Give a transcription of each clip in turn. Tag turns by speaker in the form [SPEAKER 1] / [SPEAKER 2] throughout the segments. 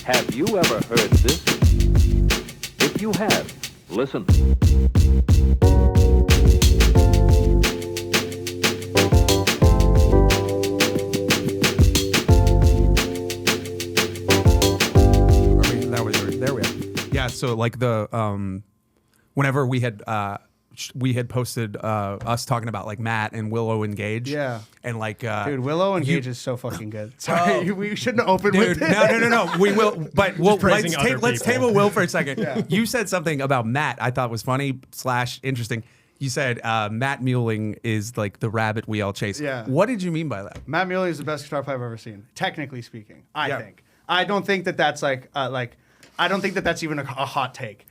[SPEAKER 1] Have you ever heard this? If you have, listen.
[SPEAKER 2] There we are. Yeah, so like the whenever we had posted us talking about like Matt and Willow Engage.
[SPEAKER 3] Yeah.
[SPEAKER 2] And like
[SPEAKER 3] dude, Willow Engage is so fucking good. Sorry, we shouldn't open
[SPEAKER 2] dude,
[SPEAKER 3] with it.
[SPEAKER 2] No. We will, but let's table Will for a second.
[SPEAKER 3] Yeah.
[SPEAKER 2] You said something about Matt I thought was funny / interesting. You said Matt Muehling is like the rabbit we all chase.
[SPEAKER 3] Yeah.
[SPEAKER 2] What did you mean by that?
[SPEAKER 3] Matt Muehling is the best guitar player I've ever seen, technically speaking. I think. I don't think that that's I don't think that that's even a hot take.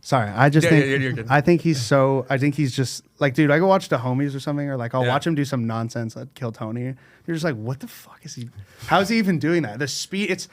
[SPEAKER 3] Sorry, I just think
[SPEAKER 2] you're good.
[SPEAKER 3] I think he's just like, dude, I go watch the homies or something, or like I'll watch him do some nonsense like Kill Tony. You're just like, what the fuck is he? How is he even doing that? The speed, it's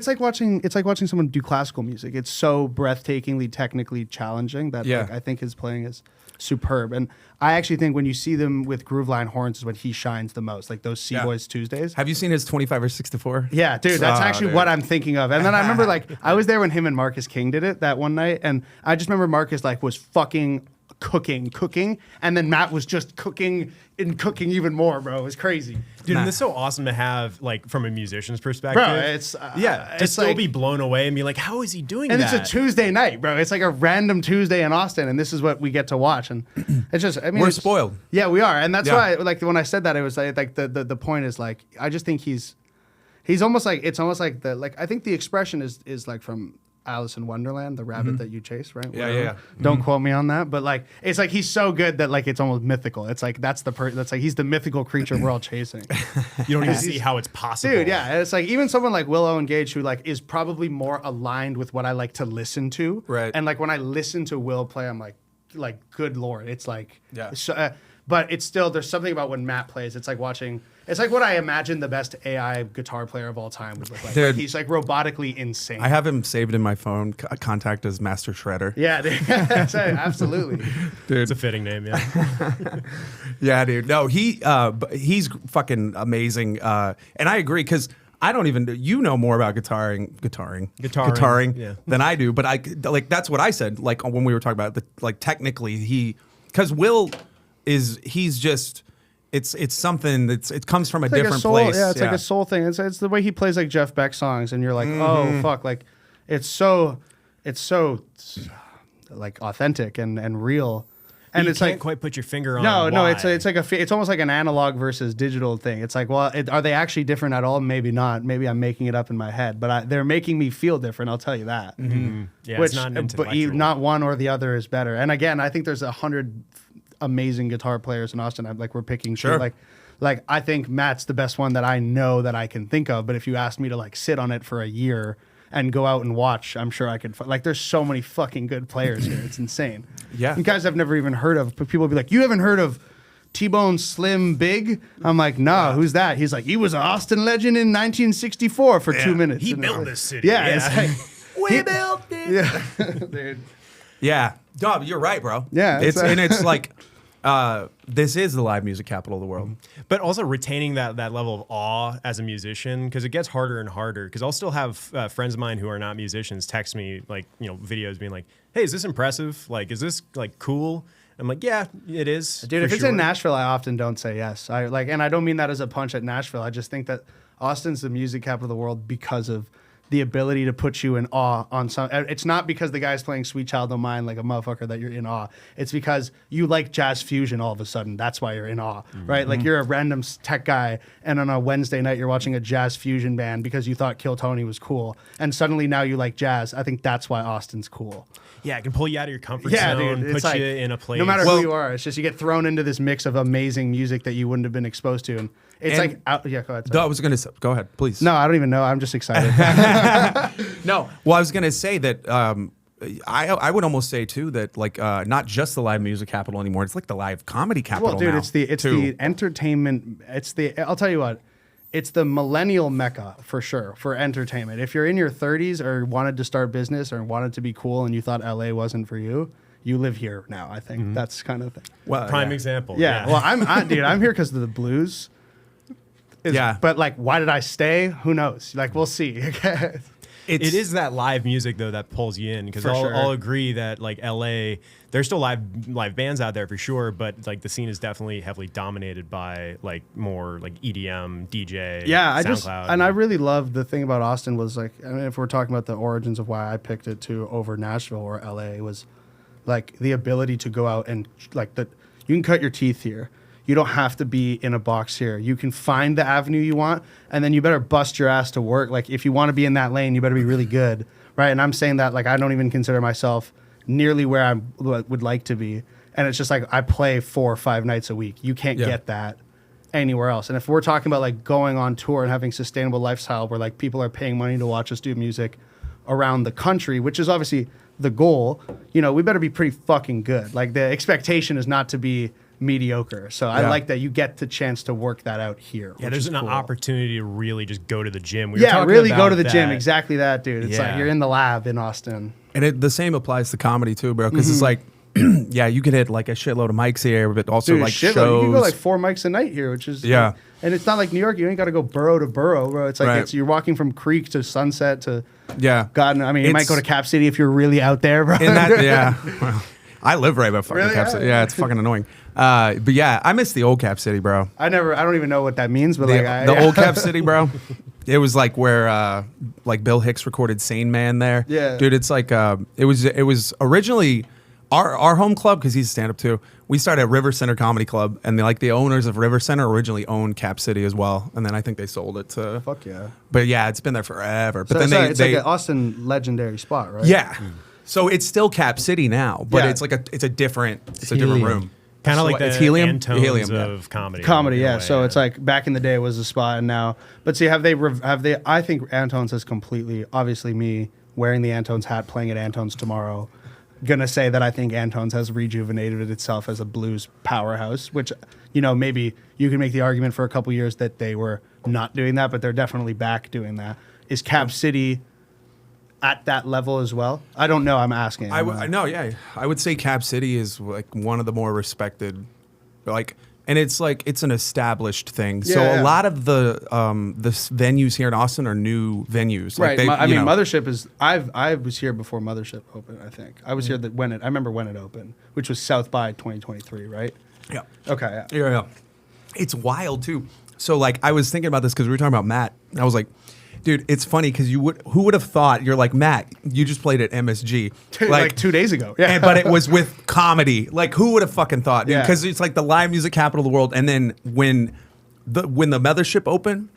[SPEAKER 3] like watching someone do classical music. It's so breathtakingly technically challenging that like, I think his playing is superb. And I actually think when you see them with Grooveline horns is when he shines the most, like those C-Boys Tuesdays.
[SPEAKER 2] Have you seen his 25 or 64?
[SPEAKER 3] Yeah, dude, that's actually what I'm thinking of. And then I remember like I was there when him and Marcus King did it that one night, and I just remember Marcus like was fucking cooking, and then Matt was just cooking even more, bro. It was crazy.
[SPEAKER 4] Dude, and it's so awesome to have, like, from a musician's perspective.
[SPEAKER 3] Bro, it's
[SPEAKER 4] to still
[SPEAKER 3] like,
[SPEAKER 4] be blown away and be like, how is he doing
[SPEAKER 3] and
[SPEAKER 4] that?
[SPEAKER 3] it's a Tuesday night, bro. It's like a random Tuesday in Austin, and this is what we get to watch. And it's just, I mean,
[SPEAKER 2] we're spoiled.
[SPEAKER 3] Yeah, we are, and that's why, like, when I said that, it was like the point is like, I just think he's almost like I think the expression is like from Alice in Wonderland, the rabbit that you chase, right?
[SPEAKER 2] Yeah.
[SPEAKER 3] Don't quote me on that, but like it's like he's so good that like it's almost mythical. It's like that's like he's the mythical creature we're all chasing.
[SPEAKER 4] You don't even see how it's possible.
[SPEAKER 3] Dude, yeah. It's like even someone like Willow Engage who like is probably more aligned with what I like to listen to.
[SPEAKER 2] Right.
[SPEAKER 3] And like when I listen to Will play, I'm like good Lord. It's like but it's still, there's something about when Matt plays. It's like watching. It's like what I imagine the best AI guitar player of all time would look like.
[SPEAKER 2] Dude,
[SPEAKER 3] like he's like robotically insane.
[SPEAKER 2] I have him saved in my phone. Contact as Master Shredder.
[SPEAKER 3] Yeah, dude. Absolutely.
[SPEAKER 2] Dude.
[SPEAKER 4] It's a fitting name, yeah.
[SPEAKER 2] Yeah, dude. No, he's fucking amazing. And I agree because I don't even, you know more about guitaring than I do. But that's what I said. Like when we were talking about like technically because Will he's just. It's something it comes from a different place.
[SPEAKER 3] Yeah, it's like a soul thing. It's the way he plays like Jeff Beck songs, and you're like, oh fuck, like it's so like authentic and real. And
[SPEAKER 4] it's
[SPEAKER 3] can't
[SPEAKER 4] like quite put your finger on.
[SPEAKER 3] No, it's almost like an analog versus digital thing. It's like, well, are they actually different at all? Maybe not. Maybe I'm making it up in my head, but they're making me feel different. I'll tell you that.
[SPEAKER 4] Mm-hmm. Yeah,
[SPEAKER 3] Which,
[SPEAKER 4] it's not
[SPEAKER 3] but not one or the other is better. And again, I think there's 100 amazing guitar players in Austin. We're picking
[SPEAKER 2] sure.
[SPEAKER 3] Like I think Matt's the best one that I know that I can think of. But if you asked me to like sit on it for a year and go out and watch, I'm sure I could. Like there's so many fucking good players here. It's insane.
[SPEAKER 2] Yeah,
[SPEAKER 3] you guys I've never even heard of. But people will be like, you haven't heard of T-Bone Slim Big? I'm like, no, who's that? He's like, he was an Austin legend in 1964 for 2 minutes.
[SPEAKER 4] He built this city.
[SPEAKER 3] Yeah, it's like,
[SPEAKER 4] we built it.
[SPEAKER 3] Yeah, dude.
[SPEAKER 2] Yeah, Dub, you're right, bro.
[SPEAKER 3] Yeah,
[SPEAKER 2] it's like. This is the live music capital of the world.
[SPEAKER 4] But also retaining that level of awe as a musician, because it gets harder and harder. Because I'll still have friends of mine who are not musicians text me like, videos being like, hey, is this impressive? Like, is this like cool? I'm like, yeah, it is.
[SPEAKER 3] Dude, if it's in Nashville, I often don't say yes. And I don't mean that as a punch at Nashville. I just think that Austin's the music capital of the world because of the ability to put you in awe on some. It's not because the guy's playing Sweet Child O' Mine like a motherfucker that you're in awe. It's because you like jazz fusion all of a sudden. That's why you're in awe, right? Like you're a random tech guy, and on a Wednesday night you're watching a jazz fusion band because you thought Kill Tony was cool, and suddenly now you like jazz. I think that's why Austin's cool.
[SPEAKER 4] Yeah, it can pull you out of your comfort zone,
[SPEAKER 3] dude,
[SPEAKER 4] put
[SPEAKER 3] like,
[SPEAKER 4] you in a place.
[SPEAKER 3] No matter who you are, it's just you get thrown into this mix of amazing music that you wouldn't have been exposed to, and it's go ahead.
[SPEAKER 2] I was gonna say, go ahead, please.
[SPEAKER 3] No, I don't even know. I'm just excited.
[SPEAKER 2] No, well, I was gonna say that I would almost say too that like not just the live music capital anymore. It's like the live comedy capital.
[SPEAKER 3] Well, dude,
[SPEAKER 2] now,
[SPEAKER 3] it's the entertainment. I'll tell you what. It's the millennial mecca for sure for entertainment. If you're in your 30s or wanted to start business or wanted to be cool and you thought LA wasn't for you, you live here now. I think that's kind of the thing.
[SPEAKER 4] Well, prime example.
[SPEAKER 3] Yeah. Well, I'm here because of the blues. But like, why did I stay? Who knows? Like, we'll see.
[SPEAKER 4] it is that live music though that pulls you in, because I'll agree that like LA, there's still live bands out there for sure, but like the scene is definitely heavily dominated by like more like EDM, DJ, SoundCloud.
[SPEAKER 3] I really love the thing about Austin was like, I mean, if we're talking about the origins of why I picked it to over Nashville or LA, was like the ability to go out and like you can cut your teeth here. You don't have to be in a box here. You can find the avenue you want, and then you better bust your ass to work. Like, if you want to be in that lane, you better be really good, right? And I'm saying that, like, I don't even consider myself nearly where I would like to be. And it's just like, I play 4 or 5 nights a week. You can't get that anywhere else. And if we're talking about, like, going on tour and having sustainable lifestyle where, like, people are paying money to watch us do music around the country, which is obviously the goal, you know, we better be pretty fucking good. Like, the expectation is not to be mediocre. So I like that you get the chance to work that out here.
[SPEAKER 4] Yeah, there's an opportunity to really just go to the gym.
[SPEAKER 3] Really go to the gym. Exactly that, dude. It's like you're in the lab in Austin.
[SPEAKER 2] And the same applies to comedy too, bro. Because it's like, yeah, you could hit like a shitload of mics here, but also like shows. You
[SPEAKER 3] can go like 4 mics a night here, which is like, and it's not like New York. You ain't got to go borough to borough, bro. It's like you're walking from Creek to Sunset to God. I mean, you might go to Cap City if you're really out there, bro.
[SPEAKER 2] Well, I live right by fucking Cap City. Yeah, it's fucking annoying. But yeah, I miss the old Cap City, bro.
[SPEAKER 3] I don't even know what that means, but
[SPEAKER 2] the old Cap City, bro. It was like where like Bill Hicks recorded Sane Man there.
[SPEAKER 3] Yeah,
[SPEAKER 2] dude, it's like it was originally our home club, because he's a stand-up too. We started at River Center Comedy Club, and the owners of River Center originally owned Cap City as well, and then I think they sold it to.
[SPEAKER 3] Fuck yeah!
[SPEAKER 2] But yeah, it's been there forever. But
[SPEAKER 3] then it's like an Austin legendary spot, right?
[SPEAKER 2] Yeah. So it's still Cap City now, but it's like a different room.
[SPEAKER 4] Kind of like the
[SPEAKER 2] helium
[SPEAKER 4] of comedy.
[SPEAKER 3] Comedy, yeah. So it's like back in the day it was a spot, and now. But see, have they? I think Antone's has completely. Obviously, me wearing the Antone's hat, playing at Antone's tomorrow, gonna say that I think Antone's has rejuvenated itself as a blues powerhouse. Which, you know, maybe you can make the argument for a couple years that they were not doing that, but they're definitely back doing that. Is Cap City at that level as well? I don't know. I'm asking.
[SPEAKER 2] I would say Cap City is like one of the more respected, like, and it's like it's an established thing. So a lot of the venues here in Austin are new venues.
[SPEAKER 3] Right. Like I mean, Mothership is. I was here before Mothership opened. I think I was here I remember when it opened, which was South by 2023, right?
[SPEAKER 2] Yeah.
[SPEAKER 3] Okay.
[SPEAKER 2] Yeah. It's wild too. So like I was thinking about this because we were talking about Matt. I was like, dude, it's funny because who would have thought? You're like, Matt, you just played at MSG
[SPEAKER 3] like 2 days ago. Yeah,
[SPEAKER 2] but it was with comedy. Like, who would have fucking thought? Because it's like the live music capital of the world. And then when the Mothership opened,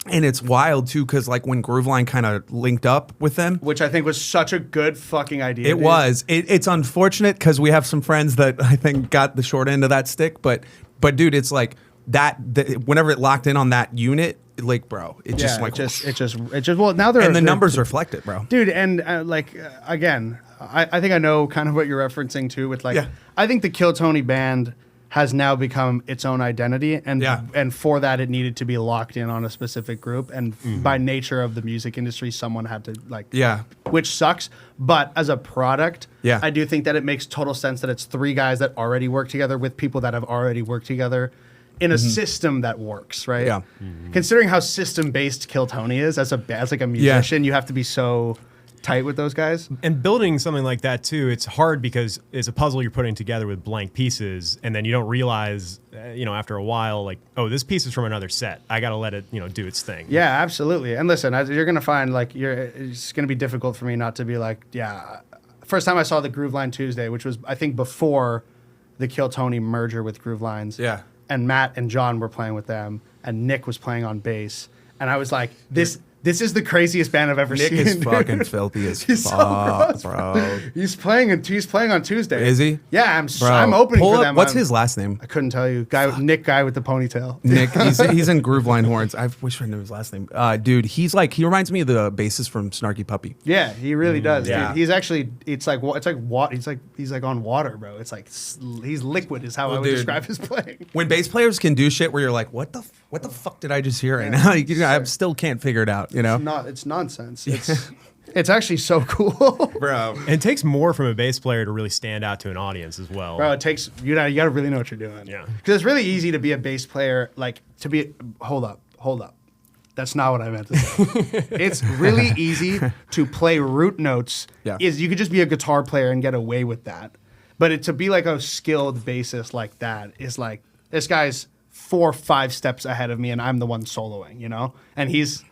[SPEAKER 2] and it's wild too, because like when Grooveline kind of linked up with them,
[SPEAKER 3] which I think was such a good fucking idea.
[SPEAKER 2] It was. It's unfortunate because we have some friends that I think got the short end of that stick. But dude, it's like that whenever it locked in on that unit. Like, bro, it just well now they're
[SPEAKER 3] and
[SPEAKER 2] the numbers reflect it, bro,
[SPEAKER 3] dude. And again, I think I know kind of what you're referencing to with like I think the Kill Tony band has now become its own identity, and for that it needed to be locked in on a specific group, and by nature of the music industry, someone had to which sucks. But as a product, I do think that it makes total sense that it's 3 guys that already work together with people that have already worked together in a system that works, right?
[SPEAKER 2] Yeah.
[SPEAKER 3] Considering how system-based Kill Tony is as like a musician, you have to be so tight with those guys.
[SPEAKER 4] And building something like that too, it's hard because it's a puzzle you're putting together with blank pieces, and then you don't realize, after a while, like, oh, this piece is from another set. I got to let it, do its thing.
[SPEAKER 3] Yeah, absolutely. And listen, you're gonna find like it's gonna be difficult for me not to be like, First time I saw the Grooveline Tuesday, which was I think before the Kill Tony merger with Groovelines.
[SPEAKER 2] Yeah.
[SPEAKER 3] And Matt and John were playing with them, and Nick was playing on bass. And I was like, this is the craziest band I've ever seen.
[SPEAKER 2] Nick is fucking filthy as
[SPEAKER 3] He's
[SPEAKER 2] fuck,
[SPEAKER 3] so gross,
[SPEAKER 2] bro.
[SPEAKER 3] He's playing on Tuesday.
[SPEAKER 2] Is he?
[SPEAKER 3] Yeah, I'm opening for them.
[SPEAKER 2] What's his last name?
[SPEAKER 3] I couldn't tell you. Nick guy with the ponytail.
[SPEAKER 2] Nick, he's in Grooveline Horns. I wish I knew his last name. Dude, he reminds me of the bassist from Snarky Puppy.
[SPEAKER 3] Yeah, he really does.
[SPEAKER 2] Yeah.
[SPEAKER 3] Dude. He's actually he's like on water, bro. It's like he's liquid is how I would describe his playing.
[SPEAKER 2] When bass players can do shit where you're like, what the fuck did I just hear right now? I still can't figure it out,
[SPEAKER 3] It's nonsense. It's actually so cool,
[SPEAKER 2] bro.
[SPEAKER 4] And it takes more from a bass player to really stand out to an audience as well,
[SPEAKER 3] bro. It takes you got to really know what you're doing.
[SPEAKER 4] Yeah,
[SPEAKER 3] because it's really easy to be a bass player. Like hold up. That's not what I meant to say. It's really easy to play root notes.
[SPEAKER 2] Yeah.
[SPEAKER 3] You could just be a guitar player and get away with that. But to be like a skilled bassist like that is like, this guy's 4 or 5 steps ahead of me and I'm the one soloing, you know? And he's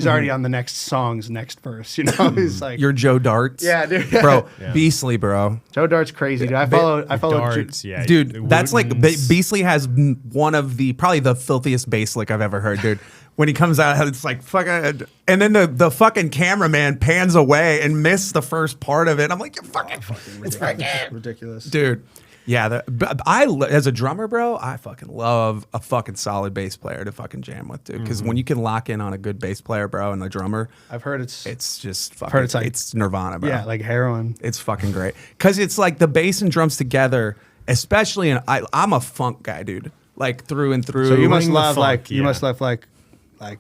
[SPEAKER 3] already on the next song's next verse, you know? He's like,
[SPEAKER 2] You're Joe Darts.
[SPEAKER 3] Yeah, dude.
[SPEAKER 2] Bro, Beastly, bro.
[SPEAKER 3] Joe Dart's crazy, dude. I follow
[SPEAKER 4] Darts, yeah.
[SPEAKER 2] Dude, that's like,
[SPEAKER 4] Wootens.
[SPEAKER 2] Beastly has one of probably the filthiest bass lick I've ever heard, dude. When he comes out, it's like, fucking, and then the fucking cameraman pans away and missed the first part of it. I'm like, you're fucking it's fucking
[SPEAKER 3] ridiculous.
[SPEAKER 2] Dude. Yeah, as a drummer, bro, I fucking love a fucking solid bass player to fucking jam with, dude. Because when you can lock in on a good bass player, bro, and a drummer,
[SPEAKER 3] I've heard it's
[SPEAKER 2] just fucking, it's Nirvana, bro.
[SPEAKER 3] Yeah, like heroin.
[SPEAKER 2] It's fucking great. Because it's like the bass and drums together, especially I'm a funk guy, dude. Like through and through.
[SPEAKER 3] So you must
[SPEAKER 4] the
[SPEAKER 3] love
[SPEAKER 4] funk,
[SPEAKER 3] you must love like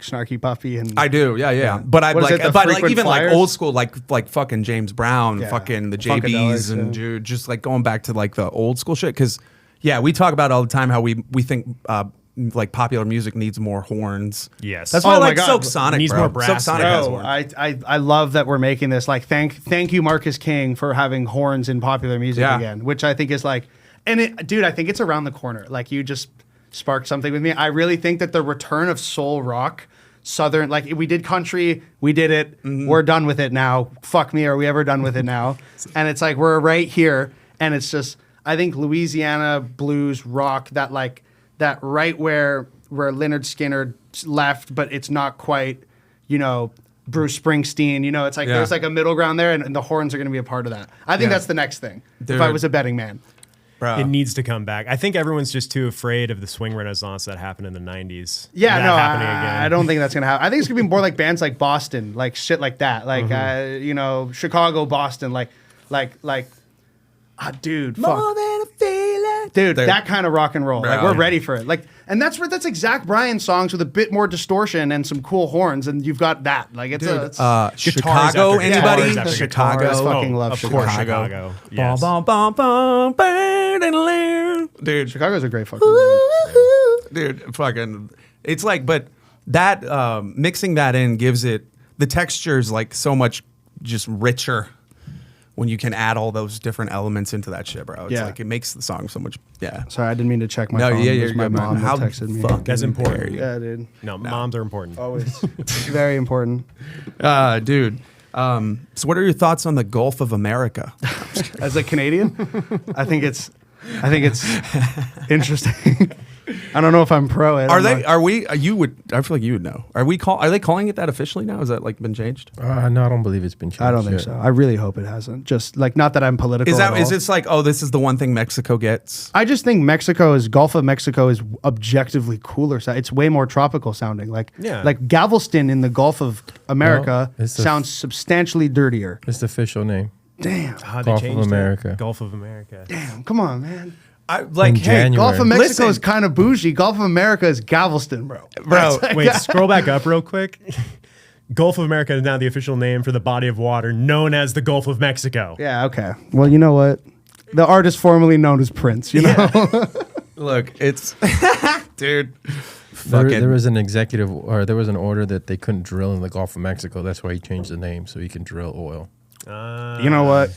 [SPEAKER 3] Snarky Puppy and
[SPEAKER 2] I do, yeah. But I
[SPEAKER 3] What is
[SPEAKER 2] like,
[SPEAKER 3] it, the
[SPEAKER 2] but like
[SPEAKER 3] Frequent
[SPEAKER 2] even
[SPEAKER 3] Flyers?
[SPEAKER 2] like old school, like fucking James Brown,
[SPEAKER 3] Yeah.
[SPEAKER 2] fucking the
[SPEAKER 3] Funkadelics,
[SPEAKER 2] JBs, and
[SPEAKER 3] yeah.
[SPEAKER 2] dude, just like going back to like the old school shit. Because yeah, we talk about it all the time how we think like popular music needs more horns.
[SPEAKER 4] Yes.
[SPEAKER 2] That's why I
[SPEAKER 3] Oh my
[SPEAKER 2] like
[SPEAKER 3] God.
[SPEAKER 2] Silk Sonic,
[SPEAKER 4] Needs
[SPEAKER 2] bro.
[SPEAKER 4] more brass.
[SPEAKER 2] Silk Sonic has
[SPEAKER 3] Bro,
[SPEAKER 2] horns.
[SPEAKER 3] I love that we're making this. Like, thank you, Marcus King, for having horns in popular music
[SPEAKER 2] Yeah.
[SPEAKER 3] again, which I think is like, dude, I think it's around the corner. Like, you just sparked something with me. I really think that the return of soul rock, Southern, like we did country, we did it, we're done with it now. Fuck me, are we ever done with it now? And it's like we're right here, and it's just, I think Louisiana blues rock, that right where Lynyrd Skynyrd left, but it's not quite, you know, Bruce Springsteen. You know, it's like there's like a middle ground there, and the horns are going to be a part of that. I think that's the next thing.
[SPEAKER 2] Dude.
[SPEAKER 3] If I was a betting man.
[SPEAKER 2] Bro.
[SPEAKER 4] It needs to come back. I think everyone's just too afraid of the swing renaissance that happened in the 90s.
[SPEAKER 3] Yeah,
[SPEAKER 4] That
[SPEAKER 3] no,
[SPEAKER 4] happening again.
[SPEAKER 3] I don't think that's gonna happen. I think it's gonna be more like bands like Boston, like shit like that, like you know, Chicago, Boston, dude, fuck.
[SPEAKER 2] More than a feeling.
[SPEAKER 3] Dude, that kind of rock and roll. Like,
[SPEAKER 2] Bro.
[SPEAKER 3] we're ready for it. Like, and that's Zach Bryan songs with a bit more distortion and some cool horns, and you've got that. Like, it's
[SPEAKER 2] Chicago,
[SPEAKER 4] after
[SPEAKER 2] anybody?
[SPEAKER 4] guitars after
[SPEAKER 2] Chicago.
[SPEAKER 4] guitars.
[SPEAKER 3] Fucking love
[SPEAKER 4] of
[SPEAKER 3] Chicago.
[SPEAKER 4] course, Chicago. Yes.
[SPEAKER 2] Bum, bum, bum, bum, dude,
[SPEAKER 3] Chicago's a great fucking band.
[SPEAKER 2] dude, fucking, it's like, but that mixing that in gives it the textures like so much just richer when you can add all those different elements into that shit, bro. It's like it makes the song so much. Yeah.
[SPEAKER 3] Sorry, I didn't mean to check my
[SPEAKER 2] No,
[SPEAKER 3] phone.
[SPEAKER 2] yeah,
[SPEAKER 3] It
[SPEAKER 2] you're
[SPEAKER 3] was my
[SPEAKER 2] good, man.
[SPEAKER 3] mom that
[SPEAKER 2] How
[SPEAKER 3] texted me.
[SPEAKER 2] fucking
[SPEAKER 4] That's important.
[SPEAKER 2] dare you.
[SPEAKER 3] Yeah, dude.
[SPEAKER 4] No, moms are important.
[SPEAKER 3] Always. Very important.
[SPEAKER 2] Dude. So what are your thoughts on the Gulf of America?
[SPEAKER 3] As a Canadian, I think it's interesting. I don't know if I'm pro it.
[SPEAKER 2] I feel like you would know. Are they calling it that officially now? Has that like been changed?
[SPEAKER 5] No, I don't believe it's been changed.
[SPEAKER 3] I don't think
[SPEAKER 5] yet.
[SPEAKER 3] so. I really hope it hasn't. Just like, not that I'm political.
[SPEAKER 2] Is this like, oh, this is the one thing Mexico gets?
[SPEAKER 3] I just think Gulf of Mexico is objectively cooler. It's way more tropical sounding. Like Galveston in the Gulf of America sounds substantially dirtier.
[SPEAKER 5] It's the official name.
[SPEAKER 3] Damn.
[SPEAKER 4] They
[SPEAKER 5] Gulf of
[SPEAKER 4] changed it.
[SPEAKER 5] America.
[SPEAKER 4] Gulf of America.
[SPEAKER 3] Damn. Come on, man.
[SPEAKER 5] In January.
[SPEAKER 3] Gulf of Mexico
[SPEAKER 2] Listen.
[SPEAKER 3] is kind of bougie. Gulf of America is Galveston, bro.
[SPEAKER 4] Wait, scroll back up real quick. Gulf of America is now the official name for the body of water known as the Gulf of Mexico.
[SPEAKER 3] Yeah, okay. Well, you know what? The artist formerly known as Prince, you know?
[SPEAKER 2] Look, it's dude.
[SPEAKER 5] There was an there was an order that they couldn't drill in the Gulf of Mexico. That's why he changed the name so he can drill oil.
[SPEAKER 3] You know what?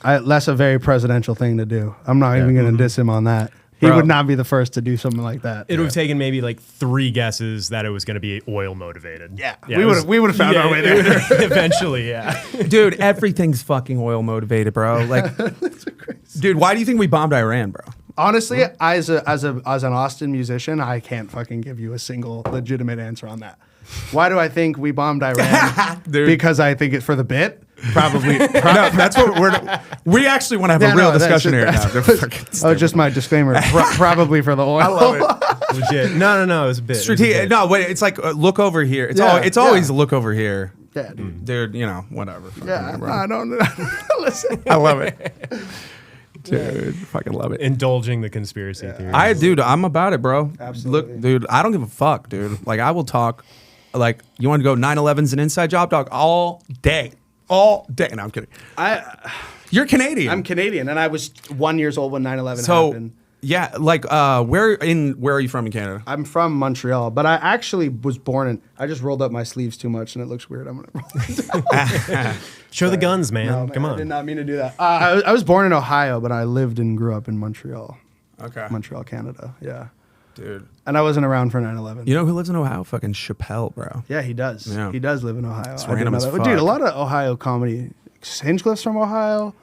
[SPEAKER 3] That's a very presidential thing to do. I'm not even going to diss him on that. He
[SPEAKER 2] Bro.
[SPEAKER 3] would not be the first to do something like that.
[SPEAKER 4] It would have taken maybe like 3 guesses that it was going to be oil motivated.
[SPEAKER 3] Yeah, we would have found our way there.
[SPEAKER 4] Eventually, yeah.
[SPEAKER 2] Dude, everything's fucking oil motivated, bro. Like, dude, why do you think we bombed Iran, bro?
[SPEAKER 3] Honestly, as an Austin musician, I can't fucking give you a single legitimate answer on that. Why do I think we bombed Iran?
[SPEAKER 2] Dude.
[SPEAKER 3] Because I think it's for the bit. Probably.
[SPEAKER 2] No, that's what we actually want to have a real discussion here now.
[SPEAKER 3] Just my disclaimer. Probably for the oil.
[SPEAKER 2] I love it.
[SPEAKER 4] Legit. No, it was a bit.
[SPEAKER 2] Strategic. No, wait. It's like look over here. It's always look over here.
[SPEAKER 3] Yeah, dude.
[SPEAKER 2] Dude, you know, whatever.
[SPEAKER 3] Yeah, I don't listen.
[SPEAKER 2] I love it. Dude, fucking love it.
[SPEAKER 4] Indulging the conspiracy theories.
[SPEAKER 2] Dude, I'm about it, bro.
[SPEAKER 3] Absolutely.
[SPEAKER 2] Look, dude, I don't give a fuck, dude. Like, I will talk. Like, you want to go 9/11's an inside job, dog? All day. No, I'm kidding. You're Canadian.
[SPEAKER 3] I'm Canadian, and I was 1 year old when 9/11
[SPEAKER 2] So,
[SPEAKER 3] happened.
[SPEAKER 2] Yeah, like where are you from in Canada?
[SPEAKER 3] I'm from Montreal, but I actually was born in. I just rolled up my sleeves too much, and it looks weird. I'm gonna roll it down.
[SPEAKER 4] Show the guns, man.
[SPEAKER 3] No, man,
[SPEAKER 4] Come on.
[SPEAKER 3] I did not mean to do that. I was born in Ohio, but I lived and grew up in Montreal.
[SPEAKER 2] Okay.
[SPEAKER 3] Montreal, Canada. Yeah.
[SPEAKER 2] Dude.
[SPEAKER 3] And I wasn't around for 9/11.
[SPEAKER 2] You know who lives in Ohio? Fucking Chappelle, bro.
[SPEAKER 3] Yeah, he does.
[SPEAKER 2] Yeah.
[SPEAKER 3] He does live in Ohio.
[SPEAKER 2] It's
[SPEAKER 3] I didn't
[SPEAKER 2] random
[SPEAKER 3] know
[SPEAKER 2] as
[SPEAKER 3] that.
[SPEAKER 2] fuck.
[SPEAKER 3] Dude, a lot of Ohio comedy. Hinchcliffe's from Ohio.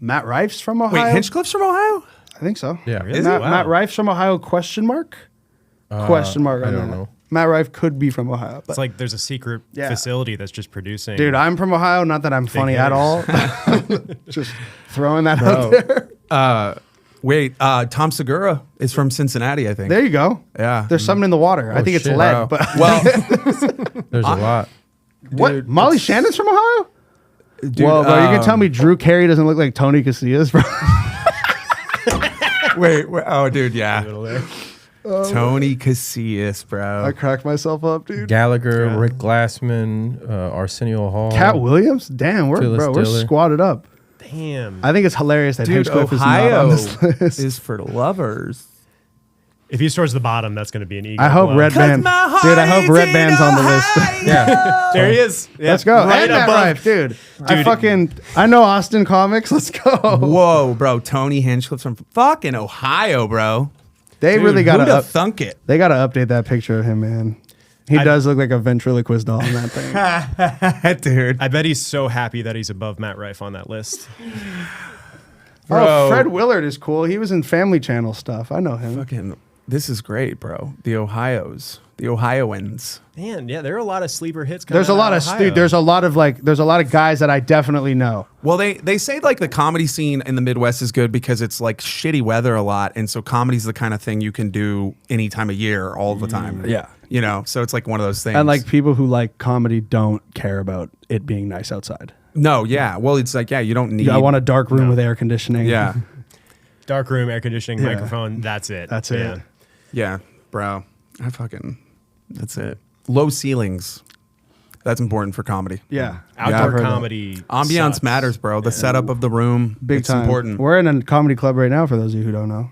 [SPEAKER 3] Matt Rife's from Ohio.
[SPEAKER 2] Wait, Hinchcliffe's from Ohio?
[SPEAKER 3] I think so.
[SPEAKER 5] Yeah.
[SPEAKER 4] Really?
[SPEAKER 3] Matt,
[SPEAKER 4] Wow.
[SPEAKER 3] Matt Rife's from Ohio? Question mark. Question mark.
[SPEAKER 5] I
[SPEAKER 3] on
[SPEAKER 5] don't
[SPEAKER 3] that.
[SPEAKER 5] know.
[SPEAKER 3] Matt Rife could be from Ohio. But
[SPEAKER 4] It's like there's a secret
[SPEAKER 3] Yeah.
[SPEAKER 4] facility that's just producing.
[SPEAKER 3] dude, I'm from Ohio. Not that I'm funny at all. Just throwing that
[SPEAKER 2] Bro.
[SPEAKER 3] out there.
[SPEAKER 2] Tom Segura is from Cincinnati, I think.
[SPEAKER 3] There you go.
[SPEAKER 2] Yeah.
[SPEAKER 3] There's something in the water. I think it's
[SPEAKER 5] shit.
[SPEAKER 3] lead.
[SPEAKER 2] Bro.
[SPEAKER 3] But
[SPEAKER 2] Well,
[SPEAKER 5] There's a lot.
[SPEAKER 3] what?
[SPEAKER 2] dude,
[SPEAKER 3] Molly Shannon's from Ohio?
[SPEAKER 2] dude,
[SPEAKER 3] Whoa, bro! You can tell me Drew Carey doesn't look like Tony Casillas, bro.
[SPEAKER 2] wait, oh, dude, yeah. Tony Casillas, bro.
[SPEAKER 3] I cracked myself up, dude.
[SPEAKER 5] Gallagher, Rick Glassman, Arsenio Hall.
[SPEAKER 3] Cat Williams? Damn, we're
[SPEAKER 5] Phyllis
[SPEAKER 3] we're
[SPEAKER 5] Diller.
[SPEAKER 3] squatted up.
[SPEAKER 4] Damn.
[SPEAKER 3] I think it's hilarious that
[SPEAKER 2] Dude,
[SPEAKER 3] Hinchcliffe is not
[SPEAKER 2] Ohio
[SPEAKER 3] on this list.
[SPEAKER 2] is for lovers.
[SPEAKER 4] If he's towards the bottom, that's going to be an ego.
[SPEAKER 3] I hope
[SPEAKER 4] blow.
[SPEAKER 3] Red Band, dude. I hope Red Band's on the list.
[SPEAKER 5] Yeah.
[SPEAKER 4] There he is. Yeah.
[SPEAKER 3] Let's go.
[SPEAKER 4] Right
[SPEAKER 3] And Matt
[SPEAKER 4] above.
[SPEAKER 3] Rife, dude. I know Austin comics. Let's go.
[SPEAKER 2] Whoa, bro. Tony Hinchcliffe's from fucking Ohio, bro.
[SPEAKER 3] They
[SPEAKER 2] Dude,
[SPEAKER 3] really got
[SPEAKER 2] who'da
[SPEAKER 3] to
[SPEAKER 2] thunk it.
[SPEAKER 3] They got to update that picture of him, man. He does look like a ventriloquist doll in that thing.
[SPEAKER 2] Dude.
[SPEAKER 4] I bet he's so happy that he's above Matt Rife on that list.
[SPEAKER 3] Oh, Fred Willard is cool. He was in Family Channel stuff. I know him.
[SPEAKER 2] Fucking, this is great, bro. The Ohioans.
[SPEAKER 4] Man, yeah, there are a lot of sleeper hits coming
[SPEAKER 3] There's a
[SPEAKER 4] out
[SPEAKER 3] lot of
[SPEAKER 4] Ohio.
[SPEAKER 3] dude. There's a lot of guys that I definitely know.
[SPEAKER 2] Well, they say like the comedy scene in the Midwest is good because it's like shitty weather a lot, and so comedy's the kind of thing you can do any time of year, all the time.
[SPEAKER 3] Yeah.
[SPEAKER 2] You know, so it's like one of those things.
[SPEAKER 3] And like people who like comedy don't care about it being nice outside.
[SPEAKER 2] no, yeah. Well, it's like, yeah, you don't need.
[SPEAKER 3] I want a dark room with air conditioning.
[SPEAKER 2] Yeah.
[SPEAKER 4] Dark room, air conditioning,
[SPEAKER 3] Yeah.
[SPEAKER 4] microphone. That's it.
[SPEAKER 3] That's
[SPEAKER 4] Yeah.
[SPEAKER 3] it.
[SPEAKER 2] Yeah, bro. That's it. Low ceilings. That's important for comedy.
[SPEAKER 3] Yeah.
[SPEAKER 2] I've
[SPEAKER 4] Outdoor
[SPEAKER 2] heard that.
[SPEAKER 4] comedy.
[SPEAKER 2] Ambiance
[SPEAKER 4] sucks.
[SPEAKER 2] matters, bro. The setup of the room.
[SPEAKER 3] Big
[SPEAKER 2] it's
[SPEAKER 3] time.
[SPEAKER 2] important.
[SPEAKER 3] We're in a comedy club right now for those of you who don't know.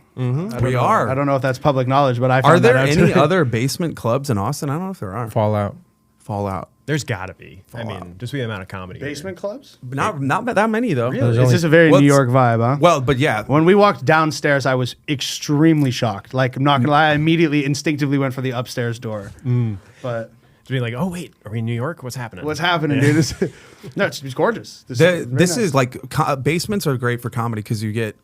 [SPEAKER 2] We are.
[SPEAKER 3] I don't know if that's public knowledge, but I
[SPEAKER 2] Are
[SPEAKER 3] found
[SPEAKER 2] there
[SPEAKER 3] that out
[SPEAKER 2] any
[SPEAKER 3] today.
[SPEAKER 2] other basement clubs in Austin? I don't know if there are.
[SPEAKER 5] Fallout.
[SPEAKER 2] Fallout.
[SPEAKER 4] There's got to be. I mean, just the amount of comedy. here.
[SPEAKER 3] basement clubs?
[SPEAKER 2] Not that many though.
[SPEAKER 5] There's
[SPEAKER 3] It's
[SPEAKER 5] only-
[SPEAKER 3] just a very
[SPEAKER 2] What's-
[SPEAKER 3] New York vibe, huh?
[SPEAKER 2] Well, but yeah.
[SPEAKER 3] When we walked downstairs, I was extremely shocked. Like, I'm not gonna lie, I immediately instinctively went for the upstairs door. But
[SPEAKER 4] To be like, oh wait, are we in New York? What's happening?
[SPEAKER 3] what's happening, dude? No, it's gorgeous. This
[SPEAKER 2] This
[SPEAKER 3] very
[SPEAKER 2] is
[SPEAKER 3] nice.
[SPEAKER 2] like basements are great for comedy because you get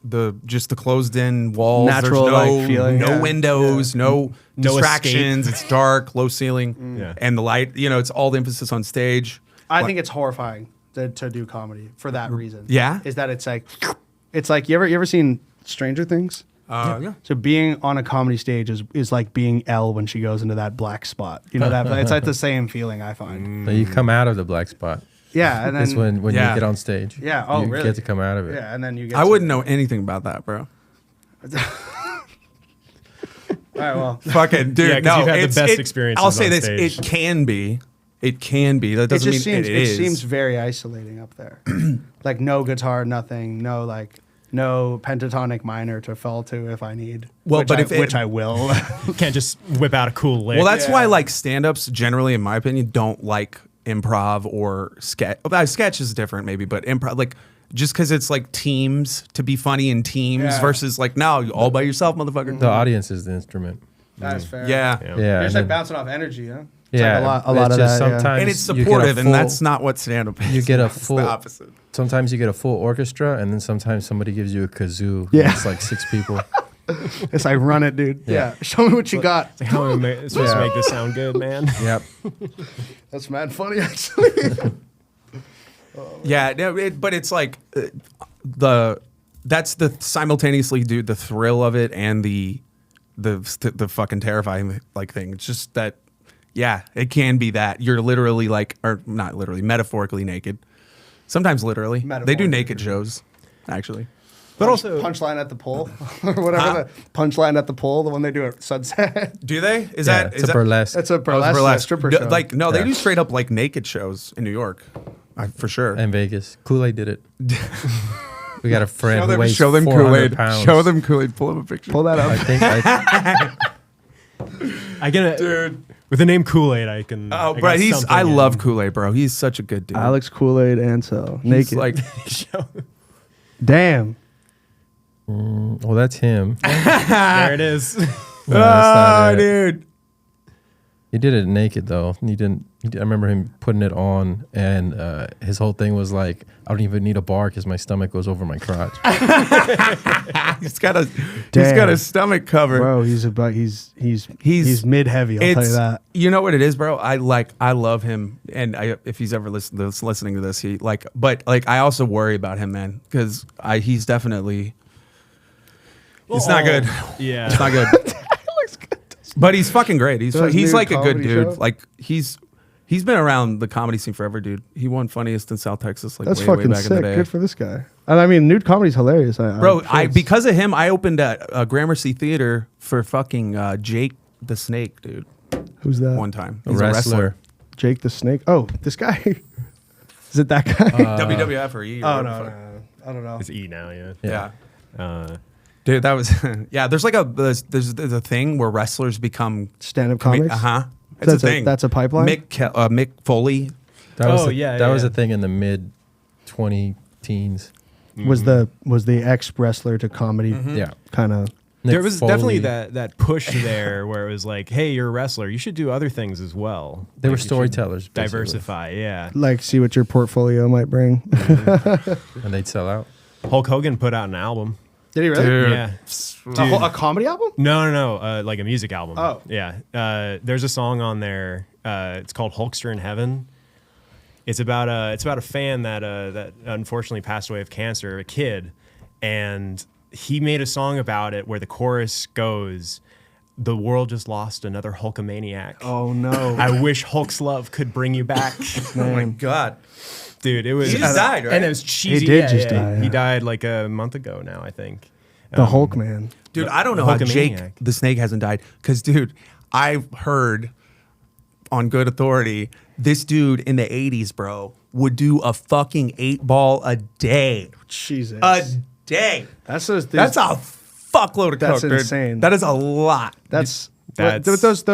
[SPEAKER 2] just the closed in walls.
[SPEAKER 3] Natural,
[SPEAKER 2] There's no,
[SPEAKER 3] like, feeling,
[SPEAKER 2] no
[SPEAKER 3] yeah.
[SPEAKER 2] windows, no
[SPEAKER 4] No
[SPEAKER 2] distractions. It's dark, low ceiling,
[SPEAKER 4] Yeah.
[SPEAKER 2] and the light. You know, it's all the emphasis on stage.
[SPEAKER 3] I think it's horrifying to do comedy for that reason.
[SPEAKER 2] Yeah?
[SPEAKER 3] is that it's like you ever seen Stranger Things?
[SPEAKER 2] Yeah.
[SPEAKER 3] So being on a comedy stage is like being Elle when she goes into that black spot. You know that it's like the same feeling I find.
[SPEAKER 5] So you come out of the black spot.
[SPEAKER 3] Yeah, and then
[SPEAKER 5] It's when
[SPEAKER 2] Yeah.
[SPEAKER 5] you get on stage.
[SPEAKER 3] Yeah, oh,
[SPEAKER 5] you
[SPEAKER 3] really?
[SPEAKER 5] get to come out of it.
[SPEAKER 3] yeah, and then you get.
[SPEAKER 2] I
[SPEAKER 3] to-
[SPEAKER 2] wouldn't know anything about that, bro.
[SPEAKER 3] All right, well,
[SPEAKER 2] Fucking dude,
[SPEAKER 4] Yeah, 'cause
[SPEAKER 2] no,
[SPEAKER 4] you've had the
[SPEAKER 2] it's-
[SPEAKER 4] best experiences
[SPEAKER 2] I'll say
[SPEAKER 4] on
[SPEAKER 2] this:
[SPEAKER 4] stage.
[SPEAKER 2] it can be. It can be. That
[SPEAKER 3] it
[SPEAKER 2] doesn't
[SPEAKER 3] just
[SPEAKER 2] mean
[SPEAKER 3] seems
[SPEAKER 2] it is.
[SPEAKER 3] seems very isolating up there. Like no guitar, nothing, no pentatonic minor to fall to if I need.
[SPEAKER 2] Well,
[SPEAKER 3] which
[SPEAKER 2] but
[SPEAKER 3] I,
[SPEAKER 2] if it-
[SPEAKER 3] which I will.
[SPEAKER 4] You can't just whip out a cool lick.
[SPEAKER 2] Well, that's
[SPEAKER 3] Yeah.
[SPEAKER 2] why like stand-ups generally, in my opinion, don't like improv or sketch. Sketch is different, maybe, but improv, like just because it's like teams to be funny in teams
[SPEAKER 3] Yeah.
[SPEAKER 2] versus like no, you all by yourself, motherfucker.
[SPEAKER 5] The audience is the instrument.
[SPEAKER 3] That's fair.
[SPEAKER 2] Yeah.
[SPEAKER 5] Yeah.
[SPEAKER 3] You're
[SPEAKER 5] and
[SPEAKER 3] just like
[SPEAKER 5] then-
[SPEAKER 3] bouncing off energy, huh? It's
[SPEAKER 5] yeah.
[SPEAKER 3] like a lot
[SPEAKER 5] it's
[SPEAKER 3] of
[SPEAKER 5] just
[SPEAKER 3] that. Yeah.
[SPEAKER 5] sometimes
[SPEAKER 2] And it's
[SPEAKER 5] you get a
[SPEAKER 2] supportive, and
[SPEAKER 5] full-
[SPEAKER 2] that's not what stand-up is.
[SPEAKER 5] You get a
[SPEAKER 2] It's
[SPEAKER 5] full.
[SPEAKER 2] the opposite.
[SPEAKER 5] Sometimes you get a full orchestra, and then sometimes somebody gives you a kazoo.
[SPEAKER 3] Yeah.
[SPEAKER 5] It's like 6 people.
[SPEAKER 3] It's like run it, dude. Yeah.
[SPEAKER 5] Yeah.
[SPEAKER 3] Show me what you got.
[SPEAKER 4] Like, how am I supposed to
[SPEAKER 5] Yeah.
[SPEAKER 4] make this sound good, man?
[SPEAKER 5] Yep.
[SPEAKER 3] That's mad funny, actually.
[SPEAKER 2] Yeah, no, but it's like that's the simultaneously, dude, the thrill of it and the fucking terrifying like thing. It's just that, yeah, it can be that you're literally like, or not literally, metaphorically naked. Sometimes literally. They do
[SPEAKER 3] Metaphorically.
[SPEAKER 2] naked shows, actually.
[SPEAKER 4] But also,
[SPEAKER 3] Punchline at the pole or whatever. The punchline at the pole, the one they do at Sunset.
[SPEAKER 2] Do they? Is
[SPEAKER 5] Yeah,
[SPEAKER 2] that
[SPEAKER 5] it's
[SPEAKER 2] is
[SPEAKER 5] a burlesque.
[SPEAKER 3] That's a
[SPEAKER 2] Oh, it's
[SPEAKER 3] burlesque,
[SPEAKER 2] burlesque.
[SPEAKER 3] stripper
[SPEAKER 2] No,
[SPEAKER 3] show.
[SPEAKER 2] like no, they
[SPEAKER 5] Yeah.
[SPEAKER 2] do straight up like naked shows in New York, for sure.
[SPEAKER 5] And Vegas. Kool-Aid did it. We got a friend who weighs
[SPEAKER 2] show them
[SPEAKER 5] 400
[SPEAKER 2] Kool-Aid.
[SPEAKER 5] pounds.
[SPEAKER 2] Show them Kool-Aid. Pull up a picture.
[SPEAKER 3] Pull that up.
[SPEAKER 4] I get it, dude. With the name Kool-Aid, I can.
[SPEAKER 2] Oh,
[SPEAKER 4] I
[SPEAKER 2] bro,
[SPEAKER 4] got
[SPEAKER 2] I
[SPEAKER 4] something
[SPEAKER 2] love
[SPEAKER 4] in.
[SPEAKER 2] Kool-Aid, bro. He's such a good dude.
[SPEAKER 3] Alex Kool-Aid Ansel.
[SPEAKER 2] He's
[SPEAKER 3] Naked.
[SPEAKER 2] like,
[SPEAKER 3] Damn.
[SPEAKER 5] Well, that's him.
[SPEAKER 4] There it is.
[SPEAKER 5] No, that's not it.
[SPEAKER 2] dude.
[SPEAKER 5] He did it naked though. I remember him putting it on, and his whole thing was like, "I don't even need a bar because my stomach goes over my crotch."
[SPEAKER 2] He's got a stomach cover.
[SPEAKER 3] Bro, he's mid heavy. I'll tell you that.
[SPEAKER 2] You know what it is, bro? I love him, and if he's ever listening to this, I also worry about him, man, because he's definitely. It's not good.
[SPEAKER 4] Yeah,
[SPEAKER 2] it's not good. But he's fucking great. He's like a good dude.
[SPEAKER 3] Show?
[SPEAKER 2] Like he's been around the comedy scene forever, dude. He won Funniest in South Texas like
[SPEAKER 3] That's
[SPEAKER 2] way
[SPEAKER 3] fucking
[SPEAKER 2] back
[SPEAKER 3] sick.
[SPEAKER 2] in the day.
[SPEAKER 3] Good for this guy. And I mean, nude comedy's hilarious.
[SPEAKER 2] Bro, because of him, I opened a Gramercy Theater for fucking Jake the Snake, dude.
[SPEAKER 3] Who's that?
[SPEAKER 2] One time,
[SPEAKER 5] A
[SPEAKER 2] he's
[SPEAKER 5] wrestler.
[SPEAKER 3] Jake the Snake. Oh, this guy. Is it that guy?
[SPEAKER 2] WWF or E?
[SPEAKER 3] oh no, I don't know.
[SPEAKER 4] it's E now. Yeah.
[SPEAKER 2] Yeah. Dude, that was There's like there's a thing where wrestlers become
[SPEAKER 3] Stand-up comics.
[SPEAKER 2] It's a thing.
[SPEAKER 3] That's a pipeline.
[SPEAKER 2] Mick Foley.
[SPEAKER 5] That was
[SPEAKER 4] yeah.
[SPEAKER 5] was a thing in the mid 20-teens.
[SPEAKER 3] Was the ex wrestler to comedy?
[SPEAKER 5] Yeah.
[SPEAKER 3] Kind of.
[SPEAKER 4] There was
[SPEAKER 5] Foley.
[SPEAKER 4] definitely that push there where it was like, hey, you're a wrestler. You should do other things as well.
[SPEAKER 5] They were
[SPEAKER 4] You should
[SPEAKER 5] storytellers. basically.
[SPEAKER 4] Diversify, yeah.
[SPEAKER 3] Like, see what your portfolio might bring.
[SPEAKER 5] And they'd sell out.
[SPEAKER 4] Hulk Hogan put out an album.
[SPEAKER 3] Did he really?
[SPEAKER 2] Dude.
[SPEAKER 4] Yeah.
[SPEAKER 3] A comedy album?
[SPEAKER 4] No. Like a music album.
[SPEAKER 3] Oh.
[SPEAKER 4] Yeah. There's a song on there. It's called Hulkster in Heaven. It's about a fan that unfortunately passed away of cancer, a kid, and he made a song about it where the chorus goes, "The world just lost another Hulkamaniac.
[SPEAKER 3] Oh no!
[SPEAKER 4] I wish Hulk's love could bring you back."
[SPEAKER 2] Oh my god.
[SPEAKER 4] Dude, it was.
[SPEAKER 2] He just died, right?
[SPEAKER 4] And it was cheesy.
[SPEAKER 3] He did just die,
[SPEAKER 4] He
[SPEAKER 3] yeah.
[SPEAKER 4] died like a month ago now, I think.
[SPEAKER 3] The Hulk man.
[SPEAKER 2] Dude, I don't know how Jake
[SPEAKER 4] Hulkamaniac.
[SPEAKER 2] the Snake hasn't died. Because, dude, I've heard on good authority, this dude in the 80s, bro, would do a fucking 8-ball a day.
[SPEAKER 3] Jesus.
[SPEAKER 2] A day.
[SPEAKER 3] That's
[SPEAKER 2] That's a fuckload of
[SPEAKER 3] That's
[SPEAKER 2] coke, dude.
[SPEAKER 3] insane.
[SPEAKER 2] That is a lot.
[SPEAKER 3] That's
[SPEAKER 4] That's-
[SPEAKER 3] those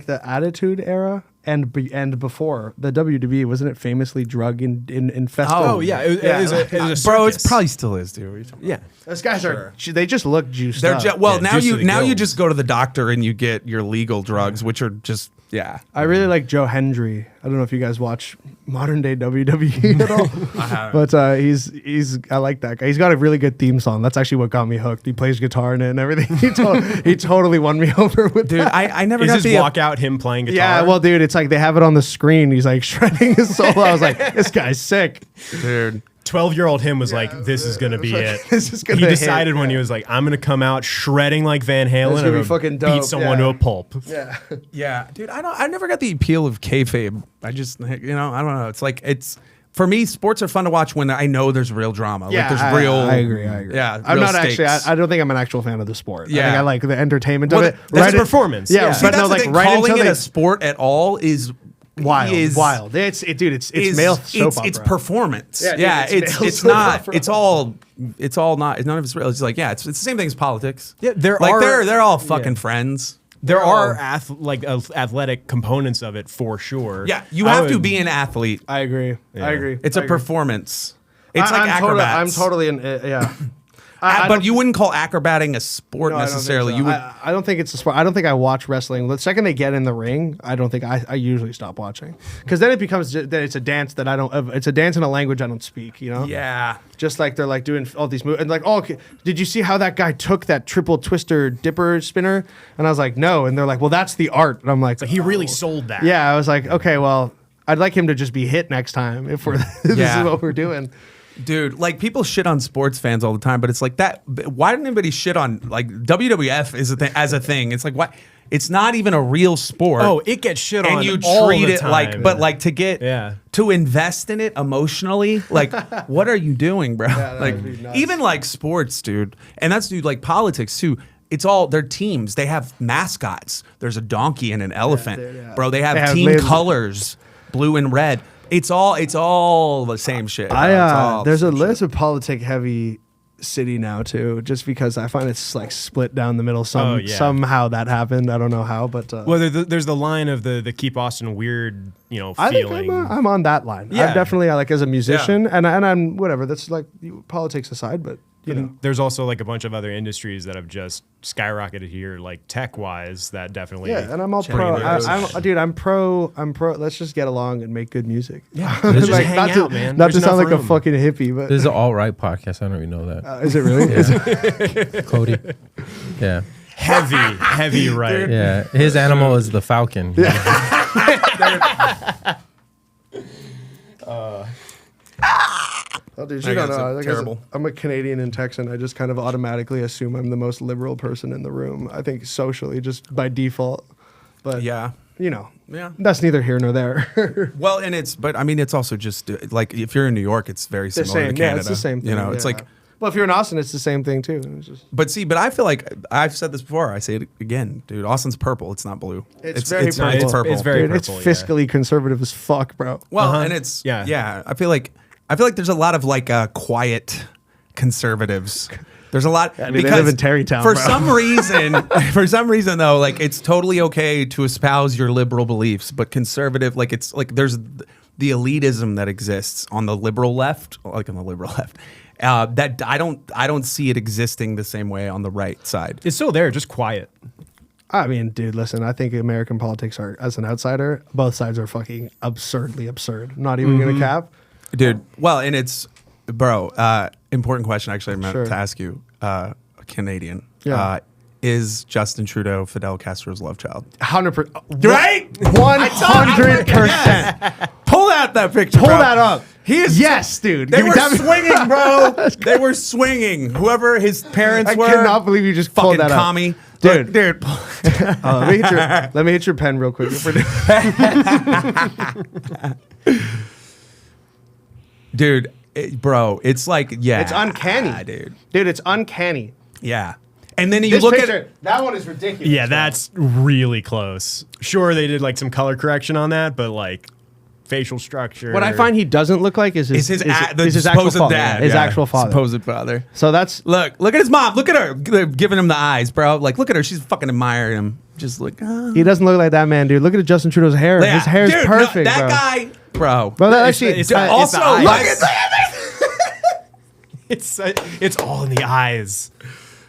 [SPEAKER 3] the Attitude Era and before the WWE, wasn't it famously drug infested?
[SPEAKER 4] Oh, yeah. It was a
[SPEAKER 2] Bro, it
[SPEAKER 4] circus.
[SPEAKER 2] probably still is, dude.
[SPEAKER 4] Yeah.
[SPEAKER 3] Those guys they just look juiced
[SPEAKER 2] They're
[SPEAKER 3] up.
[SPEAKER 2] now
[SPEAKER 4] juice
[SPEAKER 2] you
[SPEAKER 4] to the
[SPEAKER 2] now you
[SPEAKER 4] gills.
[SPEAKER 2] just go to the doctor and you get your legal drugs, which are just
[SPEAKER 3] I really like Joe Hendry. I don't know if you guys watch modern day WWE at all.
[SPEAKER 2] I haven't.
[SPEAKER 3] But he's I like that guy. He's got a really good theme song. That's actually what got me hooked. He plays guitar in it and everything. He totally won me over with
[SPEAKER 2] Dude,
[SPEAKER 3] that.
[SPEAKER 2] I never
[SPEAKER 4] Is
[SPEAKER 2] got
[SPEAKER 4] his
[SPEAKER 2] the
[SPEAKER 4] walkout him playing guitar?
[SPEAKER 3] Yeah, well, dude, it's like they have it on the screen. He's like shredding his solo. I was like, this guy's sick.
[SPEAKER 2] dude.
[SPEAKER 4] 12-year-old him was like, this is going to be it.
[SPEAKER 3] This is gonna
[SPEAKER 4] He
[SPEAKER 3] hit,
[SPEAKER 4] decided when he
[SPEAKER 3] yeah.
[SPEAKER 4] was like, I'm going to come out shredding like Van Halen
[SPEAKER 3] This is gonna
[SPEAKER 4] and
[SPEAKER 3] be fucking
[SPEAKER 4] beat
[SPEAKER 3] dope,
[SPEAKER 4] someone
[SPEAKER 3] yeah.
[SPEAKER 4] to a pulp.
[SPEAKER 3] Yeah.
[SPEAKER 2] Yeah, dude, I never got the appeal of kayfabe. I just, I don't know. It's like, for me, sports are fun to watch when I know there's real drama.
[SPEAKER 3] Yeah,
[SPEAKER 2] like there's real.
[SPEAKER 3] I agree.
[SPEAKER 2] Yeah,
[SPEAKER 3] I'm
[SPEAKER 2] real
[SPEAKER 3] not
[SPEAKER 2] stakes.
[SPEAKER 3] actually. I don't think I'm an actual fan of the sport. I
[SPEAKER 2] Yeah.
[SPEAKER 3] think I like the entertainment
[SPEAKER 2] Well,
[SPEAKER 3] of it.
[SPEAKER 4] that's
[SPEAKER 3] Right
[SPEAKER 4] a performance.
[SPEAKER 3] Yeah,
[SPEAKER 4] Yeah.
[SPEAKER 2] See,
[SPEAKER 3] but
[SPEAKER 2] that's
[SPEAKER 3] no,
[SPEAKER 2] the
[SPEAKER 3] like
[SPEAKER 2] thing,
[SPEAKER 3] right
[SPEAKER 2] calling
[SPEAKER 3] until
[SPEAKER 2] it
[SPEAKER 3] they
[SPEAKER 2] a sport at all is
[SPEAKER 3] wild. It's male soap
[SPEAKER 2] it's
[SPEAKER 3] opera.
[SPEAKER 2] performance.
[SPEAKER 3] Yeah, dude,
[SPEAKER 2] Yeah,
[SPEAKER 3] it's male
[SPEAKER 2] it's
[SPEAKER 3] soap
[SPEAKER 2] not.
[SPEAKER 3] opera.
[SPEAKER 2] It's all not. None of it's real. It's like it's the same thing as politics.
[SPEAKER 4] Yeah, there
[SPEAKER 2] like
[SPEAKER 4] are-
[SPEAKER 2] they're all fucking
[SPEAKER 4] yeah.
[SPEAKER 2] friends.
[SPEAKER 4] There
[SPEAKER 2] They're
[SPEAKER 4] are
[SPEAKER 2] all-
[SPEAKER 4] athletic components of it for sure.
[SPEAKER 2] Yeah, you
[SPEAKER 4] I
[SPEAKER 2] have to
[SPEAKER 4] would-
[SPEAKER 2] be an athlete.
[SPEAKER 3] I agree.
[SPEAKER 4] Yeah.
[SPEAKER 3] I agree.
[SPEAKER 2] It's
[SPEAKER 3] I
[SPEAKER 2] a
[SPEAKER 3] agree.
[SPEAKER 2] performance. It's like acrobats.
[SPEAKER 3] I'm totally in. Yeah.
[SPEAKER 2] But you wouldn't call acrobating a sport
[SPEAKER 3] No, I don't think
[SPEAKER 2] necessarily.
[SPEAKER 3] so.
[SPEAKER 2] You would.
[SPEAKER 3] I don't think it's a sport. I don't think I watch wrestling. The second they get in the ring, I don't think I usually stop watching because then it becomes that it's a dance that I don't. It's a dance in a language I don't speak. You know.
[SPEAKER 2] Yeah.
[SPEAKER 3] Just like they're like doing all these moves and like, oh, okay, did you see how that guy took that triple twister dipper spinner? And I was like, no. And they're like, well, that's the art. And I'm like,
[SPEAKER 4] He really sold that.
[SPEAKER 3] yeah. I was like, okay, well, I'd like him to just be hit next time if we're this
[SPEAKER 2] Yeah.
[SPEAKER 3] is what we're doing.
[SPEAKER 2] Dude, like people shit on sports fans all the time, but it's like that. Why didn't anybody shit on like WWF is a thing as a thing? It's like why it's not even a real sport.
[SPEAKER 4] Oh, it gets shit on
[SPEAKER 2] and you
[SPEAKER 4] all
[SPEAKER 2] treat
[SPEAKER 4] the
[SPEAKER 2] it
[SPEAKER 4] time.
[SPEAKER 2] like, but like to get to invest in it emotionally, like what are you doing, bro? Like
[SPEAKER 3] would be nuts.
[SPEAKER 2] even like sports, dude, and that's dude like politics too. It's all their teams. They have mascots. There's a donkey and an elephant, bro. They have team
[SPEAKER 3] labels.
[SPEAKER 2] colors, blue and red. It's all the same shit.
[SPEAKER 6] There's a list of politic heavy city now too, just because I find it's like split down the middle. Somehow that happened. I don't know how, but
[SPEAKER 4] well, there's the line of the keep Austin weird, feeling.
[SPEAKER 6] I think I'm on that line.
[SPEAKER 4] Yeah.
[SPEAKER 6] I'm definitely like as a musician, and I'm whatever. That's like politics aside, but you know,
[SPEAKER 4] there's also like a bunch of other industries that have just skyrocketed here, like tech wise. That definitely.
[SPEAKER 6] Yeah, and I'm all pro. I'm pro. Let's just get along and make good music.
[SPEAKER 4] Yeah, let's just hang out, man.
[SPEAKER 6] Not to sound like a fucking hippie, but
[SPEAKER 5] this is an alt-right podcast. I don't even know that.
[SPEAKER 6] Is it really? Yeah.
[SPEAKER 5] Cody. Yeah.
[SPEAKER 4] Heavy right.
[SPEAKER 5] Yeah. His animal is the falcon.
[SPEAKER 6] Oh, dude, you don't know. Terrible. I'm a Canadian and Texan. I just kind of automatically assume I'm the most liberal person in the room. I think socially, just by default. But
[SPEAKER 2] yeah,
[SPEAKER 6] that's neither here nor there.
[SPEAKER 2] Well, and it's also just like if you're in New York, it's very similar to Canada.
[SPEAKER 6] Yeah, it's the same thing.
[SPEAKER 2] It's like.
[SPEAKER 6] Well, if you're in Austin, it's the same thing too.
[SPEAKER 2] But I feel like I've said this before. I say it again, dude. Austin's purple. It's not blue.
[SPEAKER 6] It's very purple.
[SPEAKER 2] It's purple.
[SPEAKER 4] It's very
[SPEAKER 6] dude,
[SPEAKER 4] purple.
[SPEAKER 6] It's fiscally conservative as fuck, bro.
[SPEAKER 2] Well, and it's I feel like there's a lot of like quiet conservatives. There's a lot
[SPEAKER 6] because they live in Terrytown.
[SPEAKER 2] For some reason though, like it's totally okay to espouse your liberal beliefs, but conservative, like it's like there's the elitism that exists on the liberal left, that I don't see it existing the same way on the right side.
[SPEAKER 4] It's still there, just quiet.
[SPEAKER 6] I mean, dude, listen, I think American politics are, as an outsider, both sides are fucking absurdly absurd. Not even gonna cap.
[SPEAKER 2] Dude, well, and it's, bro, important question actually I meant to ask you, a Canadian.
[SPEAKER 6] Yeah.
[SPEAKER 2] Is Justin Trudeau Fidel Castro's love child?
[SPEAKER 6] 100%.
[SPEAKER 2] Right?
[SPEAKER 6] 100%.
[SPEAKER 2] Pull out that picture.
[SPEAKER 6] Pull
[SPEAKER 2] bro.
[SPEAKER 6] that up.
[SPEAKER 2] He is.
[SPEAKER 6] Yes, dude.
[SPEAKER 2] They were swinging, bro. They were swinging. Whoever his parents were.
[SPEAKER 6] I cannot believe you just pulled that
[SPEAKER 2] commie.
[SPEAKER 6] up. Dude.
[SPEAKER 2] Dude.
[SPEAKER 6] Let me hit your pen real quick.
[SPEAKER 2] Dude, bro, it's like,
[SPEAKER 6] it's uncanny.
[SPEAKER 2] Dude,
[SPEAKER 6] it's uncanny.
[SPEAKER 2] Yeah. And then you look at it.
[SPEAKER 6] That one is ridiculous.
[SPEAKER 4] Yeah, that's really close. Sure, they did like some color correction on that, but like facial structure.
[SPEAKER 6] What I find he doesn't look like is his actual father.
[SPEAKER 2] Dad.
[SPEAKER 6] His actual father.
[SPEAKER 2] Supposed father.
[SPEAKER 6] So that's
[SPEAKER 2] look at his mom. Look at her. They're giving him the eyes, bro. Like, look at her. She's fucking admiring him. Just like,
[SPEAKER 6] he doesn't look like that man, dude. Look at Justin Trudeau's hair.
[SPEAKER 2] Yeah.
[SPEAKER 6] His hair is perfect.
[SPEAKER 2] That
[SPEAKER 6] bro.
[SPEAKER 2] guy, bro.
[SPEAKER 6] Bro, that actually
[SPEAKER 2] also
[SPEAKER 4] look
[SPEAKER 2] at
[SPEAKER 4] it's all in the eyes,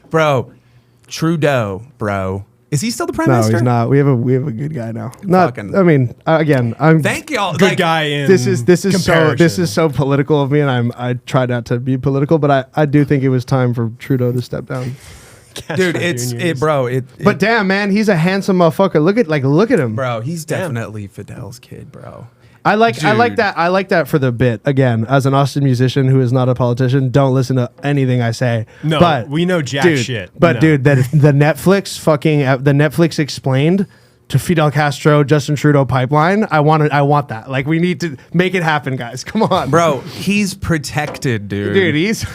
[SPEAKER 2] bro. Trudeau, bro. Is he still the prime minister?
[SPEAKER 6] No, he's not. We have a good guy now. I'm
[SPEAKER 2] thank y'all.
[SPEAKER 4] Good guy in
[SPEAKER 6] this is so political of me, and I try not to be political, but I do think it was time for Trudeau to step down.
[SPEAKER 2] Dude,
[SPEAKER 6] but damn, man, he's a handsome motherfucker. Look at him,
[SPEAKER 2] bro. He's definitely Fidel's kid, bro.
[SPEAKER 6] I like that for the bit. Again, as an Austin musician who is not a politician, don't listen to anything I say.
[SPEAKER 4] No,
[SPEAKER 6] but
[SPEAKER 4] we know jack shit.
[SPEAKER 6] But dude, the Netflix explained to Fidel Castro, Justin Trudeau pipeline. I want that. Like, we need to make it happen, guys. Come on,
[SPEAKER 2] bro. He's protected, dude.
[SPEAKER 6] Dude,
[SPEAKER 2] he's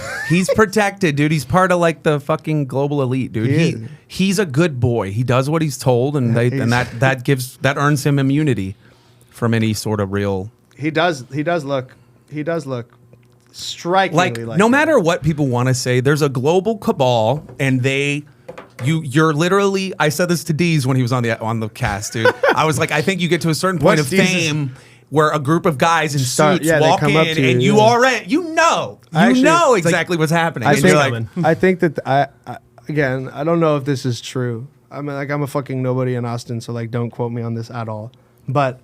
[SPEAKER 2] protected, dude. He's part of like the fucking global elite, dude. He's a good boy. He does what he's told, and that earns him immunity from any sort of real.
[SPEAKER 6] He does look strikingly like
[SPEAKER 2] no matter what people want to say, there's a global cabal, and you're literally. I said this to Deez when he was on the cast, dude. I was like, I think you get to a certain point of fame where a group of guys in suits walk in, and you already know exactly what's happening.
[SPEAKER 6] I think that I don't know if this is true. I mean, like, I'm a fucking nobody in Austin, so like, don't quote me on this at all. But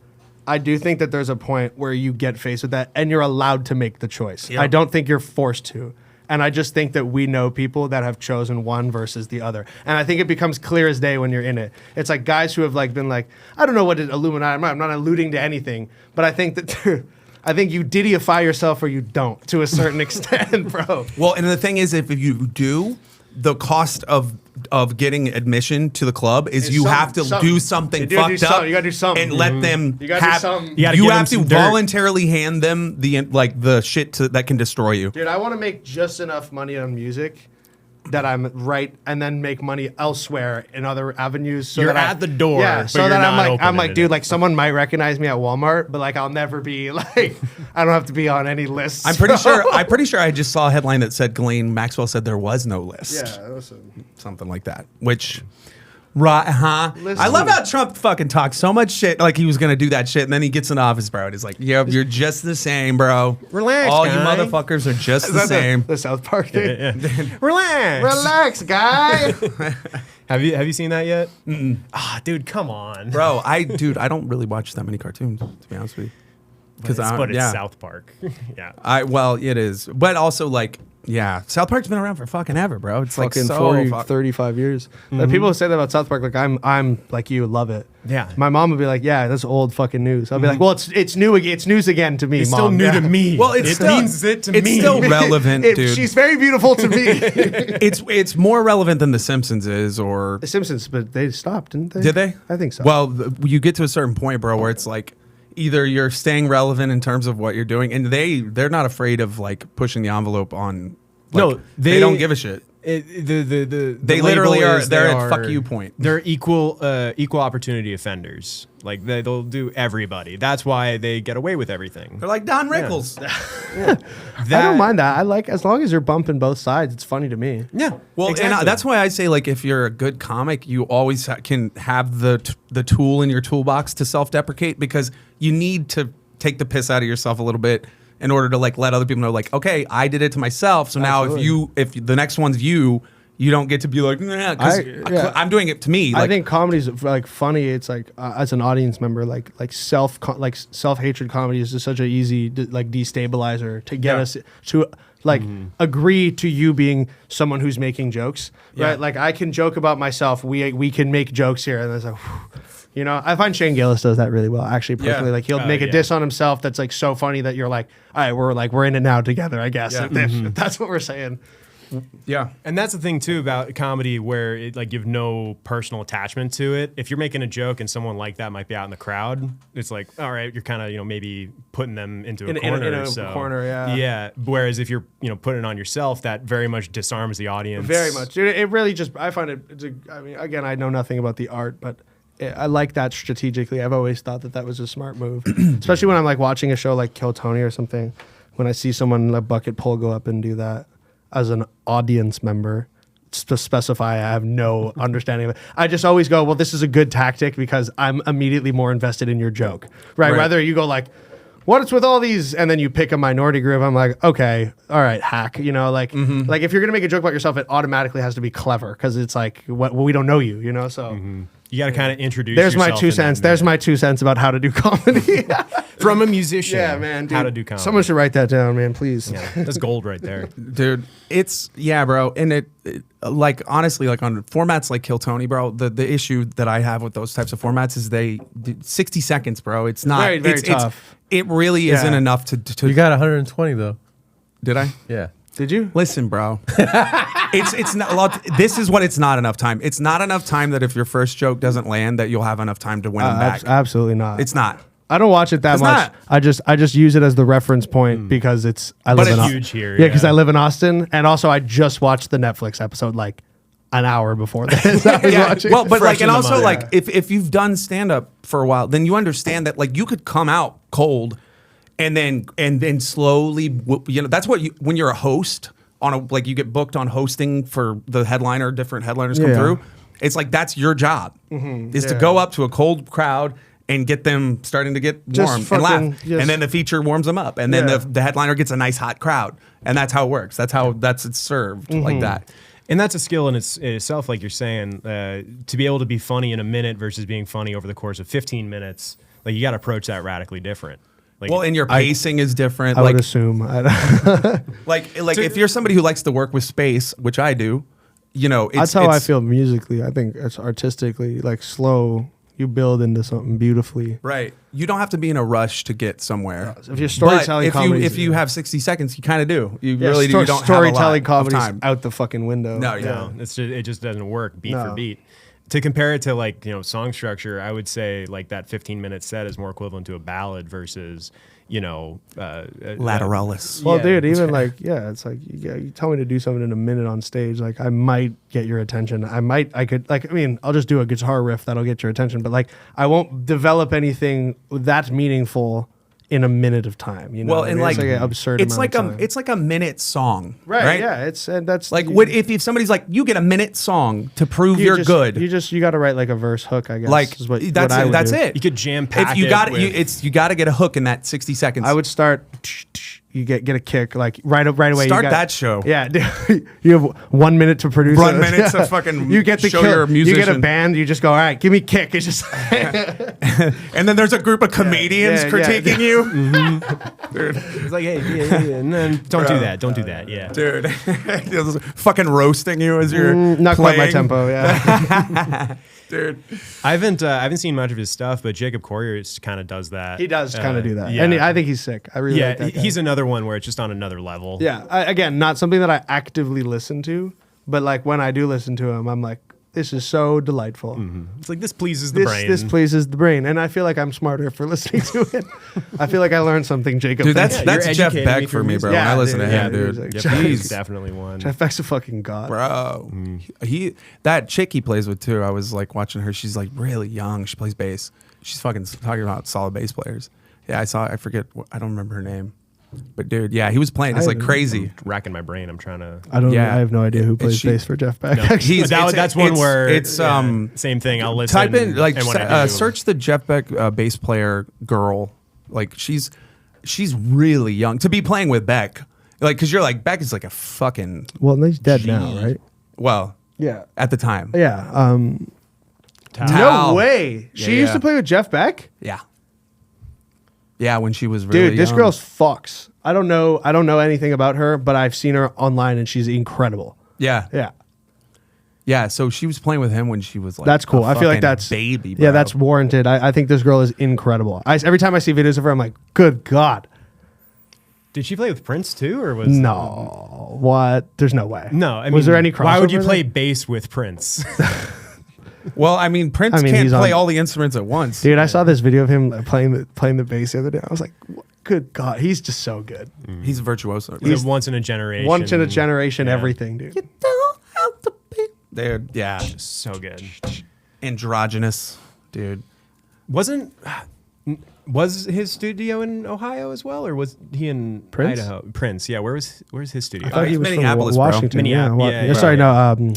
[SPEAKER 6] I do think that there's a point where you get faced with that and you're allowed to make the choice. Yep. I don't think you're forced to. And I just think that we know people that have chosen one versus the other. And I think it becomes clear as day when you're in it. It's like guys who have like been like, I don't know what it Illuminati, I'm not alluding to anything, but I think that I think you Diddyify yourself or you don't to a certain extent, bro.
[SPEAKER 2] Well, and the thing is, if you do, the cost of getting admission to the club is you have to do something fucked up.
[SPEAKER 6] You gotta do something
[SPEAKER 2] and let them.
[SPEAKER 6] You gotta do something.
[SPEAKER 2] You have to voluntarily hand them the shit that can destroy you.
[SPEAKER 6] Dude, I want to make just enough money on music that I'm right and then make money elsewhere in other avenues. So
[SPEAKER 4] You're
[SPEAKER 6] that
[SPEAKER 4] at the door,
[SPEAKER 6] Yeah,
[SPEAKER 4] but
[SPEAKER 6] so
[SPEAKER 4] you're
[SPEAKER 6] that
[SPEAKER 4] not
[SPEAKER 6] I'm
[SPEAKER 4] opening
[SPEAKER 6] like,
[SPEAKER 4] it.
[SPEAKER 6] dude, like someone might recognize me at Walmart, but like I'll never be like, I don't have to be on any list.
[SPEAKER 2] I'm pretty sure I just saw a headline that said Ghislaine Maxwell said there was no list.
[SPEAKER 6] Yeah, that was
[SPEAKER 2] Something like that. Which, right, huh?
[SPEAKER 6] Listen.
[SPEAKER 2] I love how Trump fucking talks so much shit like he was gonna do that shit, and then he gets in office, bro. And he's like, "Yep, you're just the same, bro.
[SPEAKER 4] Relax,
[SPEAKER 2] all
[SPEAKER 4] guy.
[SPEAKER 2] you motherfuckers are just the same."
[SPEAKER 6] the South Park thing.
[SPEAKER 4] Relax.
[SPEAKER 6] Relax, guy.
[SPEAKER 4] Have you seen that yet? Ah, dude, come on.
[SPEAKER 2] Bro, I don't really watch that many cartoons, to be honest with you.
[SPEAKER 4] But it's South Park. Yeah.
[SPEAKER 2] Well, it is, but also like, yeah, South Park's been around for fucking ever, bro. It's like
[SPEAKER 6] Fucking
[SPEAKER 2] so
[SPEAKER 6] 40,
[SPEAKER 2] fuck-
[SPEAKER 6] 35 years. Like, people say that about South Park. Like I'm like you, love it.
[SPEAKER 4] Yeah.
[SPEAKER 6] My mom would be like, "Yeah, that's old fucking news." I'll be like, "Well, it's new again. It's news again to me,
[SPEAKER 4] It's
[SPEAKER 6] Mom."
[SPEAKER 4] still new
[SPEAKER 6] Yeah.
[SPEAKER 4] to me.
[SPEAKER 2] Well, it's
[SPEAKER 4] it
[SPEAKER 2] still,
[SPEAKER 4] means it to
[SPEAKER 2] it's
[SPEAKER 4] me.
[SPEAKER 2] still relevant, dude.
[SPEAKER 6] She's very beautiful to me.
[SPEAKER 2] It's more relevant than The Simpsons is, or
[SPEAKER 6] The Simpsons, but they stopped, didn't they?
[SPEAKER 2] did they?
[SPEAKER 6] I think so.
[SPEAKER 2] Well, you get to a certain point, bro, where it's like either you're staying relevant in terms of what you're doing, and they're not afraid of like pushing the envelope on. Like,
[SPEAKER 4] No,
[SPEAKER 2] they don't give a shit.
[SPEAKER 4] They
[SPEAKER 2] They literally are. They're at fuck you point.
[SPEAKER 4] They're equal opportunity offenders. Like they'll do everybody. That's why they get away with everything.
[SPEAKER 2] They're like Don Rickles.
[SPEAKER 6] I don't mind that. I like, as long as you're bumping both sides, it's funny to me.
[SPEAKER 4] Yeah.
[SPEAKER 2] Well,
[SPEAKER 4] exactly.
[SPEAKER 2] and that's why I say, like, if you're a good comic, you always can have the tool in your toolbox to self-deprecate, because you need to take the piss out of yourself a little bit in order to like let other people know, like, okay, I did it to myself. So now if the next one's you don't get to be like, nah, because I'm doing it to me.
[SPEAKER 6] I
[SPEAKER 2] Like,
[SPEAKER 6] think comedy's like funny. It's like as an audience member, like self hatred comedy is just such an easy like destabilizer to get us to like agree to you being someone who's making jokes, right? Like I can joke about myself. We can make jokes here, and it's like. You know, I find Shane Gillis does that really well, actually, personally.
[SPEAKER 2] Yeah.
[SPEAKER 6] Like, he'll make a diss on himself that's, like, so funny that you're like, all right, we're in it now together, I guess.
[SPEAKER 2] Yeah.
[SPEAKER 6] If that's what we're saying.
[SPEAKER 2] yeah.
[SPEAKER 4] And that's the thing too about comedy, where it, like, you have no personal attachment to it. If you're making a joke and someone like that might be out in the crowd, it's like, all right, you're kind of maybe putting them into a corner.
[SPEAKER 6] In a corner, yeah.
[SPEAKER 4] Yeah. Whereas if you're putting it on yourself, that very much disarms the audience.
[SPEAKER 6] Very much. It really just, I find it, I mean, again, I know nothing about the art, but I like that strategically. I've always thought that was a smart move, especially when I'm like watching a show like Kill Tony or something. When I see someone in a bucket pull go up and do that as an audience member, to specify, I have no understanding of it. I just always go, well, this is a good tactic because I'm immediately more invested in your joke, right? Whether you go like, what's with all these, and then you pick a minority group, I'm like, okay, all right, hack. Like if you're gonna make a joke about yourself, it automatically has to be clever because it's like, we don't know you, so.
[SPEAKER 4] You got to kind of introduce.
[SPEAKER 6] There's my
[SPEAKER 4] yourself
[SPEAKER 6] 2
[SPEAKER 4] in that
[SPEAKER 6] cents. There's
[SPEAKER 4] minute.
[SPEAKER 6] my 2 cents about how to do comedy.
[SPEAKER 4] From a musician.
[SPEAKER 6] Yeah, man. Dude.
[SPEAKER 4] How to do comedy.
[SPEAKER 6] Someone should write that down, man, please.
[SPEAKER 4] Yeah, that's gold right there.
[SPEAKER 2] Dude, it's bro, and it like honestly, like on formats like Kill Tony, bro, the issue that I have with those types of formats is 60 seconds, bro. It's not
[SPEAKER 6] Very, very tough.
[SPEAKER 2] It really isn't enough to
[SPEAKER 5] You got 120 though.
[SPEAKER 2] Did I?
[SPEAKER 5] Yeah.
[SPEAKER 6] Did you?
[SPEAKER 2] Listen, bro. it's not a lot. This is what it's not enough time. It's not enough time that if your first joke doesn't land, that you'll have enough time to win them back.
[SPEAKER 6] Absolutely not.
[SPEAKER 2] It's not.
[SPEAKER 6] I don't watch it that
[SPEAKER 2] It's
[SPEAKER 6] much.
[SPEAKER 2] not.
[SPEAKER 6] I just use it as the reference point because I live in
[SPEAKER 4] it's huge here.
[SPEAKER 6] Yeah, because I live in Austin, and also I just watched the Netflix episode like an hour before this. I was watching.
[SPEAKER 2] Well, but
[SPEAKER 4] Fresh
[SPEAKER 2] like, and
[SPEAKER 4] in the
[SPEAKER 2] also
[SPEAKER 4] mind.
[SPEAKER 2] like, if you've done stand up for a while, then you understand that like you could come out cold, and then slowly, that's what when you're a host on a like you get booked on hosting for the headliner, different headliners come through. It's like that's your job is to go up to a cold crowd and get them starting to get
[SPEAKER 6] Just
[SPEAKER 2] warm
[SPEAKER 6] fucking-
[SPEAKER 2] and laugh,
[SPEAKER 6] just-
[SPEAKER 2] and then the feature warms them up, and then
[SPEAKER 6] Yeah.
[SPEAKER 2] the headliner gets a nice hot crowd, and that's how it works. That's how it's served like that.
[SPEAKER 4] And that's a skill in itself, like you're saying, to be able to be funny in a minute versus being funny over the course of 15 minutes. Like you got to approach that radically different. Like,
[SPEAKER 2] Well, and your pacing is different.
[SPEAKER 6] I
[SPEAKER 2] like,
[SPEAKER 6] would assume.
[SPEAKER 2] like if you're somebody who likes to work with space, which I do,
[SPEAKER 6] That's how I feel musically. I think it's artistically like slow. You build into something beautifully.
[SPEAKER 2] Right. You don't have to be in a rush to get somewhere.
[SPEAKER 6] If you're storytelling
[SPEAKER 2] but
[SPEAKER 6] comedy,
[SPEAKER 2] if you have 60 seconds, you kind of do. You really do. You don't
[SPEAKER 6] storytelling
[SPEAKER 2] have a lot of
[SPEAKER 6] comedy
[SPEAKER 2] time.
[SPEAKER 6] out the fucking window.
[SPEAKER 2] No,
[SPEAKER 4] no, it just doesn't work beat for
[SPEAKER 6] No.
[SPEAKER 4] beat. To compare it to like song structure, I would say like that 15-minute set is more equivalent to a ballad versus
[SPEAKER 2] Lateralis.
[SPEAKER 6] Well,
[SPEAKER 4] Yeah.
[SPEAKER 6] dude, even like, it's like you tell me to do something in a minute on stage, like I might get your attention. I'll just do a guitar riff that'll get your attention, but like I won't develop anything that meaningful in a minute of time. You know,
[SPEAKER 2] Well,
[SPEAKER 6] what I
[SPEAKER 2] and
[SPEAKER 6] mean?
[SPEAKER 2] like
[SPEAKER 6] it's like an absurd.
[SPEAKER 2] it's
[SPEAKER 6] amount
[SPEAKER 2] like
[SPEAKER 6] of time.
[SPEAKER 2] it's like a minute song,
[SPEAKER 6] right. Yeah, that's
[SPEAKER 2] Like if somebody's like, you get a minute song to prove you're good.
[SPEAKER 6] You got to write like a verse hook, I guess.
[SPEAKER 2] Like
[SPEAKER 6] is what
[SPEAKER 2] that's
[SPEAKER 6] I would
[SPEAKER 2] that's
[SPEAKER 6] do.
[SPEAKER 2] it.
[SPEAKER 4] You could jam pack
[SPEAKER 2] If you
[SPEAKER 4] it
[SPEAKER 2] got
[SPEAKER 4] with-
[SPEAKER 2] you got to get a hook in that 60 seconds.
[SPEAKER 6] I would start. You get a kick like right away.
[SPEAKER 2] Start
[SPEAKER 6] you got,
[SPEAKER 2] that show.
[SPEAKER 6] Yeah, you have 1 minute to produce.
[SPEAKER 2] 1
[SPEAKER 6] it.
[SPEAKER 2] minute to fucking
[SPEAKER 6] you get the
[SPEAKER 2] show
[SPEAKER 6] kick.
[SPEAKER 2] you're a
[SPEAKER 6] You get a
[SPEAKER 2] musician.
[SPEAKER 6] band. You just go, all right, give me kick. It's just
[SPEAKER 2] And then there's a group of comedians
[SPEAKER 6] yeah.
[SPEAKER 2] critiquing you.
[SPEAKER 4] It's like, hey, yeah, and then don't do that. Don't do that. Yeah.
[SPEAKER 2] Dude, fucking roasting you as you're
[SPEAKER 6] not quite my
[SPEAKER 2] playing.
[SPEAKER 6] tempo. Yeah,
[SPEAKER 2] Dude.
[SPEAKER 4] I haven't seen much of his stuff, but Jacob Corrier kind of does that.
[SPEAKER 6] he does kind of do that,
[SPEAKER 4] Yeah.
[SPEAKER 6] and I think he's sick. I really
[SPEAKER 4] yeah,
[SPEAKER 6] like that guy.
[SPEAKER 4] he's another one where it's just on another level.
[SPEAKER 6] Yeah, again, not something that I actively listen to, but like when I do listen to him, I'm like, this is so delightful.
[SPEAKER 4] It's like this pleases the brain.
[SPEAKER 6] This pleases the brain, and I feel like I'm smarter for listening to it. I feel like I learned something, Jacob.
[SPEAKER 2] Dude,
[SPEAKER 6] Thank
[SPEAKER 2] that's
[SPEAKER 6] you.
[SPEAKER 2] that's
[SPEAKER 4] you're
[SPEAKER 2] Jeff
[SPEAKER 4] educating me
[SPEAKER 2] Beck
[SPEAKER 4] through
[SPEAKER 2] for me, bro.
[SPEAKER 6] music.
[SPEAKER 2] When I
[SPEAKER 6] Yeah,
[SPEAKER 2] listen to
[SPEAKER 6] dude,
[SPEAKER 2] him,
[SPEAKER 6] yeah,
[SPEAKER 2] dude.
[SPEAKER 6] dude,
[SPEAKER 4] Jeff
[SPEAKER 6] Jeez.
[SPEAKER 4] Beck's definitely one.
[SPEAKER 6] Jeff Beck's a fucking god.
[SPEAKER 2] Bro, he that chick he plays with too. I was like watching her. She's like really young. She plays bass. She's fucking talking about solid bass players. Yeah, I forget. I don't remember her name. But dude, yeah, he was playing. It's like crazy.
[SPEAKER 4] Racking my brain. I'm trying to.
[SPEAKER 6] I don't.
[SPEAKER 2] Yeah.
[SPEAKER 6] I have no idea who plays
[SPEAKER 2] she-
[SPEAKER 6] bass for Jeff Beck.
[SPEAKER 4] No.
[SPEAKER 2] He's-
[SPEAKER 4] that's one where
[SPEAKER 2] it's
[SPEAKER 4] same thing. I'll listen.
[SPEAKER 2] Type in like
[SPEAKER 4] and when I do-
[SPEAKER 2] search the Jeff Beck bass player girl. Like she's really young to be playing with Beck. Like because you're like Beck is like a fucking
[SPEAKER 6] Well, he's dead now, right?
[SPEAKER 2] well
[SPEAKER 6] Yeah.
[SPEAKER 2] at the time.
[SPEAKER 6] Yeah.
[SPEAKER 2] Tal.
[SPEAKER 6] No way. She
[SPEAKER 2] Yeah,
[SPEAKER 6] used
[SPEAKER 2] yeah.
[SPEAKER 6] to play with Jeff Beck.
[SPEAKER 2] Yeah. Yeah, when she was really
[SPEAKER 6] Dude, this
[SPEAKER 2] young.
[SPEAKER 6] girl's fucks. I don't know anything about her, but I've seen her online and she's incredible.
[SPEAKER 2] Yeah.
[SPEAKER 6] Yeah.
[SPEAKER 2] Yeah, so she was playing with him when she was like
[SPEAKER 6] That's cool.
[SPEAKER 2] a
[SPEAKER 6] I feel like
[SPEAKER 2] fucking
[SPEAKER 6] that's
[SPEAKER 2] baby, bro.
[SPEAKER 6] Yeah, that's warranted. I think this girl is incredible. Every time I see videos of her, I'm like, good God.
[SPEAKER 4] Did she play with Prince too, or was
[SPEAKER 6] No. What? There's no way.
[SPEAKER 4] No, I mean,
[SPEAKER 6] was there any crossover?
[SPEAKER 4] why would you play
[SPEAKER 6] there?
[SPEAKER 4] bass with Prince?
[SPEAKER 2] Well, I mean, Prince can't
[SPEAKER 6] he's
[SPEAKER 2] play
[SPEAKER 6] on-
[SPEAKER 2] all the instruments at once.
[SPEAKER 6] Dude, I saw this video of him playing the bass the other day. I was like, good God, he's just so good.
[SPEAKER 2] He's a virtuoso.
[SPEAKER 4] He's once in a generation.
[SPEAKER 6] Once in a generation,
[SPEAKER 4] Yeah.
[SPEAKER 6] everything, dude.
[SPEAKER 2] Don't have to be. Dude, yeah.
[SPEAKER 4] So good.
[SPEAKER 2] Androgynous, dude.
[SPEAKER 4] Was his studio in Ohio as well, or was he in
[SPEAKER 6] Prince?
[SPEAKER 4] Idaho? Prince, yeah. Where's his studio?
[SPEAKER 6] I thought
[SPEAKER 2] he's
[SPEAKER 6] he was
[SPEAKER 2] Minneapolis,
[SPEAKER 6] from
[SPEAKER 2] bro.
[SPEAKER 6] Washington. Yeah,
[SPEAKER 4] Minneapolis, yeah,
[SPEAKER 6] Sorry,
[SPEAKER 4] yeah.
[SPEAKER 6] no.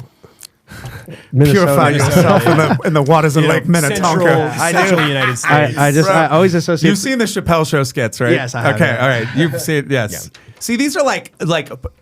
[SPEAKER 6] Minnesota.
[SPEAKER 2] Purify yourself in the waters of Lake Minnetonka.
[SPEAKER 4] Central United States.
[SPEAKER 6] I always associate.
[SPEAKER 2] You've seen the Chappelle Show skits, right?
[SPEAKER 6] Yes, I have,
[SPEAKER 2] Okay,
[SPEAKER 6] yeah.
[SPEAKER 2] all right. You've seen yes. See, these are like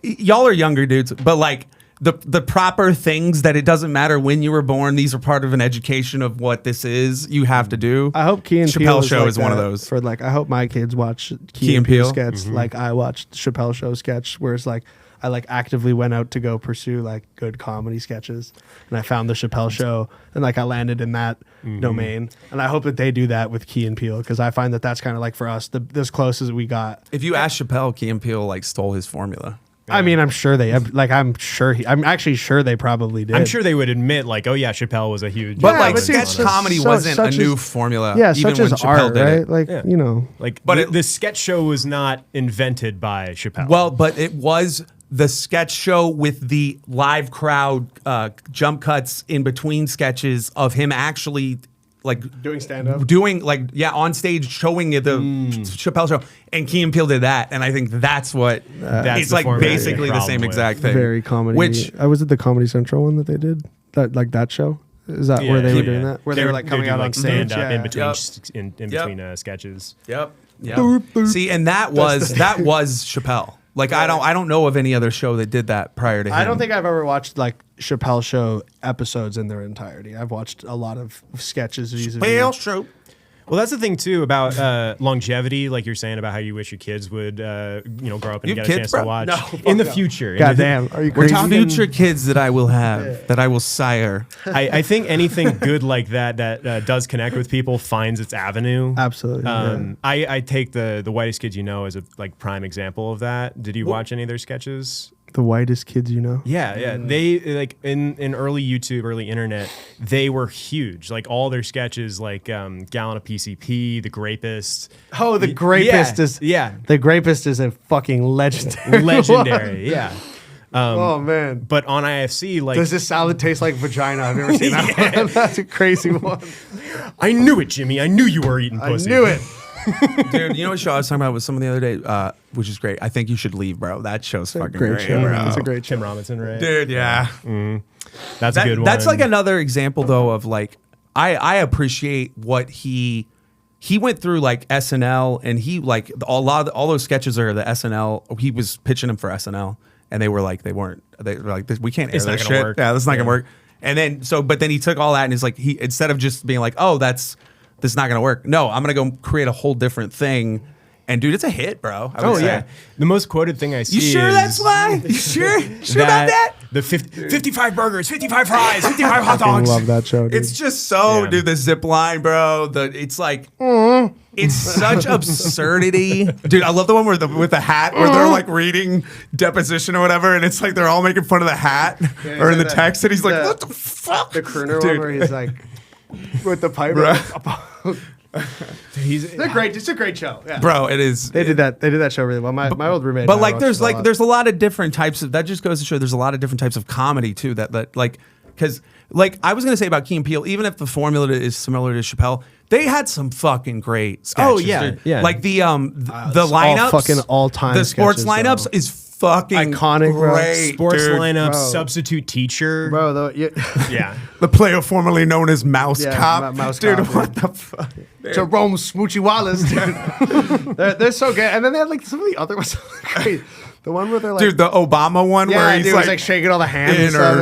[SPEAKER 2] y'all are younger dudes, but like the proper things that it doesn't matter when you were born. These are part of an education of what this is. You have to do.
[SPEAKER 6] I hope Key and
[SPEAKER 2] Chappelle
[SPEAKER 6] Peele
[SPEAKER 2] Show
[SPEAKER 6] like
[SPEAKER 2] is one of
[SPEAKER 6] that
[SPEAKER 2] those.
[SPEAKER 6] For like, I hope my kids watch
[SPEAKER 2] Key and Peele?
[SPEAKER 6] sketch like I watched Chappelle Show sketch, where it's like I like actively went out to go pursue like good comedy sketches, and I found the Chappelle Show, and like I landed in that domain, and I hope that they do that with Key and Peele, because I find that that's kind of like for us as close as we got.
[SPEAKER 2] If you ask Chappelle, Key and Peele like stole his formula.
[SPEAKER 6] I mean, I'm sure they have, like I'm actually sure they probably did.
[SPEAKER 4] I'm sure they would admit, like, oh yeah, Chappelle was a huge.
[SPEAKER 2] But
[SPEAKER 6] Yeah,
[SPEAKER 2] like
[SPEAKER 6] but see,
[SPEAKER 2] sketch
[SPEAKER 6] it's
[SPEAKER 2] comedy
[SPEAKER 6] such-
[SPEAKER 2] wasn't a
[SPEAKER 6] such
[SPEAKER 2] new
[SPEAKER 6] as-
[SPEAKER 2] formula.
[SPEAKER 6] yeah,
[SPEAKER 2] even
[SPEAKER 6] such
[SPEAKER 2] when
[SPEAKER 6] as
[SPEAKER 2] Chappelle
[SPEAKER 6] art,
[SPEAKER 2] did
[SPEAKER 6] right?
[SPEAKER 2] it.
[SPEAKER 6] Like
[SPEAKER 4] Yeah.
[SPEAKER 6] you know,
[SPEAKER 4] Like,
[SPEAKER 2] But
[SPEAKER 4] the sketch show was not invented by Chappelle.
[SPEAKER 2] Well, but it was the sketch show with the live crowd jump cuts in between sketches of him actually like
[SPEAKER 6] doing stand-up.
[SPEAKER 2] doing like on stage showing it the Chappelle Show, and Key and Peele did that, and I think that's what
[SPEAKER 4] That's
[SPEAKER 2] it's
[SPEAKER 4] the
[SPEAKER 2] like
[SPEAKER 4] formula you
[SPEAKER 2] basically
[SPEAKER 4] have a
[SPEAKER 2] the
[SPEAKER 4] problem
[SPEAKER 2] same
[SPEAKER 4] with.
[SPEAKER 2] exact thing.
[SPEAKER 6] Very comedy.
[SPEAKER 2] Which
[SPEAKER 6] was it the Comedy Central one that they did? That show? Is that where they were doing that? Where they were like coming out on
[SPEAKER 4] stand
[SPEAKER 6] stage?
[SPEAKER 4] up
[SPEAKER 6] Yeah.
[SPEAKER 4] in between
[SPEAKER 2] Yep.
[SPEAKER 4] in between sketches.
[SPEAKER 2] Yep. See, and that was Chappelle. Like I don't know of any other show that did that prior to him.
[SPEAKER 6] I don't think I've ever watched like Chappelle Show episodes in their entirety. I've watched a lot of sketches.
[SPEAKER 2] Chappelle Show.
[SPEAKER 4] Well, that's the thing too about longevity, like you're saying about how you wish your kids would, grow up and
[SPEAKER 2] You
[SPEAKER 4] get
[SPEAKER 2] have
[SPEAKER 4] a
[SPEAKER 2] kids,
[SPEAKER 4] chance
[SPEAKER 2] bro?
[SPEAKER 4] to watch
[SPEAKER 6] No,
[SPEAKER 4] in the
[SPEAKER 6] fuck no.
[SPEAKER 4] future.
[SPEAKER 6] God damn, are you
[SPEAKER 2] We're
[SPEAKER 6] crazy?
[SPEAKER 2] talking future kids that I will have, that I will sire.
[SPEAKER 4] I think anything good like that does connect with people finds its avenue.
[SPEAKER 6] Absolutely.
[SPEAKER 4] I take the Whitest Kids You Know as a like prime example of that. Did you watch any of their sketches?
[SPEAKER 6] the whitest kids you know.
[SPEAKER 4] Yeah. They like in early YouTube, early internet, they were huge. Like all their sketches, like Gallon of PCP, The Grapist.
[SPEAKER 6] Oh, the Grapist is the Grapist is a fucking legendary.
[SPEAKER 4] Legendary, yeah.
[SPEAKER 6] Oh man!
[SPEAKER 4] But on IFC, like,
[SPEAKER 6] does this salad taste like vagina? I've never seen that one. That's a crazy one.
[SPEAKER 4] I knew it, Jimmy. I knew you were eating pussy.
[SPEAKER 6] I knew it.
[SPEAKER 2] Dude, you know what show I was talking about with someone the other day, which is great. I think you should leave, bro. That show's fucking great,
[SPEAKER 6] show.
[SPEAKER 2] bro.
[SPEAKER 6] It's a great show.
[SPEAKER 4] Tim Robinson, right?
[SPEAKER 2] Dude, yeah.
[SPEAKER 4] That's a good one.
[SPEAKER 2] That's like another example though of like I appreciate what he went through, like SNL, and he like all those sketches are the SNL. He was pitching them for SNL, and they were like they were like we can't air
[SPEAKER 4] It's not
[SPEAKER 2] this
[SPEAKER 4] gonna
[SPEAKER 2] shit.
[SPEAKER 4] work.
[SPEAKER 2] Yeah, this is not gonna work. And then but then he took all that and he's like he instead of just being like, oh, this is not gonna work. No, I'm gonna go create a whole different thing. And dude, it's a hit, bro. I would say.
[SPEAKER 4] The most quoted thing I see.
[SPEAKER 2] You sure
[SPEAKER 4] is
[SPEAKER 2] that's why? You sure about that?
[SPEAKER 4] The 55 burgers, 55 fries, 55 hot
[SPEAKER 6] I
[SPEAKER 4] dogs.
[SPEAKER 6] love that show. Dude.
[SPEAKER 2] It's just so,
[SPEAKER 4] Yeah.
[SPEAKER 2] dude, the zip line, bro. It's like, it's such absurdity. Dude, I love the one with the hat where they're like reading deposition or whatever, and it's like they're all making fun of the hat or in the text, and he's like, what the fuck?
[SPEAKER 6] the crooner
[SPEAKER 2] Dude.
[SPEAKER 6] one where he's like with the pipe. They're great. It's a great show. Yeah.
[SPEAKER 2] Bro, it is.
[SPEAKER 6] They did that show really well. My old roommate.
[SPEAKER 2] But
[SPEAKER 6] and I
[SPEAKER 2] like,
[SPEAKER 6] watched
[SPEAKER 2] there's
[SPEAKER 6] it a lot.
[SPEAKER 2] there's a lot of different types of, that just goes to show there's a lot of different types of comedy too, that like, because like I was gonna say about Key and Peele, even if the formula is similar to Chappelle, they had some fucking great sketches.
[SPEAKER 4] Oh, yeah,
[SPEAKER 2] dude.
[SPEAKER 4] yeah.
[SPEAKER 2] Like the
[SPEAKER 6] all
[SPEAKER 2] lineups,
[SPEAKER 6] fucking all-time
[SPEAKER 2] the sports
[SPEAKER 6] sketches,
[SPEAKER 2] lineups
[SPEAKER 6] though.
[SPEAKER 2] is fucking
[SPEAKER 6] Iconic, bro.
[SPEAKER 2] great.
[SPEAKER 4] Sports
[SPEAKER 2] dude.
[SPEAKER 4] lineup,
[SPEAKER 6] Bro.
[SPEAKER 4] substitute teacher.
[SPEAKER 6] bro. Though,
[SPEAKER 4] Yeah.
[SPEAKER 2] The player formerly known as Mouse
[SPEAKER 6] Yeah,
[SPEAKER 2] Cop.
[SPEAKER 6] Mouse
[SPEAKER 2] dude,
[SPEAKER 6] Cop,
[SPEAKER 2] what the fuck?
[SPEAKER 6] Jerome Smoochie Wallace, dude. they're so good. And then they had like some of the other ones. Great. The one where they're like,
[SPEAKER 2] Dude, the Obama one
[SPEAKER 6] yeah,
[SPEAKER 2] where he's
[SPEAKER 6] dude,
[SPEAKER 2] like,
[SPEAKER 6] was like shaking all the hands. and stuff.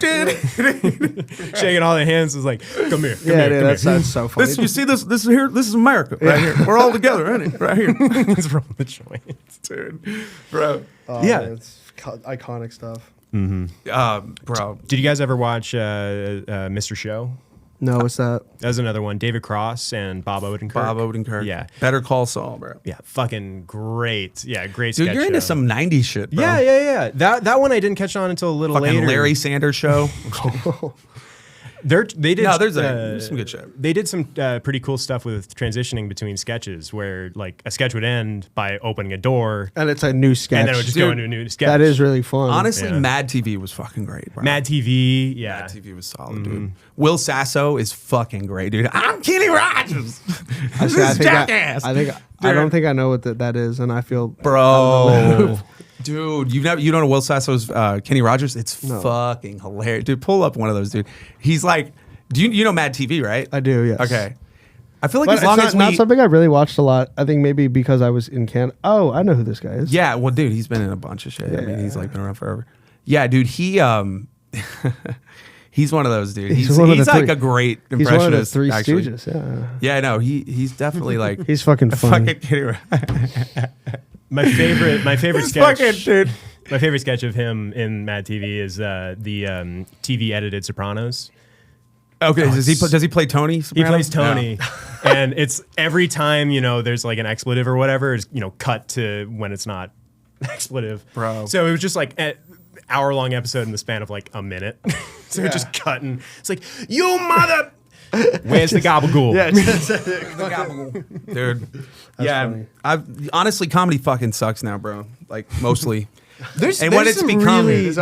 [SPEAKER 2] intercepted.
[SPEAKER 4] Shaking all the hands is like, come here.
[SPEAKER 6] Yeah, dude, that's so funny.
[SPEAKER 2] This, you see this? This is here. This is America right here. We're all together, ain't it? Right here,
[SPEAKER 4] What's wrong with the joints?
[SPEAKER 2] dude, bro.
[SPEAKER 6] Oh,
[SPEAKER 4] Yeah.
[SPEAKER 6] man, it's iconic stuff.
[SPEAKER 2] Bro.
[SPEAKER 4] Did you guys ever watch Mr. Show?
[SPEAKER 6] No, what's that?
[SPEAKER 4] That was another one. David Cross and Bob Odenkirk.
[SPEAKER 2] Bob Odenkirk.
[SPEAKER 4] Yeah.
[SPEAKER 2] Better Call Saul, bro.
[SPEAKER 4] Yeah, fucking great. Yeah, great
[SPEAKER 2] Dude,
[SPEAKER 4] sketch
[SPEAKER 2] you're into
[SPEAKER 4] show.
[SPEAKER 2] some '90s shit, bro.
[SPEAKER 4] Yeah. That one I didn't catch on until a little
[SPEAKER 2] Fucking
[SPEAKER 4] later.
[SPEAKER 2] Larry Sanders Show.
[SPEAKER 4] They did.
[SPEAKER 2] No, there's some good shit.
[SPEAKER 4] They did some pretty cool stuff with transitioning between sketches, where like a sketch would end by opening a door,
[SPEAKER 6] And it's a new sketch.
[SPEAKER 4] and then it would just go into a new sketch.
[SPEAKER 6] That is really fun.
[SPEAKER 2] Honestly,
[SPEAKER 4] Yeah.
[SPEAKER 2] Mad TV was fucking great, bro.
[SPEAKER 4] Mad TV. Yeah,
[SPEAKER 2] Mad TV was solid, dude. Will Sasso is fucking great, dude. I'm Kenny Rogers. This is Jackass.
[SPEAKER 6] I don't think I know what that is, and I feel
[SPEAKER 2] Bro. Dude, you don't know Will Sasso's Kenny Rogers? It's fucking hilarious. Dude, pull up one of those, dude. He's like, you know Mad TV, right?
[SPEAKER 6] I do, yes.
[SPEAKER 2] Okay. I feel like
[SPEAKER 6] But
[SPEAKER 2] as long
[SPEAKER 6] it's
[SPEAKER 2] as
[SPEAKER 6] not
[SPEAKER 2] we
[SPEAKER 6] something I really watched a lot. I think maybe because I was in Canada. Oh, I know who this guy is.
[SPEAKER 2] Yeah, well, dude, he's been in a bunch of shit. I mean, he's like been around forever. Yeah, dude, he he's one of those, dude. He's
[SPEAKER 6] one of the
[SPEAKER 2] like
[SPEAKER 6] three-
[SPEAKER 2] a great
[SPEAKER 6] He's one of the
[SPEAKER 2] impressionist.
[SPEAKER 6] Three
[SPEAKER 2] actually.
[SPEAKER 6] Stooges. Yeah,
[SPEAKER 2] Yeah, no, he's definitely like
[SPEAKER 6] he's fucking funny.
[SPEAKER 2] fucking Kenny Rogers.
[SPEAKER 4] my favorite
[SPEAKER 2] This
[SPEAKER 4] sketch.
[SPEAKER 2] fucking dude.
[SPEAKER 4] My favorite sketch of him in Mad TV is the TV edited Sopranos.
[SPEAKER 2] Okay, does he play Tony?
[SPEAKER 4] He
[SPEAKER 2] Soprano?
[SPEAKER 4] plays Tony, and it's every time there's like an expletive or whatever, it's cut to when it's not expletive,
[SPEAKER 2] Bro.
[SPEAKER 4] So it was just like an hour-long episode in the span of like a minute. So it just cutting. It's like, you mother. Where's the gabagool?
[SPEAKER 6] Yeah,
[SPEAKER 2] Dude. Yeah, I've honestly comedy fucking sucks now, bro. Like mostly. And what it's become.
[SPEAKER 4] There's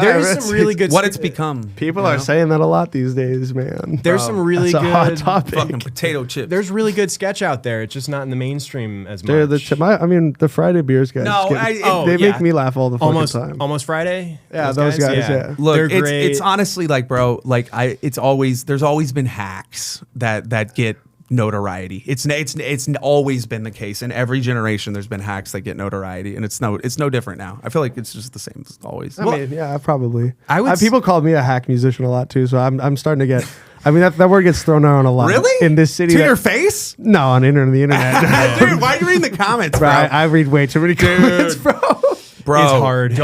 [SPEAKER 4] some really good.
[SPEAKER 2] What it's become.
[SPEAKER 6] people are saying that a lot these days, man.
[SPEAKER 4] There's some really
[SPEAKER 6] That's
[SPEAKER 4] good.
[SPEAKER 6] a hot topic.
[SPEAKER 2] Fucking potato chips.
[SPEAKER 4] There's really good sketch out there. It's just not in the mainstream as
[SPEAKER 6] Dude,
[SPEAKER 4] much.
[SPEAKER 6] the Friday beers guys.
[SPEAKER 2] No,
[SPEAKER 6] they
[SPEAKER 4] yeah.
[SPEAKER 6] make me laugh all the fucking time.
[SPEAKER 4] Almost Friday.
[SPEAKER 6] Yeah, those guys, yeah.
[SPEAKER 2] Look,
[SPEAKER 4] They're
[SPEAKER 2] it's
[SPEAKER 4] great.
[SPEAKER 2] honestly like, bro, like there's always been hacks that get notoriety. It's always been the case in every generation. There's been hacks that get notoriety, and it's no different now. I feel like it's just the same as always.
[SPEAKER 6] I mean, yeah, probably.
[SPEAKER 4] I would
[SPEAKER 6] people called me a hack musician a lot too, so I'm starting to get. I mean, that word gets thrown around a lot.
[SPEAKER 2] Really?
[SPEAKER 6] In this city.
[SPEAKER 2] To your face?
[SPEAKER 6] No, on the internet.
[SPEAKER 2] Dude, why are you reading the comments,
[SPEAKER 6] Bro,
[SPEAKER 2] bro?
[SPEAKER 6] I read way too many comments, bro.
[SPEAKER 2] bro,
[SPEAKER 4] is hard.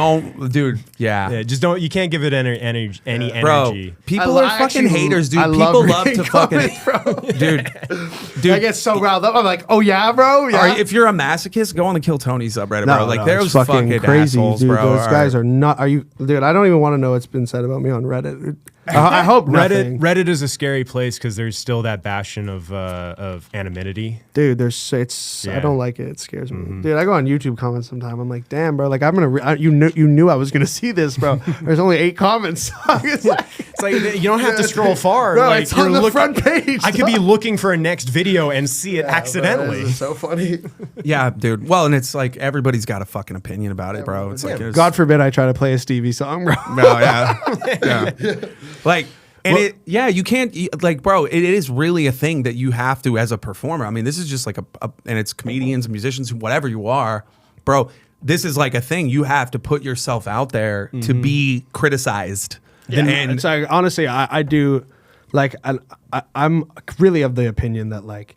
[SPEAKER 2] Dude,
[SPEAKER 4] Yeah, just don't. You can't give it any energy.
[SPEAKER 2] Bro, people are fucking haters, dude.
[SPEAKER 3] I
[SPEAKER 2] People love to fucking,
[SPEAKER 3] comments,
[SPEAKER 2] dude.
[SPEAKER 3] I get so riled up. I'm like, oh yeah, bro. Yeah.
[SPEAKER 2] If you're a masochist, go on the Kill Tony subreddit, bro. Like,
[SPEAKER 6] it's
[SPEAKER 2] there's fucking
[SPEAKER 6] crazy,
[SPEAKER 2] assholes,
[SPEAKER 6] dude.
[SPEAKER 2] bro.
[SPEAKER 6] Those guys are not. Are you, dude? I don't even want to know what's been said about me on Reddit. I hope nothing.
[SPEAKER 4] Reddit is a scary place because there's still that bastion of anonymity.
[SPEAKER 6] Dude, I don't like it. It scares me. Dude, I go on YouTube comments sometime. I'm like, damn, bro. Like, I'm gonna. You knew I was gonna see this, bro. There's only 8 comments.
[SPEAKER 4] It's like you don't have to scroll far.
[SPEAKER 3] Bro,
[SPEAKER 4] like,
[SPEAKER 3] it's on the front page.
[SPEAKER 4] I could be looking for a next video and see it accidentally.
[SPEAKER 3] Bro, this is so funny.
[SPEAKER 2] Yeah, dude. Well, and it's like everybody's got a fucking opinion about it, bro. It's like
[SPEAKER 6] God forbid I try to play a Stevie song, bro.
[SPEAKER 2] No, yeah. Like, and you can't, like, bro, it is really a thing that you have to as a performer. I mean, this is just like and it's comedians, musicians, whatever you are, bro. This is like a thing. You have to put yourself out there to be criticized.
[SPEAKER 6] Yeah. And it's like, honestly, I do, like, I'm really of the opinion that, like,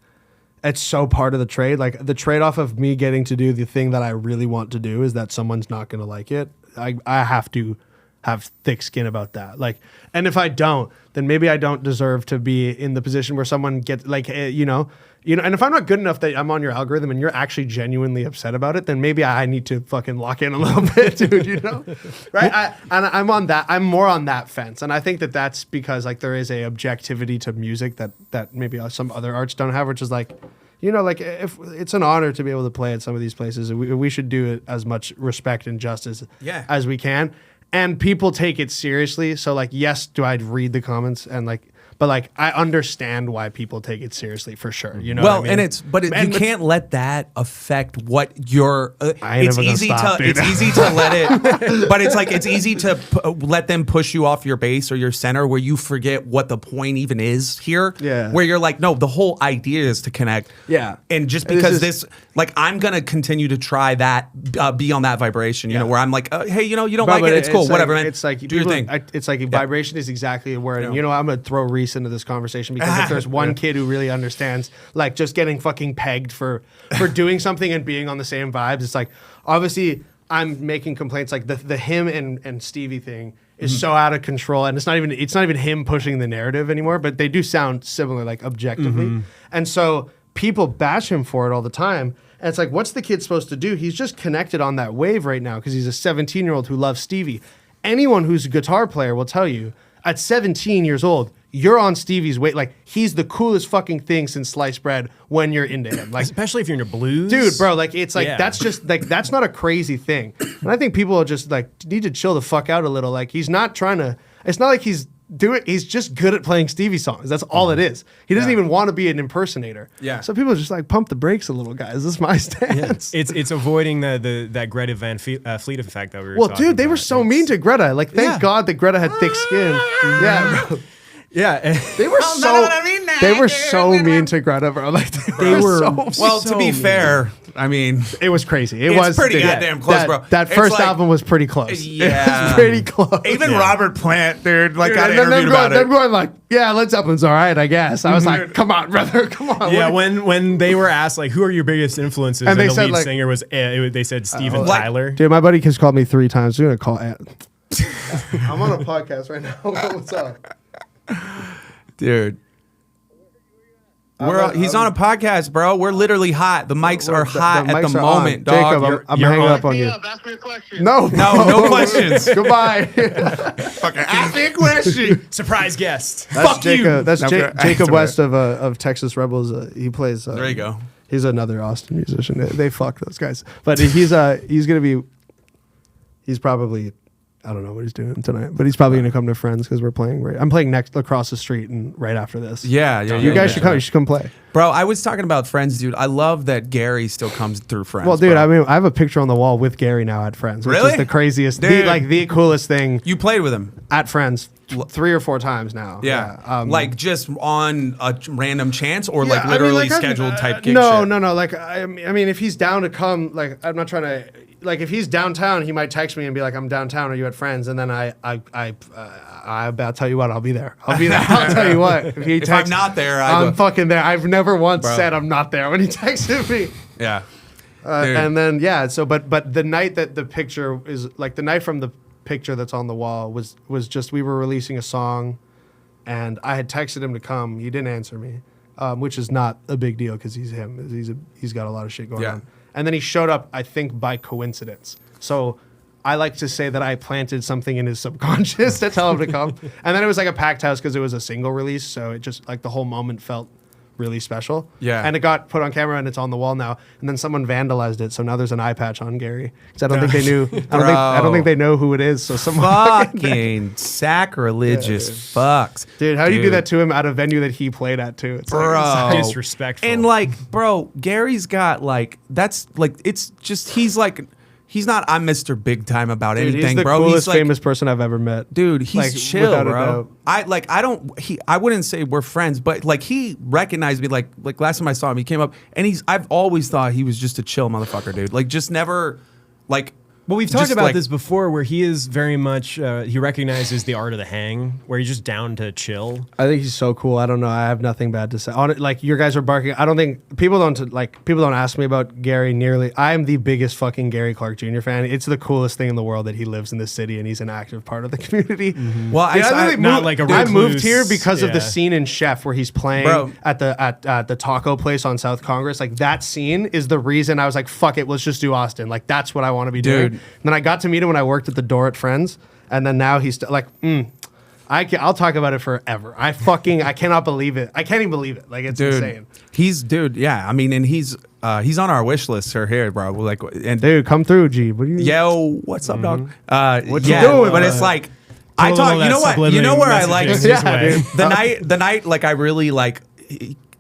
[SPEAKER 6] it's so part of the trade. Like, the trade-off of me getting to do the thing that I really want to do is that someone's not going to like it. I have to have thick skin about that. Like, and if I don't, then maybe I don't deserve to be in the position where someone gets, like, you know, and if I'm not good enough that I'm on your algorithm and you're actually genuinely upset about it, then maybe I need to fucking lock in a little bit, dude, you know? Right? I'm more on that fence. And I think that that's because, like, there is a objectivity to music that maybe some other arts don't have, which is like, you know, like, if it's an honor to be able to play at some of these places, we should do it as much respect and justice as we can. And people take it seriously. So, like, yes, do I read the comments and, like, but, like, I understand why people take it seriously for sure. You know
[SPEAKER 2] well,
[SPEAKER 6] what I mean?
[SPEAKER 2] and you can't let that affect what you're. It's easy to let it, but it's like it's easy to let them push you off your base or your center where you forget what the point even is here.
[SPEAKER 6] Yeah.
[SPEAKER 2] Where you're like, no, the whole idea is to connect.
[SPEAKER 6] Yeah.
[SPEAKER 2] And just because this like, I'm gonna continue to try that, be on that vibration. You know, where I'm like, hey, you know, you don't like it, it's cool,
[SPEAKER 6] like,
[SPEAKER 2] whatever, man.
[SPEAKER 6] It's like
[SPEAKER 2] do your thing.
[SPEAKER 6] It's like vibration is exactly a word. And you know, I'm gonna throw Reese into this conversation because if there's one kid who really understands, like, just getting fucking pegged for doing something and being on the same vibes, it's like, obviously I'm making complaints like the him and Stevie thing is so out of control, and it's not even him pushing the narrative anymore, but they do sound similar, like, objectively. And so people bash him for it all the time. And it's like, what's the kid supposed to do? He's just connected on that wave right now because he's a 17-year-old who loves Stevie. Anyone who's a guitar player will tell you, at 17 years old, you're on Stevie's way. Like, he's the coolest fucking thing since sliced bread when you're into him. Like,
[SPEAKER 4] especially if you're into blues.
[SPEAKER 6] Dude, bro, like, it's like, that's just, like, that's not a crazy thing. And I think people are just, like, need to chill the fuck out a little. Like, he's not trying to, it's not like he's just good at playing Stevie songs. That's all it is. He doesn't even want to be an impersonator.
[SPEAKER 2] Yeah.
[SPEAKER 6] So people are just like, pump the brakes a little, guys. This is my stance.
[SPEAKER 4] It's avoiding that Greta Van Fleet effect that we were
[SPEAKER 6] Well,
[SPEAKER 4] talking
[SPEAKER 6] dude, they
[SPEAKER 4] about.
[SPEAKER 6] were so mean to Greta. Like, thank God that Greta had thick skin. Yeah, bro.
[SPEAKER 4] Yeah.
[SPEAKER 6] They were so mean to Greta, bro. Like, they were
[SPEAKER 2] Well, to be fair, I mean,
[SPEAKER 6] it was crazy. It
[SPEAKER 2] it's
[SPEAKER 6] was
[SPEAKER 2] pretty goddamn close, bro.
[SPEAKER 6] That
[SPEAKER 2] It's
[SPEAKER 6] first
[SPEAKER 2] like-
[SPEAKER 6] album was pretty close.
[SPEAKER 2] Yeah.
[SPEAKER 6] It was pretty close.
[SPEAKER 2] Even Robert Plant, dude, like, got
[SPEAKER 6] And then
[SPEAKER 2] interviewed about
[SPEAKER 6] them
[SPEAKER 2] it.
[SPEAKER 6] going like, yeah, Led Zeppelin's all right, I guess. I was like, come on, brother, come on.
[SPEAKER 4] Yeah,
[SPEAKER 6] What-
[SPEAKER 4] when they were asked, like, who are your biggest influences, and
[SPEAKER 6] they
[SPEAKER 4] the
[SPEAKER 6] said,
[SPEAKER 4] lead
[SPEAKER 6] like,
[SPEAKER 4] singer was, they said Steven
[SPEAKER 2] like-
[SPEAKER 4] Tyler.
[SPEAKER 6] Dude, my buddy has called me 3 times. We're gonna call Ant. I'm on a podcast right now. What's up?
[SPEAKER 2] Dude. He's on a podcast, bro. We're literally hot. The mics are hot at the moment, dog.
[SPEAKER 6] Jacob, I'm
[SPEAKER 4] you're
[SPEAKER 6] hanging
[SPEAKER 4] on.
[SPEAKER 6] up on you.
[SPEAKER 7] Ask me a question.
[SPEAKER 6] No,
[SPEAKER 2] No questions.
[SPEAKER 6] Goodbye.
[SPEAKER 2] Fucking ask me a question.
[SPEAKER 4] Surprise guest.
[SPEAKER 6] That's
[SPEAKER 2] Fuck you.
[SPEAKER 6] Jacob. That's
[SPEAKER 2] No,
[SPEAKER 6] Jacob
[SPEAKER 2] sorry.
[SPEAKER 6] West of Texas Rebels. He plays.
[SPEAKER 2] There you go.
[SPEAKER 6] He's another Austin musician. They fuck those guys. But he's probably, I don't know what he's doing tonight, but he's probably gonna come to Friends because we're playing. I'm playing next across the street and right after this.
[SPEAKER 2] Yeah.
[SPEAKER 6] You guys should come. You should come play.
[SPEAKER 2] Bro, I was talking about Friends, dude. I love that Gary still comes through Friends.
[SPEAKER 6] Well, dude,
[SPEAKER 2] bro.
[SPEAKER 6] I mean, I have a picture on the wall with Gary now at Friends, which
[SPEAKER 2] Really?
[SPEAKER 6] is the craziest,
[SPEAKER 2] Dude.
[SPEAKER 6] the coolest thing
[SPEAKER 2] You played with him.
[SPEAKER 6] at Friends 3 or 4 times now.
[SPEAKER 2] Yeah. Like, just on a random chance or,
[SPEAKER 6] Yeah,
[SPEAKER 2] like,
[SPEAKER 6] I mean,
[SPEAKER 2] literally
[SPEAKER 6] like,
[SPEAKER 2] scheduled type gig
[SPEAKER 6] No,
[SPEAKER 2] shit?
[SPEAKER 6] no. Like, I mean, if he's down to come, like, I'm not trying to. Like, if he's downtown, he might text me and be like, "I'm downtown. Are you at Friends?" And then I'll tell you what, I'll be there. I'll be there. I'll tell you what. If he
[SPEAKER 2] If
[SPEAKER 6] texts,
[SPEAKER 2] I'm not there,
[SPEAKER 6] I'm fucking there. I've never once
[SPEAKER 2] Bro.
[SPEAKER 6] said I'm not there when he texted me.
[SPEAKER 2] Yeah.
[SPEAKER 6] And then but the night that the picture is like the night from the picture that's on the wall was just we were releasing a song, and I had texted him to come. He didn't answer me, which is not a big deal because he's him. He's got a lot of shit going on. And then he showed up, I think, by coincidence. So I like to say that I planted something in his subconscious to tell him to come. And then it was like a packed house because it was a single release. So it just like the whole moment felt really special. Yeah. And it got put on camera and it's on the wall now. And then someone vandalized it. So now there's an eye patch on Gary. Because I don't think they knew. I don't think they know who it is. So someone
[SPEAKER 2] fucking sacrilegious fucks.
[SPEAKER 6] Dude, how do you do that to him at a venue that he played at too? It's
[SPEAKER 4] like, disrespectful.
[SPEAKER 2] And like, bro, Gary's got like that's like it's just he's not I'm Mr. Big Time about anything,
[SPEAKER 6] he's the
[SPEAKER 2] bro.
[SPEAKER 6] Coolest
[SPEAKER 2] he's like,
[SPEAKER 6] famous person I've ever met.
[SPEAKER 2] Dude, he's
[SPEAKER 6] like,
[SPEAKER 2] chill, bro. I wouldn't say we're friends, but like he recognized me like last time I saw him, he came up and I've always thought he was just a chill motherfucker, dude. Like just never like
[SPEAKER 4] Well, we've talked about this before where he is very much, he recognizes the art of the hang, where he's just down to chill.
[SPEAKER 6] I think he's so cool. I don't know. I have nothing bad to say. Like, your guys are barking. I don't think, people don't ask me about Gary nearly. I am the biggest fucking Gary Clark Jr. fan. It's the coolest thing in the world that he lives in this city and he's an active part of the community.
[SPEAKER 2] Mm-hmm. Well,
[SPEAKER 6] I moved here because of the scene in Chef where he's playing at the taco place on South Congress. Like, that scene is the reason I was like, fuck it, let's just do Austin. Like, that's what I want to be doing. And then I got to meet him when I worked at the door at Friends, and then now he's I'll talk about it forever. I cannot believe it. I can't even believe it. Like, it's insane.
[SPEAKER 2] Yeah. I mean, and he's on our wish list here, bro. Like, and
[SPEAKER 6] dude, come through, G. What do you?
[SPEAKER 2] Yo, what's up, dog?
[SPEAKER 6] What you doing?
[SPEAKER 2] But it's like I talk. You know what? You know where I like the night. Like, I really like.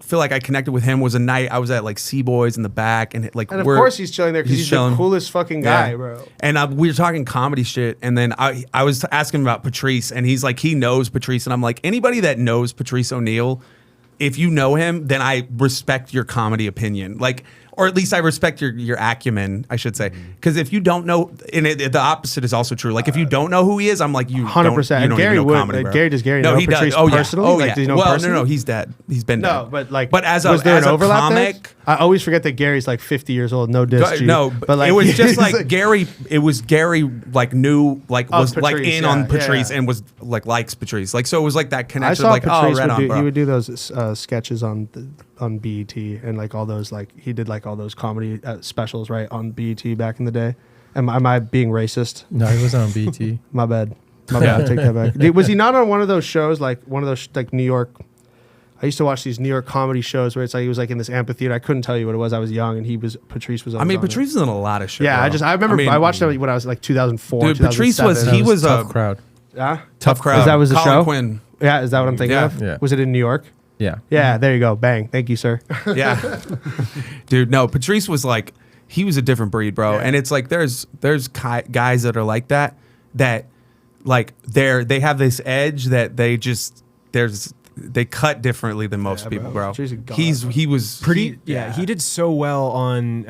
[SPEAKER 2] Feel like I connected with him was a night I was at like C-Boys in the back and like
[SPEAKER 6] of course he's chilling there because he's the coolest fucking guy, bro.
[SPEAKER 2] And we were talking comedy shit, and then I was asking him about Patrice, and he's like, he knows Patrice, and I'm like, anybody that knows Patrice O'Neal, if you know him, then I respect your comedy opinion, like, or at least I respect your acumen, I should say. Because if you don't know, and the opposite is also true. Like, if you don't know who he is, I'm like, you
[SPEAKER 6] 100%.
[SPEAKER 2] You don't
[SPEAKER 6] Gary
[SPEAKER 2] even know
[SPEAKER 6] would.
[SPEAKER 2] comedy, bro.
[SPEAKER 6] Does Gary know Patrice personally?
[SPEAKER 2] Oh,
[SPEAKER 6] like,
[SPEAKER 2] yeah.
[SPEAKER 6] Does he know personally?
[SPEAKER 2] No, he's dead. He's been dead.
[SPEAKER 6] But as there an overlap comic, there? I always forget that Gary's like 50 years old. No diss.
[SPEAKER 2] No, but like, it was just like Gary. It was Gary like knew like was Patrice, like in on Patrice and was like likes Patrice. Like, so it was like that connection.
[SPEAKER 6] I saw
[SPEAKER 2] like,
[SPEAKER 6] Patrice he would do those sketches on BET and like all those, like he did like all those comedy specials right on BET back in the day. Am I being racist?
[SPEAKER 5] No, he was on BET.
[SPEAKER 6] My bad. Take that back. Was he not on one of those shows, like one of those like New York? I used to watch these New York comedy shows where it's like he was like in this amphitheater. I couldn't tell you what it was. I was young, and Patrice was on.
[SPEAKER 2] I mean, Patrice is in a lot of shit.
[SPEAKER 6] Yeah,
[SPEAKER 2] bro.
[SPEAKER 6] I remember I watched it when I was like 2004.
[SPEAKER 2] Dude, Patrice was a
[SPEAKER 5] tough crowd.
[SPEAKER 6] Yeah,
[SPEAKER 2] tough crowd.
[SPEAKER 6] That was the
[SPEAKER 2] Colin
[SPEAKER 6] show.
[SPEAKER 2] Quinn.
[SPEAKER 6] Yeah, is that what I'm thinking of?
[SPEAKER 5] Yeah.
[SPEAKER 6] Was it in New York?
[SPEAKER 5] Yeah.
[SPEAKER 6] Yeah, there you go. Bang. Thank you, sir.
[SPEAKER 2] Yeah. Dude, no, Patrice was like, he was a different breed, bro. Yeah. And it's like, there's guys that are like that like they have this edge that they cut differently than most people, bro. He was
[SPEAKER 4] pretty. He did so well on,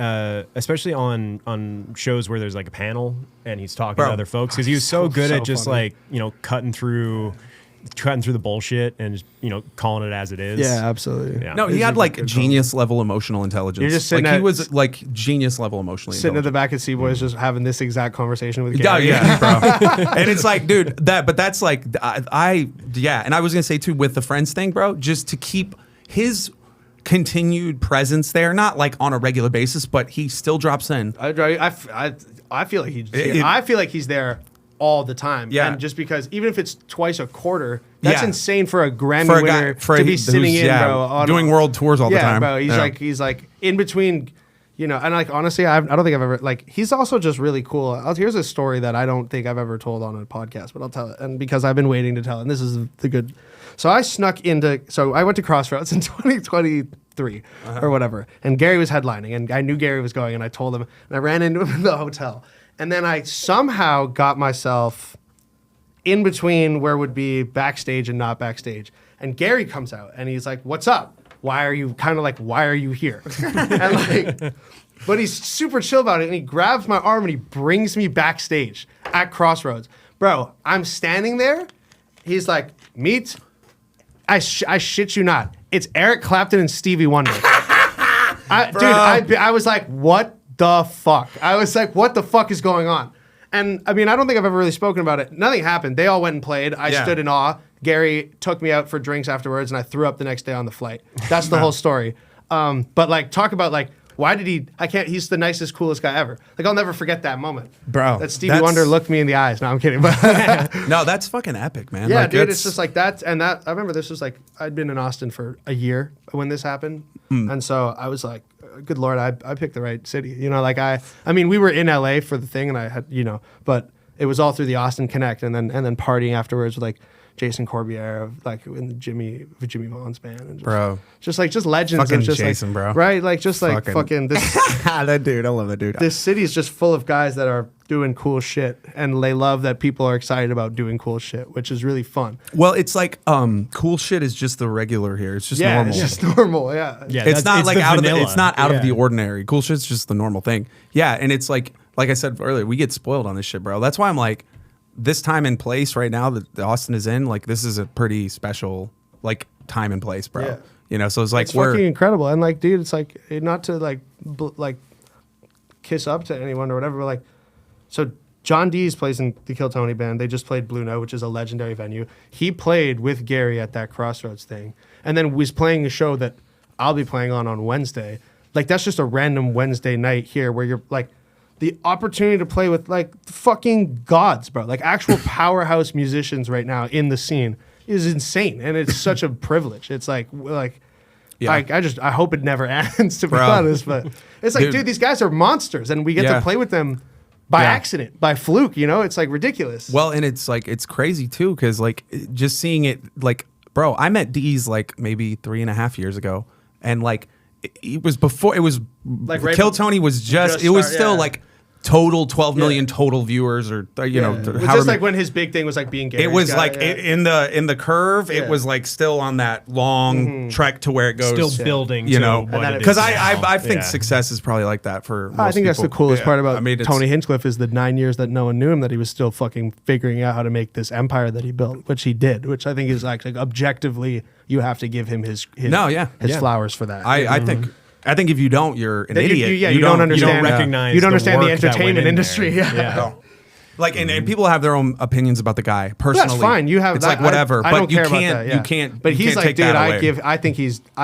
[SPEAKER 4] especially on shows where there's like a panel and he's talking to other folks, because he was so good at just funny. Like, cutting through the bullshit and calling it as it is.
[SPEAKER 6] Yeah, absolutely.
[SPEAKER 2] Yeah. No, he had like genius level emotional intelligence.
[SPEAKER 6] You're just sitting
[SPEAKER 2] he was like genius level emotionally
[SPEAKER 6] sitting at the back of C-Boys just having this exact conversation with Gary.
[SPEAKER 2] Yeah, bro. And it's like, dude, that's like and I was gonna say too, with the Friends thing, bro, just to keep his continued presence there, not like on a regular basis, but he still drops in.
[SPEAKER 6] I feel like he's there all the time. Yeah. And just because, even if it's twice a quarter, that's insane for a Grammy winner to be sitting in, bro.
[SPEAKER 2] Doing world tours all the time.
[SPEAKER 6] Bro. He's like in between, and like, honestly, I don't think I've ever, like, he's also just really cool. Here's a story that I don't think I've ever told on a podcast, but I'll tell it. And because I've been waiting to tell it, and this is the good. So I went to Crossroads in 2023 or whatever, and Gary was headlining, and I knew Gary was going, and I told him, and I ran into him in the hotel. And then I somehow got myself in between where would be backstage and not backstage. And Gary comes out and he's like, "What's up? Why are you here?" And like, but he's super chill about it. And he grabs my arm and he brings me backstage at Crossroads. Bro, I'm standing there. He's like, "Meet." I shit you not. It's Eric Clapton and Stevie Wonder. I was like, what the fuck? I was like, what the fuck is going on? And I mean, I don't think I've ever really spoken about it. Nothing happened. They all went and played. I stood in awe. Gary took me out for drinks afterwards, and I threw up the next day on the flight. That's the whole story. But like, talk about like, why did he? He's the nicest, coolest guy ever. Like, I'll never forget that moment,
[SPEAKER 2] bro.
[SPEAKER 6] That Stevie Wonder looked me in the eyes. No, I'm kidding. But
[SPEAKER 2] no, that's fucking epic, man.
[SPEAKER 6] Yeah,
[SPEAKER 2] like,
[SPEAKER 6] dude. It's just like that. And that I remember this was like I'd been in Austin for a year when this happened, and so I was like, good Lord, I picked the right city. You know, like I mean, we were in LA for the thing, and I had, you know, but it was all through the Austin Connect, and then partying afterwards with like Jason Corbiere, like in the Jimmy Vaughan's band, and just legends,
[SPEAKER 2] fucking
[SPEAKER 6] of just
[SPEAKER 2] Jason,
[SPEAKER 6] like,
[SPEAKER 2] bro,
[SPEAKER 6] right? Like just like fucking this.
[SPEAKER 2] That dude, I love that dude.
[SPEAKER 6] This city is just full of guys that are doing cool shit, and they love that people are excited about doing cool shit, which is really fun.
[SPEAKER 2] Well, it's like cool shit is just the regular here. It's just normal.
[SPEAKER 6] It's just normal. Yeah,
[SPEAKER 2] it's not like out of the. It's not out of the ordinary. Cool shit's just the normal thing. Yeah, and it's like I said earlier, we get spoiled on this shit, bro. That's why I'm like, this time and place right now that Austin is in, like this is a pretty special like time and place, bro.
[SPEAKER 6] Yeah.
[SPEAKER 2] You know, so it's like
[SPEAKER 6] it's fucking incredible. And like, dude, it's like not to like kiss up to anyone or whatever, but like, so John Dees plays in the Kill Tony band. They just played Blue Note, which is a legendary venue. He played with Gary at that Crossroads thing, and then was playing a show that I'll be playing on Wednesday. Like, that's just a random Wednesday night here where you're like, the opportunity to play with like fucking gods, bro, like actual powerhouse musicians right now in the scene is insane, and it's such a privilege. It's like yeah. I hope it never ends, to be honest, but it's like, dude, these guys are monsters, and we get to play with them by accident, by fluke, you know? It's like ridiculous.
[SPEAKER 2] Well, and it's like, it's crazy too, because like just seeing it, like, bro, I met Dees like maybe 3.5 years ago, and like it was before, it was like Kill Tony was just it was still like total 12 million total viewers, or you know,
[SPEAKER 6] just like when his big thing was like being gay.
[SPEAKER 2] It was like in the curve, it was like still on that long trek to where it goes,
[SPEAKER 4] still building,
[SPEAKER 2] you know, because I think
[SPEAKER 4] Yeah.
[SPEAKER 2] success is probably like that for most
[SPEAKER 6] I think that's
[SPEAKER 2] people.
[SPEAKER 6] the coolest part about Tony
[SPEAKER 2] it's-
[SPEAKER 6] Hinchcliffe is the 9 years that no one knew him, that he was still fucking figuring out how to make this empire that he built, which he did, which I think is like objectively, you have to give him his flowers for that.
[SPEAKER 2] I think if you don't, you're an idiot.
[SPEAKER 6] You don't understand.
[SPEAKER 4] You
[SPEAKER 6] don't understand the
[SPEAKER 4] work that went
[SPEAKER 6] entertainment
[SPEAKER 4] in
[SPEAKER 6] industry.
[SPEAKER 4] there.
[SPEAKER 6] Yeah.
[SPEAKER 2] Like, and people have their own opinions about the guy personally.
[SPEAKER 6] That's fine. You have
[SPEAKER 2] it's
[SPEAKER 6] that.
[SPEAKER 2] like whatever,
[SPEAKER 6] I
[SPEAKER 2] but
[SPEAKER 6] don't
[SPEAKER 2] you
[SPEAKER 6] care
[SPEAKER 2] can't.
[SPEAKER 6] about that,
[SPEAKER 2] You can't.
[SPEAKER 6] But
[SPEAKER 2] you
[SPEAKER 6] he's
[SPEAKER 2] can't
[SPEAKER 6] like,
[SPEAKER 2] take that
[SPEAKER 6] dude,
[SPEAKER 2] away.
[SPEAKER 6] I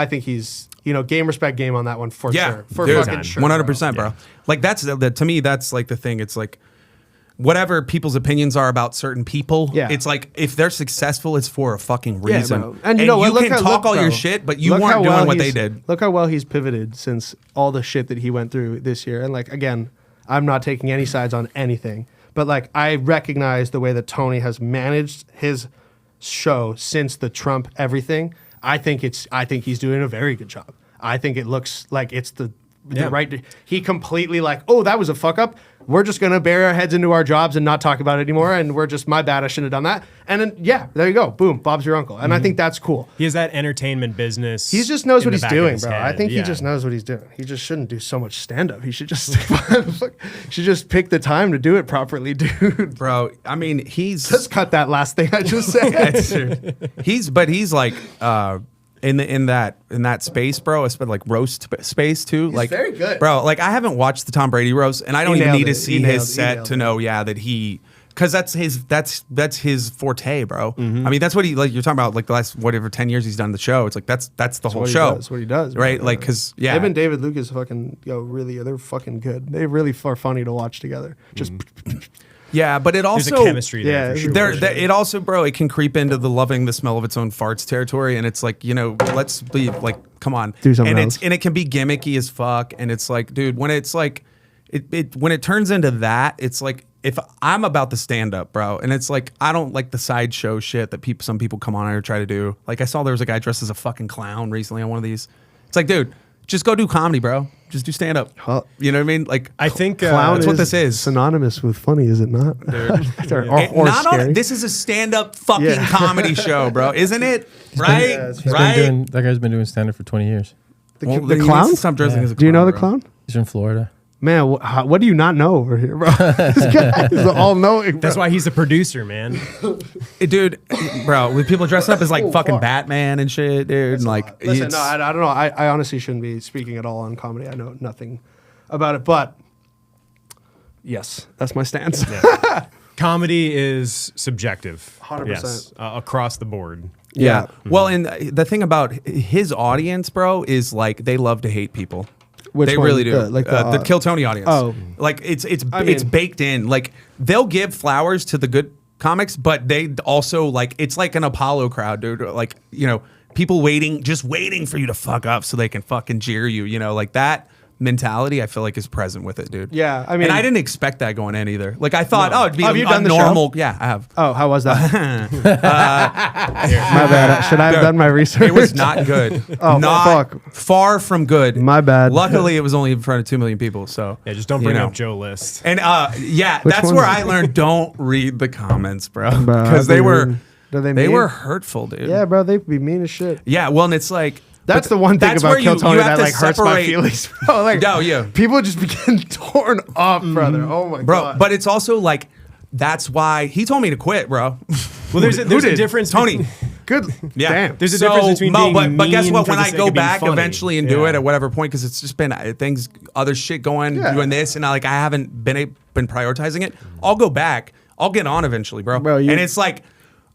[SPEAKER 6] think he's you know, game, respect, game on that one for sure. For
[SPEAKER 2] dude,
[SPEAKER 6] fucking sure.
[SPEAKER 2] 100%, bro. Like that's to me, that's like the thing. It's like whatever people's opinions are about certain people.
[SPEAKER 6] Yeah.
[SPEAKER 2] It's like if they're successful, it's for a fucking reason.
[SPEAKER 6] Bro. And you know what?
[SPEAKER 2] You can talk all your shit, but you weren't doing what they did.
[SPEAKER 6] Look how well he's pivoted since all the shit that he went through this year. And like, again, I'm not taking any sides on anything, but like, I recognize the way that Tony has managed his show since the Trump everything. I think he's doing a very good job. I think it looks like it's the right. He completely like, oh, that was a fuck up. We're just gonna bury our heads into our jobs and not talk about it anymore. And we're just, my bad, I shouldn't have done that. And then there you go, boom, Bob's your uncle. And I think that's cool.
[SPEAKER 4] He has that entertainment business.
[SPEAKER 6] He just knows what he's doing, bro.
[SPEAKER 4] Head.
[SPEAKER 6] I think he just knows what he's doing. He just shouldn't do so much stand up. He should just pick the time to do it properly, dude.
[SPEAKER 2] Bro, I mean, he's
[SPEAKER 6] just cut that last thing I just said.
[SPEAKER 2] he's like in that space, bro. It's been like roast space too.
[SPEAKER 6] He's
[SPEAKER 2] like
[SPEAKER 6] very good,
[SPEAKER 2] bro. Like I haven't watched the Tom Brady roast, and I don't even need to see his set to know, that he, because that's his forte, bro.
[SPEAKER 6] Mm-hmm.
[SPEAKER 2] I mean, that's what he, like you're talking about, like the last 10 years he's done the show. It's like that's the whole show.
[SPEAKER 6] That's what he does,
[SPEAKER 2] right?
[SPEAKER 6] Bro.
[SPEAKER 2] Like because
[SPEAKER 6] him and David Lucas fucking they're fucking good. They really are funny to watch together. Just.
[SPEAKER 2] Yeah, but it also
[SPEAKER 4] there's a chemistry there. For sure.
[SPEAKER 2] It also, bro, it can creep into the loving the smell of its own farts territory, and it's like, you know, let's be like, come on,
[SPEAKER 6] do something else.
[SPEAKER 2] And it can be gimmicky as fuck, and it's like, dude, when it's like, when it turns into that, it's like, if I'm about the stand up, bro, and it's like, I don't like the sideshow shit that some people come on here and try to do. Like I saw there was a guy dressed as a fucking clown recently on one of these. It's like, dude, just go do comedy, bro. Just do stand up. You know what I mean? Like,
[SPEAKER 4] I think
[SPEAKER 6] clown
[SPEAKER 2] that's what this is.
[SPEAKER 6] Synonymous with funny, is it not? or scary.
[SPEAKER 2] This is a stand up fucking comedy show, bro, isn't it? Right?
[SPEAKER 5] That guy's been doing stand up for 20 years.
[SPEAKER 6] The clown?
[SPEAKER 2] Stop dressing as a clown.
[SPEAKER 6] Do you know the
[SPEAKER 2] bro.
[SPEAKER 6] clown?
[SPEAKER 5] He's from Florida.
[SPEAKER 6] Man, what do you not know over here, bro? This guy is all knowing.
[SPEAKER 4] That's why he's the producer, man.
[SPEAKER 2] Dude, bro, with people dressing up as like fucking Batman and shit, dude. And like,
[SPEAKER 6] listen, no, I don't know. I honestly shouldn't be speaking at all on comedy. I know nothing about it, but Yes, that's my stance.
[SPEAKER 4] Comedy is subjective.
[SPEAKER 6] 100%.
[SPEAKER 4] Yes, across the board.
[SPEAKER 2] Yeah. Well, and the thing about his audience, bro, is like they love to hate people.
[SPEAKER 6] Which
[SPEAKER 2] they
[SPEAKER 6] one?
[SPEAKER 2] really do.
[SPEAKER 6] The
[SPEAKER 2] Kill Tony audience.
[SPEAKER 6] Oh.
[SPEAKER 2] Like it's
[SPEAKER 6] mean-
[SPEAKER 2] baked in. Like they'll give flowers to the good comics, but they also like it's like an Apollo crowd, dude. Like, you know, people just waiting for you to fuck up so they can fucking jeer you, you know, like that mentality I feel like is present with it, dude.
[SPEAKER 6] Yeah, I mean,
[SPEAKER 2] and I didn't expect that going in either. Like I thought, it'd be
[SPEAKER 6] Have you
[SPEAKER 2] a
[SPEAKER 6] done the
[SPEAKER 2] normal.
[SPEAKER 6] show?
[SPEAKER 2] Yeah, I have.
[SPEAKER 6] Oh, how was that? My bad. Should I have done my research?
[SPEAKER 2] It was not good.
[SPEAKER 6] Oh,
[SPEAKER 2] not
[SPEAKER 6] fuck.
[SPEAKER 2] far from good.
[SPEAKER 6] My bad.
[SPEAKER 2] Luckily, it was only in front of 2 million people. So
[SPEAKER 4] Yeah, just don't
[SPEAKER 2] you
[SPEAKER 4] bring
[SPEAKER 2] know.
[SPEAKER 4] up Joe List.
[SPEAKER 2] And yeah,
[SPEAKER 6] Which
[SPEAKER 2] that's
[SPEAKER 6] one
[SPEAKER 2] where
[SPEAKER 6] is
[SPEAKER 2] I
[SPEAKER 6] it?
[SPEAKER 2] learned don't read the comments, bro,
[SPEAKER 6] Bro,
[SPEAKER 2] because they were
[SPEAKER 6] They
[SPEAKER 2] they
[SPEAKER 6] mean?
[SPEAKER 2] were hurtful, dude.
[SPEAKER 6] Yeah, bro, they be mean as shit.
[SPEAKER 2] Yeah, well, and it's like
[SPEAKER 6] That's
[SPEAKER 2] but
[SPEAKER 6] the one thing
[SPEAKER 2] that's
[SPEAKER 6] about
[SPEAKER 2] where
[SPEAKER 6] Kill Tony
[SPEAKER 2] you have
[SPEAKER 6] that
[SPEAKER 2] to
[SPEAKER 6] like hurts my
[SPEAKER 2] separate-
[SPEAKER 6] feelings, bro. Like,
[SPEAKER 2] No, yeah.
[SPEAKER 6] people just be getting torn up, brother. Oh my
[SPEAKER 2] bro.
[SPEAKER 6] god,
[SPEAKER 2] But it's also like that's why he told me to quit, bro.
[SPEAKER 4] Well, there's a
[SPEAKER 6] did?
[SPEAKER 4] difference.
[SPEAKER 2] Tony.
[SPEAKER 6] good.
[SPEAKER 2] Yeah,
[SPEAKER 6] Damn.
[SPEAKER 4] There's a difference between being
[SPEAKER 2] but guess
[SPEAKER 4] mean
[SPEAKER 2] what?
[SPEAKER 4] for
[SPEAKER 2] When
[SPEAKER 4] the
[SPEAKER 2] I
[SPEAKER 4] sake
[SPEAKER 2] go
[SPEAKER 4] of being
[SPEAKER 2] back
[SPEAKER 4] funny.
[SPEAKER 2] eventually and do
[SPEAKER 4] Yeah.
[SPEAKER 2] it at whatever point, because it's just been things, other shit going,
[SPEAKER 6] Yeah.
[SPEAKER 2] doing this, and I haven't been prioritizing it. I'll go back. I'll get on eventually, bro.
[SPEAKER 6] Bro,
[SPEAKER 2] and it's like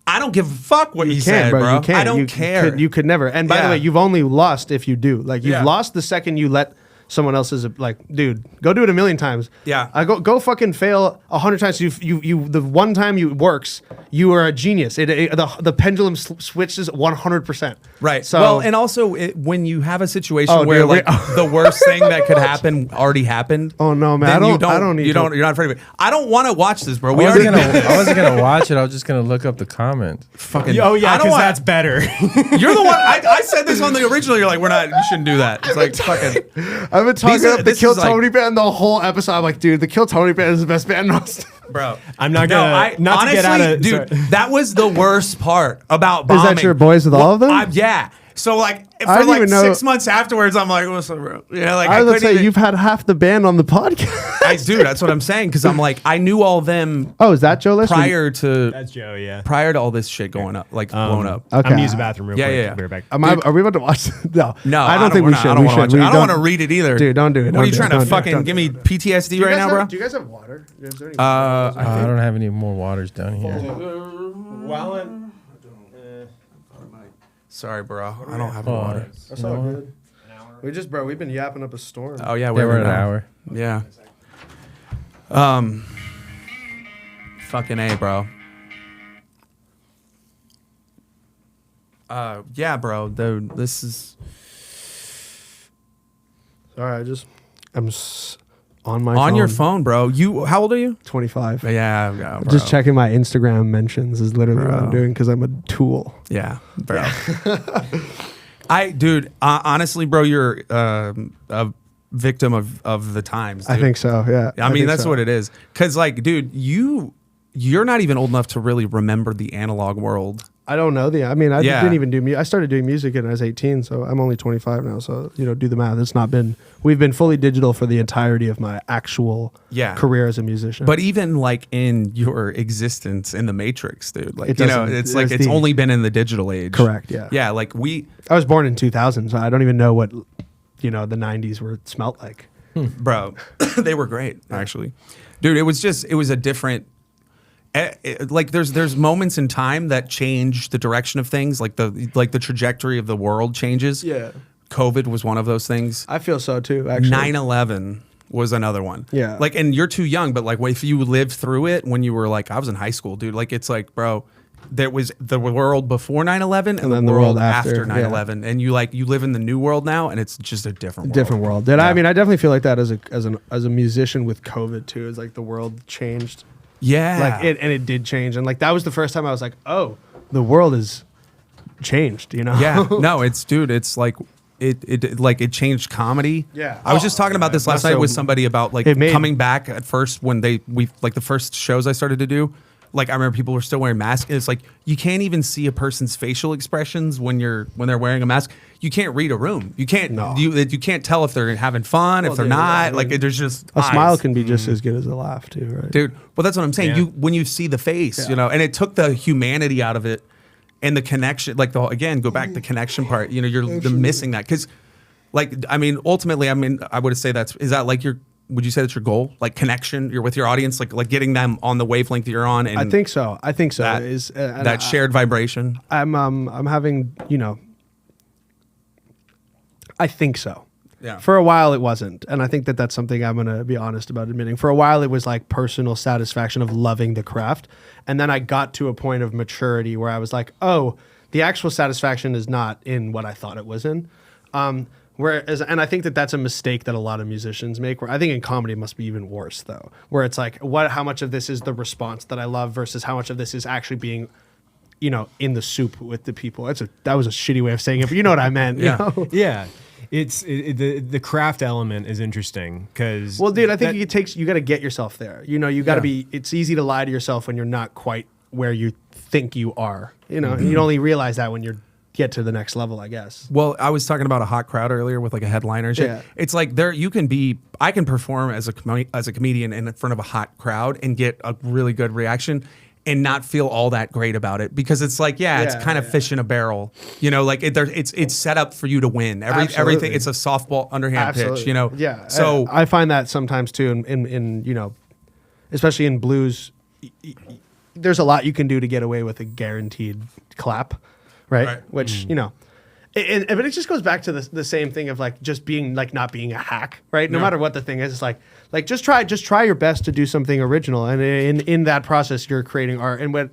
[SPEAKER 2] I don't give a fuck what you said, bro.
[SPEAKER 6] You can't.
[SPEAKER 2] I don't care.
[SPEAKER 6] You could never. And by the
[SPEAKER 2] Yeah.
[SPEAKER 6] way, you've only lost if you do. Like you've
[SPEAKER 2] Yeah.
[SPEAKER 6] lost the second you let someone else's like, dude, go do it a million times.
[SPEAKER 2] Yeah.
[SPEAKER 6] I go fucking fail 100 times. You the one time you works, you are a genius. The pendulum switches 100%.
[SPEAKER 2] Right.
[SPEAKER 6] So
[SPEAKER 2] Well, and also when you have a situation
[SPEAKER 6] Oh,
[SPEAKER 2] where
[SPEAKER 6] dude,
[SPEAKER 2] like the worst thing that could happen already happened.
[SPEAKER 6] Oh, no, man.
[SPEAKER 2] then
[SPEAKER 6] I
[SPEAKER 2] you
[SPEAKER 6] don't need to-
[SPEAKER 2] You're not afraid of it. I don't want to watch this, bro.
[SPEAKER 5] I
[SPEAKER 2] We
[SPEAKER 5] wasn't
[SPEAKER 2] already
[SPEAKER 5] gonna, I wasn't gonna watch it. I was just gonna look up the comment.
[SPEAKER 2] fucking.
[SPEAKER 4] Oh yeah,
[SPEAKER 2] I don't
[SPEAKER 4] because
[SPEAKER 2] want-
[SPEAKER 4] that's better.
[SPEAKER 2] You're the one. I said this on the original. You're like, you shouldn't do that. It's like fucking.
[SPEAKER 6] I've been talking up the
[SPEAKER 2] this
[SPEAKER 6] Kill
[SPEAKER 2] is like-
[SPEAKER 6] Tony band the whole episode. I'm like, dude, the Kill Tony band is the best band in Austin.
[SPEAKER 2] Bro,
[SPEAKER 4] I'm not gonna- not to
[SPEAKER 2] honestly,
[SPEAKER 4] get out of-
[SPEAKER 2] dude.
[SPEAKER 4] sorry.
[SPEAKER 2] That was the worst part about
[SPEAKER 6] Is
[SPEAKER 2] bombing.
[SPEAKER 6] that your boys with all of them?
[SPEAKER 2] Yeah. So like
[SPEAKER 6] I
[SPEAKER 2] for
[SPEAKER 6] didn't
[SPEAKER 2] like
[SPEAKER 6] even know-
[SPEAKER 2] 6 months afterwards, I'm like, what's up, bro? Yeah, like
[SPEAKER 6] I was gonna
[SPEAKER 2] couldn't
[SPEAKER 6] say
[SPEAKER 2] even-
[SPEAKER 6] you've had half the band on the podcast.
[SPEAKER 2] dude. That's what I'm saying because I'm like, I knew all them
[SPEAKER 6] Oh, is that Joe List?
[SPEAKER 2] prior to
[SPEAKER 4] That's Joe. Yeah.
[SPEAKER 2] all this shit going up, like blown up.
[SPEAKER 6] Okay.
[SPEAKER 4] I'm gonna use the bathroom real
[SPEAKER 2] Yeah,
[SPEAKER 4] quick.
[SPEAKER 2] yeah, yeah.
[SPEAKER 4] Be right back.
[SPEAKER 6] Are we about to watch? No,
[SPEAKER 2] No,
[SPEAKER 6] I don't think we
[SPEAKER 2] wanna-
[SPEAKER 6] should.
[SPEAKER 2] I don't
[SPEAKER 6] We
[SPEAKER 2] want to watch
[SPEAKER 6] should.
[SPEAKER 2] it.
[SPEAKER 6] We
[SPEAKER 2] I don't want to read it either,
[SPEAKER 6] Dude, don't do it.
[SPEAKER 2] What are you
[SPEAKER 6] Don't do
[SPEAKER 2] trying
[SPEAKER 6] it.
[SPEAKER 2] to
[SPEAKER 6] Don't do it.
[SPEAKER 2] fucking
[SPEAKER 6] Don't
[SPEAKER 2] give
[SPEAKER 6] do
[SPEAKER 2] me
[SPEAKER 6] it.
[SPEAKER 2] PTSD right now, bro?
[SPEAKER 6] Do you guys have water? Is there any
[SPEAKER 5] I don't have any more waters down here.
[SPEAKER 2] Sorry, bro. I don't have water.
[SPEAKER 6] That's all good. We've been yapping up a storm.
[SPEAKER 2] Oh yeah,
[SPEAKER 5] They were
[SPEAKER 2] at
[SPEAKER 5] an hour.
[SPEAKER 2] Yeah. Fucking A, bro. Yeah, bro. Dude, this is.
[SPEAKER 6] Sorry, I'm on my
[SPEAKER 2] On
[SPEAKER 6] phone.
[SPEAKER 2] your phone, bro. How old are you?
[SPEAKER 6] 25.
[SPEAKER 2] Yeah, bro.
[SPEAKER 6] Just checking my Instagram mentions is literally what I'm
[SPEAKER 2] Bro.
[SPEAKER 6] doing because I'm a tool.
[SPEAKER 2] Yeah, bro. Dude, honestly, bro, you're a victim of the times. Dude.
[SPEAKER 6] I think so. Yeah.
[SPEAKER 2] I mean,
[SPEAKER 6] think
[SPEAKER 2] that's
[SPEAKER 6] so.
[SPEAKER 2] what it is. Cause like, dude, you're not even old enough to really remember the analog world.
[SPEAKER 6] I don't know I mean, I
[SPEAKER 2] Yeah.
[SPEAKER 6] didn't even do I started doing music when I was 18, so I'm only 25 now. So, do the math. We've been fully digital for the entirety of my actual career as a musician.
[SPEAKER 2] But even like in your existence in the Matrix, dude, like,
[SPEAKER 6] It
[SPEAKER 2] you know,
[SPEAKER 6] doesn't-
[SPEAKER 2] it's like,
[SPEAKER 6] it's
[SPEAKER 2] it's
[SPEAKER 6] the-
[SPEAKER 2] only been in the digital age.
[SPEAKER 6] Correct, yeah.
[SPEAKER 2] Yeah. Like
[SPEAKER 6] I was born in 2000, so I don't even know what, the 90s smelt like.
[SPEAKER 2] bro, they were great, actually. Dude, it was a different, like there's moments in time that change the direction of things, like the trajectory of the world changes.
[SPEAKER 6] Yeah.
[SPEAKER 2] COVID was one of those things.
[SPEAKER 6] I feel so too, actually.
[SPEAKER 2] 9/11 was another one.
[SPEAKER 6] Yeah.
[SPEAKER 2] Like, and you're too young, but like if you lived through it when you were like, I was in high school, dude, like it's like, bro, there was the world before 9/11 and
[SPEAKER 6] then
[SPEAKER 2] the
[SPEAKER 6] the
[SPEAKER 2] world
[SPEAKER 6] world
[SPEAKER 2] after
[SPEAKER 6] after,
[SPEAKER 2] 9/11. And you live in the new world now and it's just a different world.
[SPEAKER 6] Different world. Did I mean, I definitely feel like that as a musician with COVID too. Is like the world changed.
[SPEAKER 2] Yeah.
[SPEAKER 6] Like it did change, and like that was the first time I was like, oh, the world is changed.
[SPEAKER 2] Yeah. No, it's like it changed comedy.
[SPEAKER 6] Yeah.
[SPEAKER 2] I was just talking about this last
[SPEAKER 6] That's
[SPEAKER 2] night with
[SPEAKER 6] so-
[SPEAKER 2] somebody about like
[SPEAKER 6] it made-
[SPEAKER 2] coming back at first when we like the first shows I started to do. Like I remember people were still wearing masks. It's like you can't even see a person's facial expressions when they're wearing a mask. You can't read a room. You can't you can't tell if they're having fun, if they're
[SPEAKER 6] dude,
[SPEAKER 2] not.
[SPEAKER 6] I mean,
[SPEAKER 2] like there's just
[SPEAKER 6] A
[SPEAKER 2] eyes.
[SPEAKER 6] smile can be just as good as a laugh too, right?
[SPEAKER 2] Dude, well, that's what I'm saying.
[SPEAKER 4] Yeah.
[SPEAKER 2] When you see the face, and it took the humanity out of it and the connection, like go back the connection part. You're missing that because, like, I mean, ultimately, I would say is that like your would you say that's your goal? Like connection, you're with your audience, like getting them on the wavelength that you're on. And
[SPEAKER 6] I think so.
[SPEAKER 2] That, that shared vibration.
[SPEAKER 6] I'm having, I think so.
[SPEAKER 2] Yeah.
[SPEAKER 6] For a while it wasn't. And I think that that's something I'm going to be honest about admitting. For a while it was like personal satisfaction of loving the craft. And then I got to a point of maturity where I was like, oh, the actual satisfaction is not in what I thought it was in. Whereas, and I think that that's a mistake that a lot of musicians make, where I think in comedy it must be even worse though, where it's like, how much of this is the response that I love versus how much of this is actually being, in the soup with the people. That was a shitty way of saying it, but you know what I meant.
[SPEAKER 2] Yeah.
[SPEAKER 6] You know?
[SPEAKER 4] Yeah. The craft element is interesting because
[SPEAKER 6] well, dude, I think you got to get yourself there. You got to be. It's easy to lie to yourself when you're not quite where you think you are. And you only realize that when you get to the next level, I guess.
[SPEAKER 2] Well, I was talking about a hot crowd earlier with like a headliner. And shit.
[SPEAKER 6] Yeah.
[SPEAKER 2] It's like I can perform as a comedian in front of a hot crowd and get a really good reaction and not feel all that great about it because it's like, it's kind of fish in a barrel, like it's set up for you to win. Everything. It's a softball underhand pitch,
[SPEAKER 6] Yeah.
[SPEAKER 2] So
[SPEAKER 6] I find that sometimes too, in especially in blues, there's a lot you can do to get away with a guaranteed clap, right? Which but it just goes back to the same thing of like just being like not being a hack, right? No matter what the thing is, it's like just try your best to do something original, and in that process you're creating art. And when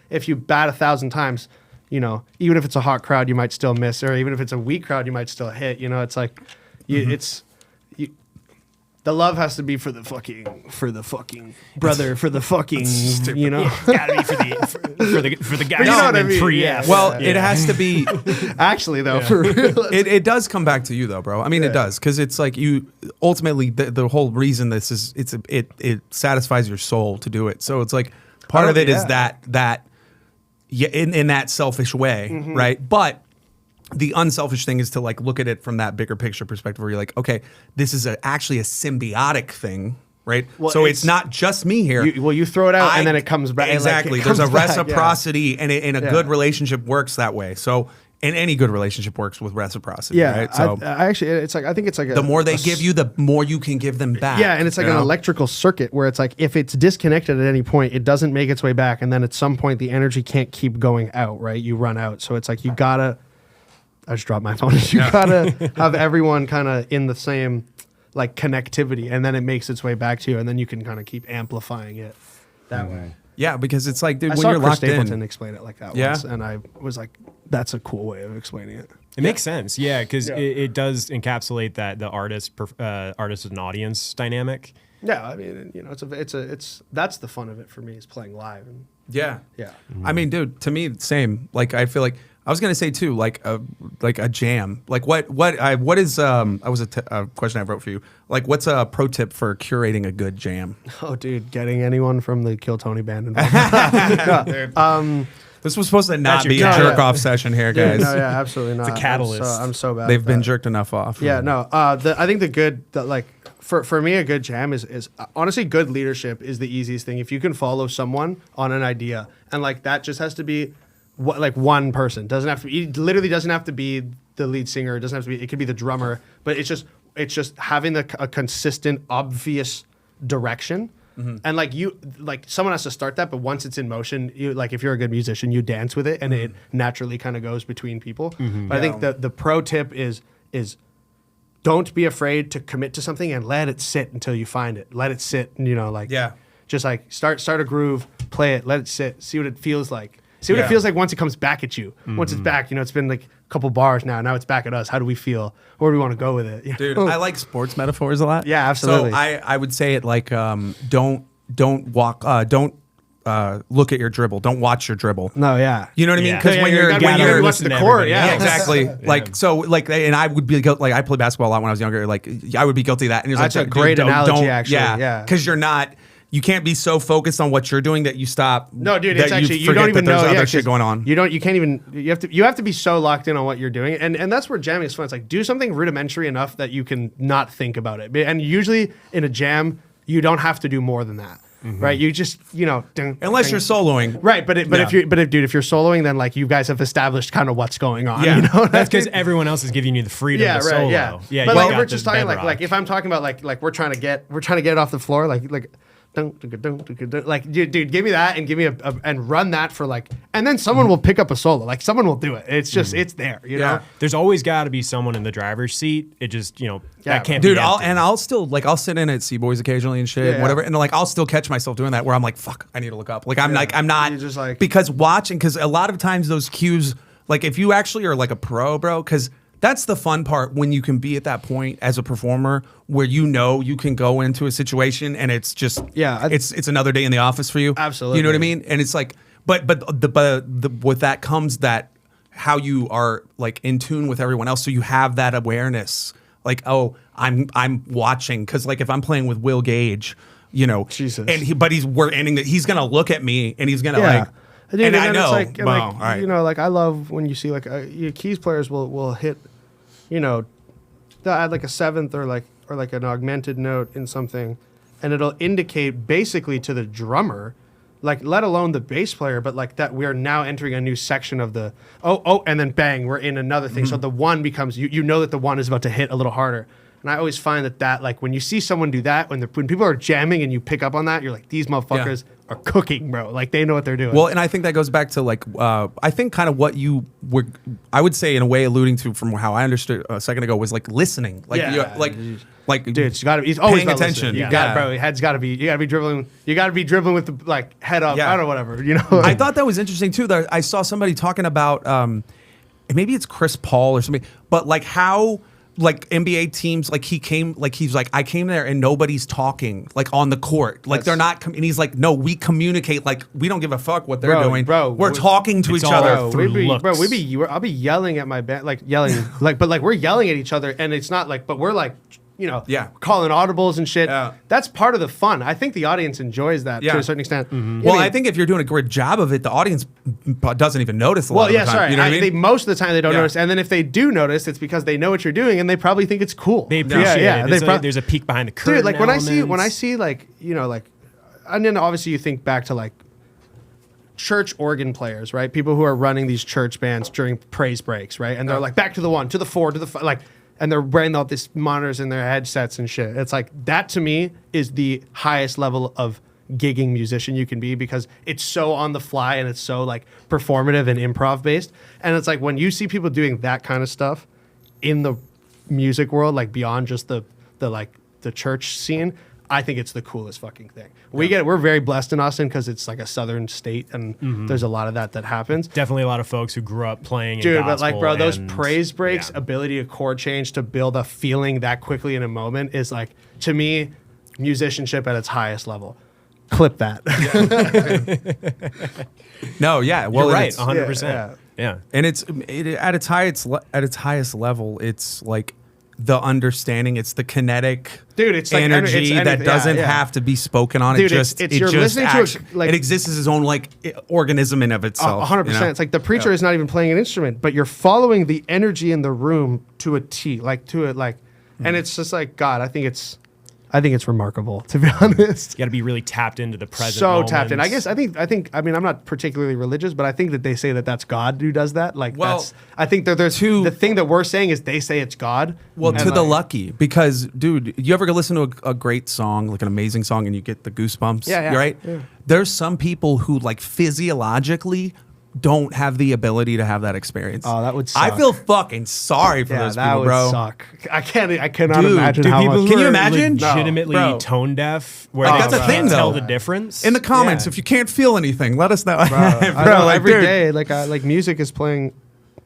[SPEAKER 6] if you bat 1,000 times, even if it's a hot crowd you might still miss, or even if it's a weak crowd you might still hit. It's like the love has to be for the fucking brother, for the fucking,
[SPEAKER 4] It's gotta be for the guy.
[SPEAKER 6] You know what I mean?
[SPEAKER 4] Pre-F.
[SPEAKER 2] well, it has to be.
[SPEAKER 6] actually though, for real.
[SPEAKER 2] It does come back to you though, bro. I mean, it does, because it's like you ultimately the whole reason this is it satisfies your soul to do it. So it's like part of it is that in that selfish way, right? But the unselfish thing is to like look at it from that bigger picture perspective where you're like, okay, this is actually a symbiotic thing, right?
[SPEAKER 6] Well,
[SPEAKER 2] so it's not just me here.
[SPEAKER 6] You throw it out and then it comes back.
[SPEAKER 2] Exactly.
[SPEAKER 6] Like,
[SPEAKER 2] There's a
[SPEAKER 6] comes back,
[SPEAKER 2] reciprocity, and a good relationship works that way. So, and any good relationship works with reciprocity, right? So
[SPEAKER 6] I actually, I think it's like
[SPEAKER 2] the more they give you, the more you can give them back.
[SPEAKER 6] Yeah, and it's like an electrical circuit where it's like if it's disconnected at any point, it doesn't make its way back, and then at some point the energy can't keep going out, right? You run out. So it's like you gotta. I just dropped my phone. You gotta have everyone kind of in the same like connectivity, and then it makes its way back to you, and then you can kind of keep amplifying it that way.
[SPEAKER 2] Yeah, because it's like, dude,
[SPEAKER 6] I
[SPEAKER 2] when
[SPEAKER 6] saw
[SPEAKER 2] you're
[SPEAKER 6] Chris
[SPEAKER 2] locked
[SPEAKER 6] Stapleton
[SPEAKER 2] in,
[SPEAKER 6] explain it like that once, and I was like, "That's a cool way of explaining it."
[SPEAKER 4] It makes sense, yeah, because it does encapsulate that the artist and audience dynamic.
[SPEAKER 6] Yeah, I mean, it's that's the fun of it for me, is playing live. And
[SPEAKER 2] yeah.
[SPEAKER 6] Mm-hmm.
[SPEAKER 2] I mean, dude, to me, same. Like, I feel like I was gonna say too, like a jam. Like what is a question I wrote for you. Like, what's a pro tip for curating a good jam?
[SPEAKER 6] Oh, dude, getting anyone from the Kill Tony band involved.
[SPEAKER 2] This was supposed to not be a jerk off session here, guys.
[SPEAKER 6] No, yeah, absolutely not.
[SPEAKER 4] It's a catalyst.
[SPEAKER 6] I'm so bad.
[SPEAKER 2] They've
[SPEAKER 6] at
[SPEAKER 2] been
[SPEAKER 6] that.
[SPEAKER 2] jerked enough off.
[SPEAKER 6] Yeah, no. I think for me, a good jam is honestly good leadership is the easiest thing. If you can follow someone on an idea, and like that just has to be one person. Doesn't have to be. It literally doesn't have to be the lead singer. It doesn't have to be. It could be the drummer. But it's just having a consistent, obvious direction. Mm-hmm. And like someone has to start that, but once it's in motion, if you're a good musician, you dance with it, and it naturally kind of goes between people. Mm-hmm. But I think the pro tip is don't be afraid to commit to something and let it sit until you find it. Let it sit, and just like start a groove, play it, let it sit, see what it feels like. See what it feels like once it comes back at you. Mm-hmm. Once it's back, it's been like a couple bars now. Now it's back at us. How do we feel? Where do we want to go with it?
[SPEAKER 2] Dude, I like sports metaphors a lot.
[SPEAKER 6] Yeah, absolutely.
[SPEAKER 2] So I would say it like don't look at your dribble. Don't watch your dribble.
[SPEAKER 6] No, yeah.
[SPEAKER 2] You know what I mean? Because when you're
[SPEAKER 6] watching the court,
[SPEAKER 2] exactly. Like so, like, and I would be like I played basketball a lot when I was younger. Like I would be guilty of that. And it was
[SPEAKER 6] that's
[SPEAKER 2] like,
[SPEAKER 6] a great analogy, actually.
[SPEAKER 2] Yeah, because you can't be so focused on what you're doing that you stop.
[SPEAKER 6] No, dude, it's actually you don't even know.
[SPEAKER 2] There's other shit going on.
[SPEAKER 6] You can't even. You have to be so locked in on what you're doing, and that's where jamming is fun. It's like do something rudimentary enough that you can not think about it. And usually in a jam, you don't have to do more than that. right? You just
[SPEAKER 2] Unless you're soloing,
[SPEAKER 6] right? But if you're soloing, then like you guys have established kind of what's going on.
[SPEAKER 2] Yeah.
[SPEAKER 6] You know,
[SPEAKER 4] That's because everyone else is giving you the freedom to solo.
[SPEAKER 6] Yeah. But like we're just talking like if I'm talking about like we're trying to get it off the floor, like dude, give me that and give me and run that for like, and then someone will pick up a solo, like someone will do it. It's just it's there, you know.
[SPEAKER 4] There's always got to be someone in the driver's seat. It just that can't
[SPEAKER 2] dude.
[SPEAKER 4] be empty.
[SPEAKER 2] I'll still like I'll sit in at C-Boys occasionally and shit, whatever, and like I'll still catch myself doing that where I'm like, fuck, I need to look up. Like I'm not
[SPEAKER 6] You're just like,
[SPEAKER 2] because a lot of times those cues, like if you actually are like a pro, bro, because that's the fun part when you can be at that point as a performer where you can go into a situation and it's just it's another day in the office for you.
[SPEAKER 6] Absolutely.
[SPEAKER 2] You know what I mean? And it's like but with that comes that how you are like in tune with everyone else, so you have that awareness. Like, oh, I'm watching, because like if I'm playing with Will Gage,
[SPEAKER 6] Jesus.
[SPEAKER 2] and we're ending that, he's gonna look at me and he's gonna like.
[SPEAKER 6] Dude,
[SPEAKER 2] and I
[SPEAKER 6] then
[SPEAKER 2] know,
[SPEAKER 6] it's like,
[SPEAKER 2] all right.
[SPEAKER 6] like I love when you see like keys players will hit, they'll add like a seventh or like an augmented note in something, and it'll indicate basically to the drummer, like let alone the bass player, but like that we are now entering a new section of the and then bang, we're in another thing. So the one becomes you know that the one is about to hit a little harder. And I always find that like when you see someone do that, when people are jamming and you pick up on that, you're like, these motherfuckers are cooking, bro. Like they know what they're doing.
[SPEAKER 2] Well, and I think that goes back to like I think kind of what you were, I would say in a way alluding to from how I understood a second ago was like listening, like like
[SPEAKER 6] dude, it's got to be. It's always
[SPEAKER 2] paying attention.
[SPEAKER 6] You got, bro. Head's got to be. You got to be dribbling. You got to be dribbling with the like head up. I don't know, whatever.
[SPEAKER 2] I thought that was interesting too. That I saw somebody talking about maybe it's Chris Paul or something, but like how. Like NBA teams, like he's like I came there and nobody's talking like on the court, like they're not. And he's like, no, we communicate, like we don't give a fuck what they're doing, bro. We're talking to each other.
[SPEAKER 6] I'll be yelling at my band, like yelling, but like we're yelling at each other, and it's not like, but we're like, calling audibles and shit.
[SPEAKER 2] Yeah.
[SPEAKER 6] That's part of the fun. I think the audience enjoys that to a certain extent.
[SPEAKER 2] Mm-hmm. Well, I think if you're doing a great job of it, the audience doesn't even notice a lot of the time.
[SPEAKER 6] Sorry.
[SPEAKER 2] You know what I mean?
[SPEAKER 6] Most of the time they don't notice. And then if they do notice, it's because they know what you're doing and they probably think it's cool.
[SPEAKER 4] They appreciate it. There's a peek behind the curtain.
[SPEAKER 6] Dude, like when I see like, and then obviously you think back to like church organ players, right? People who are running these church bands during praise breaks, right? And they're like back to the 1, to the 4, to the 5, like, and they're wearing all these monitors in their headsets and shit. It's like, that to me is the highest level of gigging musician you can be, because it's so on the fly and it's so like performative and improv based. And it's like when you see people doing that kind of stuff in the music world, like beyond just the church scene, I think it's the coolest fucking thing. We're very blessed in Austin because it's like a southern state, and there's a lot of that happens.
[SPEAKER 4] Definitely a lot of folks who grew up playing.
[SPEAKER 6] Dude,
[SPEAKER 4] in
[SPEAKER 6] but like, bro, those
[SPEAKER 4] and,
[SPEAKER 6] praise breaks, ability to chord change to build a feeling that quickly in a moment is like, to me, musicianship at its highest level. Clip that.
[SPEAKER 2] No, yeah, well,
[SPEAKER 4] you're right, 100%. Yeah,
[SPEAKER 2] and it's at its highest level. It's like the understanding, it's the kinetic,
[SPEAKER 6] dude, it's like
[SPEAKER 2] energy that doesn't have to be spoken on.
[SPEAKER 6] Dude,
[SPEAKER 2] it just
[SPEAKER 6] you're listening to
[SPEAKER 2] it exists as its own like organism in of itself.
[SPEAKER 6] 100%. It's like the preacher is not even playing an instrument, but you're following the energy in the room to a T, and it's just like, God, I think it's remarkable, to be honest.
[SPEAKER 4] You got to be really tapped into the present.
[SPEAKER 6] So
[SPEAKER 4] moments.
[SPEAKER 6] tapped in. I guess. I think. I mean, I'm not particularly religious, but I think that they say that that's God who does that. Like, I think that there's the thing that we're saying is they say it's God.
[SPEAKER 2] Well, to the lucky, because dude, you ever go listen to a great song, like an amazing song, and you get the goosebumps?
[SPEAKER 6] Yeah.
[SPEAKER 2] Right.
[SPEAKER 6] Yeah.
[SPEAKER 2] There's some people who like physiologically don't have the ability to have that experience.
[SPEAKER 6] Oh, that would suck.
[SPEAKER 2] I feel fucking sorry for those people, bro.
[SPEAKER 6] That would suck. I cannot imagine how
[SPEAKER 4] people
[SPEAKER 6] much.
[SPEAKER 2] Can you imagine?
[SPEAKER 4] Legitimately tone deaf, where
[SPEAKER 2] Like,
[SPEAKER 4] they
[SPEAKER 2] that's a thing,
[SPEAKER 4] can't tell
[SPEAKER 2] though.
[SPEAKER 4] the difference.
[SPEAKER 2] In the comments, if you can't feel anything, let us know.
[SPEAKER 6] Bro, I know,
[SPEAKER 2] like,
[SPEAKER 6] every
[SPEAKER 2] dude.
[SPEAKER 6] day, like music is playing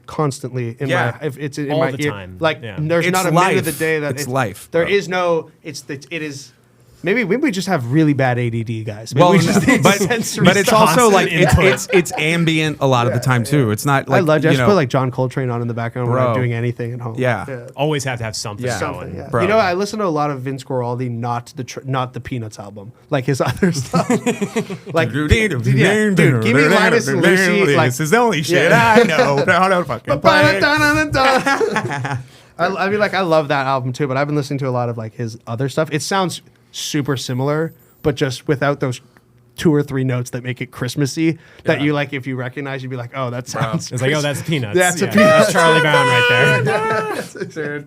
[SPEAKER 6] constantly in my. If it's in
[SPEAKER 4] All
[SPEAKER 6] my
[SPEAKER 4] the
[SPEAKER 6] ear,
[SPEAKER 4] time.
[SPEAKER 6] like
[SPEAKER 4] Yeah.
[SPEAKER 6] there's
[SPEAKER 2] It's
[SPEAKER 6] not a
[SPEAKER 2] life.
[SPEAKER 6] minute of the day that
[SPEAKER 2] It's life,
[SPEAKER 6] There
[SPEAKER 2] bro.
[SPEAKER 6] is no. It is. Maybe we just have really bad ADD, guys. Maybe
[SPEAKER 2] Well,
[SPEAKER 6] we just need
[SPEAKER 2] but
[SPEAKER 6] sensory
[SPEAKER 2] it's
[SPEAKER 6] stuff.
[SPEAKER 2] also like
[SPEAKER 4] Constant
[SPEAKER 2] it's ambient a lot of the time too. It's not like
[SPEAKER 6] I love. I
[SPEAKER 2] you
[SPEAKER 6] just
[SPEAKER 2] know,
[SPEAKER 6] put like John Coltrane on in the background when I'm
[SPEAKER 2] Bro.
[SPEAKER 6] doing anything at home.
[SPEAKER 2] Yeah.
[SPEAKER 4] Always have to have something going.
[SPEAKER 6] Something, yeah.
[SPEAKER 2] Bro.
[SPEAKER 6] You know, I listen to a lot of Vince Guaraldi, not the Peanuts album, like his other stuff. Like, dude, give me Linus and Lucy. Like,
[SPEAKER 2] this is the only shit I know. How to fucking play.
[SPEAKER 6] I mean, like, I love that album too, but I've been listening to a lot of like his other stuff. It sounds super similar, but just without those 2 or 3 notes that make it Christmassy that you like, if you recognize, you'd be like, oh, that sounds
[SPEAKER 4] It's like, oh, that's Peanuts.
[SPEAKER 6] That's a
[SPEAKER 4] yeah,
[SPEAKER 6] Peanuts.
[SPEAKER 4] that's Charlie Brown right there.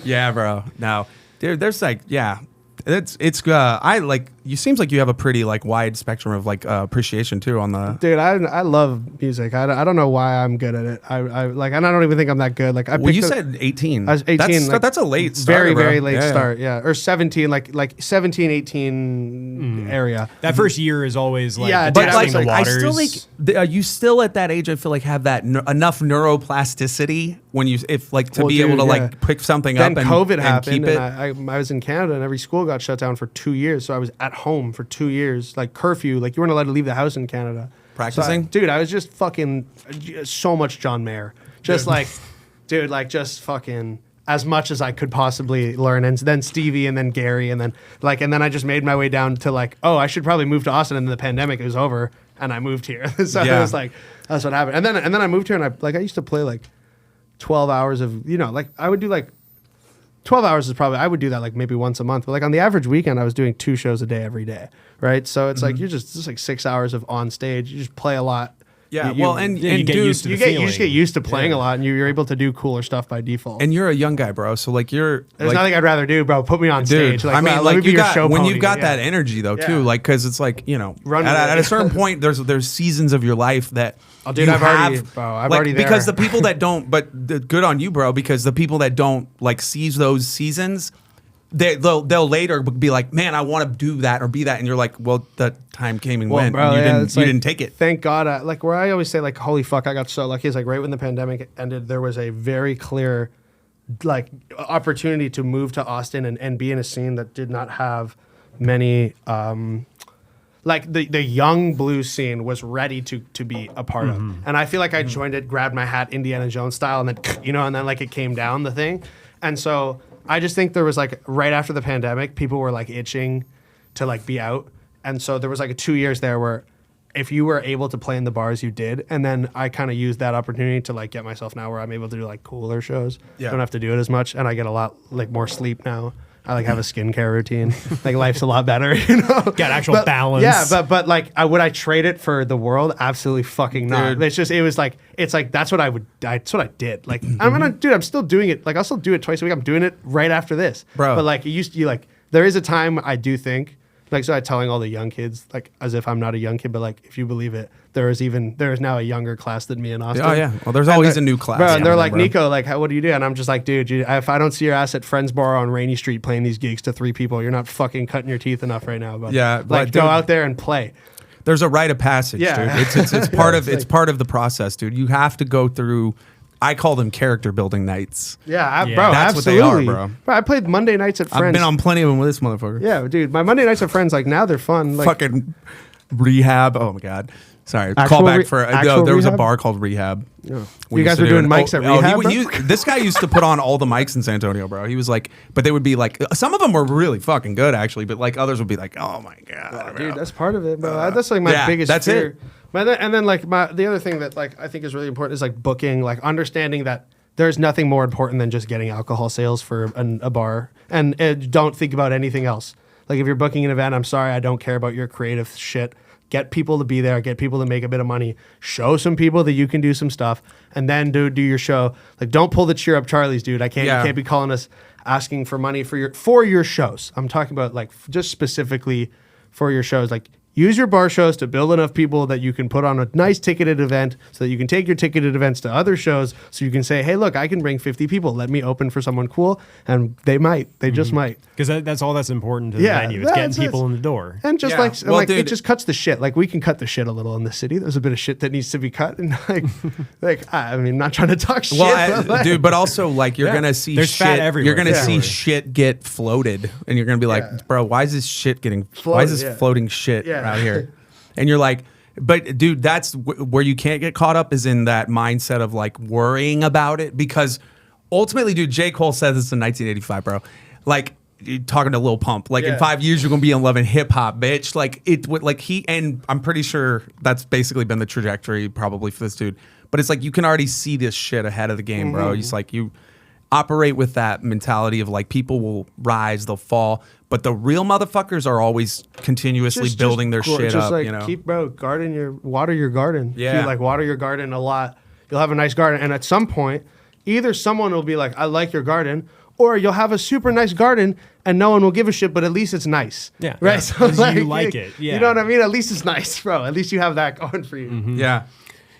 [SPEAKER 2] Yeah, bro. No, dude, there's like, yeah, it's I like, you seems like you have a pretty like wide spectrum of like appreciation too on the.
[SPEAKER 6] Dude, I love music. I don't know why I'm good at it. I like, and I don't even think I'm that good. Like,
[SPEAKER 2] Well, you said 18.
[SPEAKER 6] I was 18.
[SPEAKER 2] That's a late start.
[SPEAKER 6] very,
[SPEAKER 2] bro.
[SPEAKER 6] very late
[SPEAKER 2] Yeah.
[SPEAKER 6] start. Yeah, or 17, like 17, 18 area.
[SPEAKER 4] That first year is always like,
[SPEAKER 6] Yeah,
[SPEAKER 4] the
[SPEAKER 6] dude,
[SPEAKER 2] But
[SPEAKER 4] testing
[SPEAKER 2] like,
[SPEAKER 4] the
[SPEAKER 2] I
[SPEAKER 4] waters.
[SPEAKER 2] still like, you still at that age, I feel like have that enough neuroplasticity when you, if like to
[SPEAKER 6] Well,
[SPEAKER 2] be
[SPEAKER 6] dude,
[SPEAKER 2] able to
[SPEAKER 6] yeah.
[SPEAKER 2] like pick something
[SPEAKER 6] Then
[SPEAKER 2] up and
[SPEAKER 6] COVID
[SPEAKER 2] and
[SPEAKER 6] happened,
[SPEAKER 2] keep
[SPEAKER 6] and
[SPEAKER 2] it.
[SPEAKER 6] I was in Canada, and every school got shut down for 2 years. So I was at home for 2 years, like curfew. Like you weren't allowed to leave the house in Canada.
[SPEAKER 2] Practicing?
[SPEAKER 6] So dude, I was just fucking so much John Mayer. Just like, dude, like just fucking as much as I could possibly learn. And then Stevie, and then Gary, and then I just made my way down to like, oh, I should probably move to Austin. And then the pandemic was over, and I moved here. So
[SPEAKER 2] Yeah.
[SPEAKER 6] it was like, that's what happened. And then I moved here, and I used to play like 12 hours of, like I would do like 12 hours is probably, I would do that like maybe once a month. But like on the average weekend, I was doing 2 shows a day every day. Right. So it's like, you're just like 6 hours of on stage. You just play a lot.
[SPEAKER 2] Yeah,
[SPEAKER 6] You-
[SPEAKER 2] well, and
[SPEAKER 4] you get
[SPEAKER 2] dude,
[SPEAKER 4] used to
[SPEAKER 6] you
[SPEAKER 4] the
[SPEAKER 6] just get
[SPEAKER 4] feeling.
[SPEAKER 6] used to playing a lot, and you're able to do cooler stuff by default.
[SPEAKER 2] and you're a young guy, bro. So like you're
[SPEAKER 6] There's
[SPEAKER 2] like,
[SPEAKER 6] nothing I'd rather do, bro. Put me on
[SPEAKER 2] dude.
[SPEAKER 6] stage. Like,
[SPEAKER 2] I mean,
[SPEAKER 6] let me
[SPEAKER 2] like
[SPEAKER 6] be
[SPEAKER 2] you
[SPEAKER 6] your
[SPEAKER 2] got
[SPEAKER 6] show
[SPEAKER 2] when
[SPEAKER 6] pony.
[SPEAKER 2] you've got
[SPEAKER 6] Yeah.
[SPEAKER 2] that energy though too,
[SPEAKER 6] Yeah.
[SPEAKER 2] like because it's like
[SPEAKER 6] Run with
[SPEAKER 2] at
[SPEAKER 6] it.
[SPEAKER 2] a certain point there's seasons of your life that
[SPEAKER 6] Oh, dude,
[SPEAKER 2] you
[SPEAKER 6] I've already- bro, I'm already there.
[SPEAKER 2] because the people that don't, but good on you, bro, because the people that don't like seize those seasons. They'll later be like, man, I want to do that or be that, and you're like, well, the time came and went.
[SPEAKER 6] bro,
[SPEAKER 2] and
[SPEAKER 6] yeah,
[SPEAKER 2] you
[SPEAKER 6] it's like,
[SPEAKER 2] didn't take it.
[SPEAKER 6] Thank God. Like where I always say, like, holy fuck, I got so lucky. Is like right when the pandemic ended, there was a very clear, like, opportunity to move to Austin and be in a scene that did not have many. Like the young blues scene was ready to be a part of, and I feel like I joined it, grabbed my hat, Indiana Jones style, and then and then like it came down the thing, and so. I just think there was like right after the pandemic, people were like itching to like be out. And so there was like 2 years there where if you were able to play in the bars, you did. And then I kind of used that opportunity to like get myself now where I'm able to do like cooler shows.
[SPEAKER 2] Yeah.
[SPEAKER 6] Don't have to do it as much. And I get a lot like more sleep now. I like have a skincare routine. Like life's a lot better,
[SPEAKER 4] Got actual balance.
[SPEAKER 6] Yeah, but like would I trade it for the world? Absolutely fucking not.
[SPEAKER 2] Dude.
[SPEAKER 6] It's like that's what that's what I did. Like I'm still doing it. Like I'll still do it twice a week. I'm doing it right after this.
[SPEAKER 2] Bro.
[SPEAKER 6] But like there is a time I do think like so I'm telling all the young kids, like as if I'm not a young kid, but like if you believe it, there is now a younger class than me in Austin.
[SPEAKER 2] Oh yeah, well, there's always a new class.
[SPEAKER 6] Bro, and they're
[SPEAKER 2] coming,
[SPEAKER 6] like,
[SPEAKER 2] bro.
[SPEAKER 6] Nico, like, what do you do? And I'm just like, dude, if I don't see your ass at Friends Bar on Rainy Street playing these gigs to 3 people, you're not fucking cutting your teeth enough right now. But
[SPEAKER 2] Yeah,
[SPEAKER 6] like,
[SPEAKER 2] but
[SPEAKER 6] go
[SPEAKER 2] dude-
[SPEAKER 6] out there and play.
[SPEAKER 2] There's a rite of passage,
[SPEAKER 6] Yeah.
[SPEAKER 2] dude. It's part of
[SPEAKER 6] It's
[SPEAKER 2] it's
[SPEAKER 6] like-
[SPEAKER 2] part of the process, dude. You have to go through. I call them character building nights.
[SPEAKER 6] Yeah,
[SPEAKER 4] Yeah.
[SPEAKER 6] bro,
[SPEAKER 2] That's what they
[SPEAKER 6] absolutely.
[SPEAKER 2] are, bro.
[SPEAKER 6] I played Monday nights at Friends.
[SPEAKER 2] I've been on plenty of them with this motherfucker.
[SPEAKER 6] Yeah, dude, my Monday nights at Friends, like now they're fun. Like,
[SPEAKER 2] Fucking rehab. Oh my god. Sorry.
[SPEAKER 6] Actual
[SPEAKER 2] Call back
[SPEAKER 6] re-
[SPEAKER 2] for
[SPEAKER 6] actual
[SPEAKER 2] there was a
[SPEAKER 6] rehab?
[SPEAKER 2] bar called Rehab.
[SPEAKER 6] Yeah.
[SPEAKER 2] We
[SPEAKER 6] You guys
[SPEAKER 2] used to
[SPEAKER 6] were
[SPEAKER 2] do
[SPEAKER 6] doing
[SPEAKER 2] it.
[SPEAKER 6] mics at Rehab, bro?
[SPEAKER 2] This guy used to put on all the mics in San Antonio, bro. He was like, but they would be like, some of them were really fucking good actually, but like others would be like, oh my god, bro.
[SPEAKER 6] dude, that's part of it, bro. That's like my
[SPEAKER 2] yeah,
[SPEAKER 6] biggest
[SPEAKER 2] that's
[SPEAKER 6] fear.
[SPEAKER 2] it.
[SPEAKER 6] And then like the other thing that like I think is really important is like booking, like understanding that there's nothing more important than just getting alcohol sales for a bar, and don't think about anything else. Like if you're booking an event, I'm sorry, I don't care about your creative shit. Get people to be there, get people to make a bit of money, show some people that you can do some stuff, and then do your show. Like don't pull the Cheer Up Charlies, dude. You can't be calling us asking for money for your shows. I'm talking about like just specifically for your shows. Like use your bar shows to build enough people that you can put on a nice ticketed event so that you can take your ticketed events to other shows so you can say, hey, look, I can bring 50 people. Let me open for someone cool. And they just might.
[SPEAKER 4] Because that's all that's important to the
[SPEAKER 6] Yeah,
[SPEAKER 4] venue. It's getting
[SPEAKER 6] that's-
[SPEAKER 4] people in the door.
[SPEAKER 6] And just
[SPEAKER 2] Yeah.
[SPEAKER 6] like,
[SPEAKER 2] Well,
[SPEAKER 6] like it
[SPEAKER 2] dude-
[SPEAKER 6] just cuts the shit. Like we can cut the shit a little in the city. There's a bit of shit that needs to be cut. And like I mean, not trying to talk shit.
[SPEAKER 2] Well,
[SPEAKER 6] but like,
[SPEAKER 2] dude, but also like you're gonna see
[SPEAKER 4] There's
[SPEAKER 2] shit.
[SPEAKER 4] fat everywhere.
[SPEAKER 2] You're gonna
[SPEAKER 6] Yeah.
[SPEAKER 2] see shit get floated, and you're gonna be like,
[SPEAKER 6] Yeah.
[SPEAKER 2] bro, why is this shit getting? why
[SPEAKER 6] Floated,
[SPEAKER 2] is this
[SPEAKER 6] yeah.
[SPEAKER 2] floating shit
[SPEAKER 6] Yeah.
[SPEAKER 2] out here? And you're like, but dude, that's where you can't get caught up is in that mindset of like worrying about it because ultimately, dude, J. Cole said this in 1985, bro. Like. You're talking to Lil Pump, like in
[SPEAKER 6] Yeah.
[SPEAKER 2] 5 years you're gonna be in love and hip hop, bitch. Like it, like and I'm pretty sure that's basically been the trajectory probably for this dude. But it's like you can already see this shit ahead of the game, bro. It's like you operate with that mentality of like people will rise, they'll fall, But the real motherfuckers are always continuously building their shit up.
[SPEAKER 6] Like,
[SPEAKER 2] you know,
[SPEAKER 6] water your garden.
[SPEAKER 2] Yeah.
[SPEAKER 6] If you like water your garden a lot, you'll have a nice garden. And at some point, either someone will be like, I like your garden, or you'll have a super nice garden and no one will give a shit, but at least it's nice.
[SPEAKER 4] Yeah.
[SPEAKER 6] Right.
[SPEAKER 4] Yeah.
[SPEAKER 6] So
[SPEAKER 4] You like it. Yeah.
[SPEAKER 6] You know what I mean? At least it's nice, bro. At least you have that going for you.
[SPEAKER 4] Mm-hmm.
[SPEAKER 2] Yeah.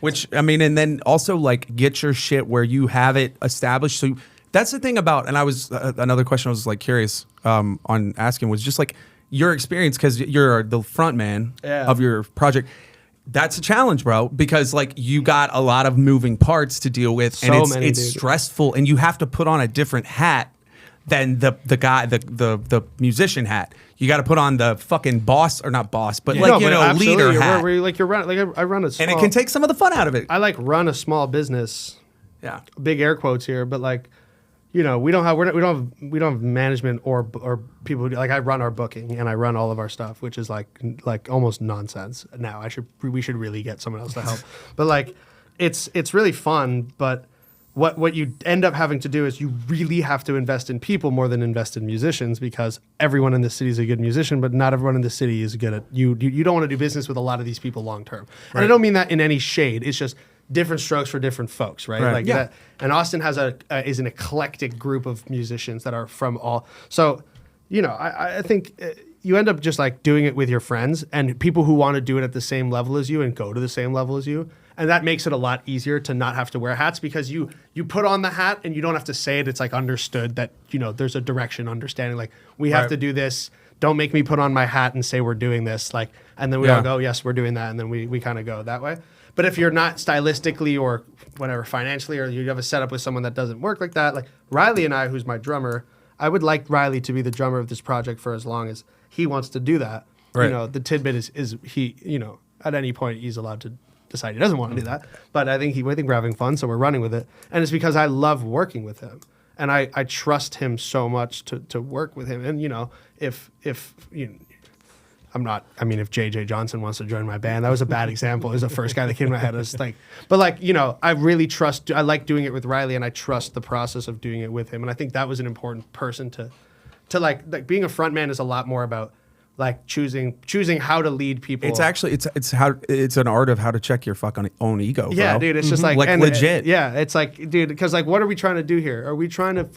[SPEAKER 2] Which, I mean, and then also like get your shit where you have it established. So that's the thing about, and I was, another question I was like curious on asking was just like your experience, because you're the front man of your project. That's a challenge, bro, because like you got a lot of moving parts to deal with, and it's stressful, and you have to put on a different hat than the guy, the musician hat. You got to put on the fucking boss, or not boss, but leader hat.
[SPEAKER 6] I run a small,
[SPEAKER 2] and it can take some of the fun out of it.
[SPEAKER 6] I like run a small business.
[SPEAKER 2] Yeah,
[SPEAKER 6] big air quotes here, but like, we don't have management or people who like, I run our booking and I run all of our stuff, which is like almost nonsense. Now we should really get someone else to help. But like, it's really fun. But what you end up having to do is you really have to invest in people more than invest in musicians, because everyone in the city is a good musician, but not everyone in the city is good at you don't want to do business with a lot of these people long term. And I don't mean that in any shade. It's just different strokes for different folks, right? Like that. And Austin has is an eclectic group of musicians that are from all. So, I think you end up just like doing it with your friends and people who want to do it at the same level as you and go to the same level as you. And that makes it a lot easier to not have to wear hats, because you put on the hat and you don't have to say it. It's like understood that, there's a direction, understanding, like we have to do this. Don't make me put on my hat and say we're doing this. Like, and then we all go, yes, we're doing that. And then we kind of go that way. But if you're not stylistically or whatever, financially, or you have a setup with someone that doesn't work like that, like Riley and I, who's my drummer, I would like Riley to be the drummer of this project for as long as he wants to do that.
[SPEAKER 2] Right.
[SPEAKER 6] The tidbit is he, at any point he's allowed to decide he doesn't want to do that. But I think we're having fun, so we're running with it. And it's because I love working with him. And I trust him so much to work with him. And, if JJ Johnson wants to join my band, that was a bad example. It was the first guy that came to my head. I was like, but like, I really trust, I like doing it with Riley, and I trust the process of doing it with him. And I think that was an important person to like being a front man is a lot more about like choosing how to lead people.
[SPEAKER 2] It's actually, it's an art of how to check your fucking own ego, bro.
[SPEAKER 6] Yeah, dude. It's just like
[SPEAKER 2] legit.
[SPEAKER 6] It's like, dude, because like, what are we trying to do here? Are we trying to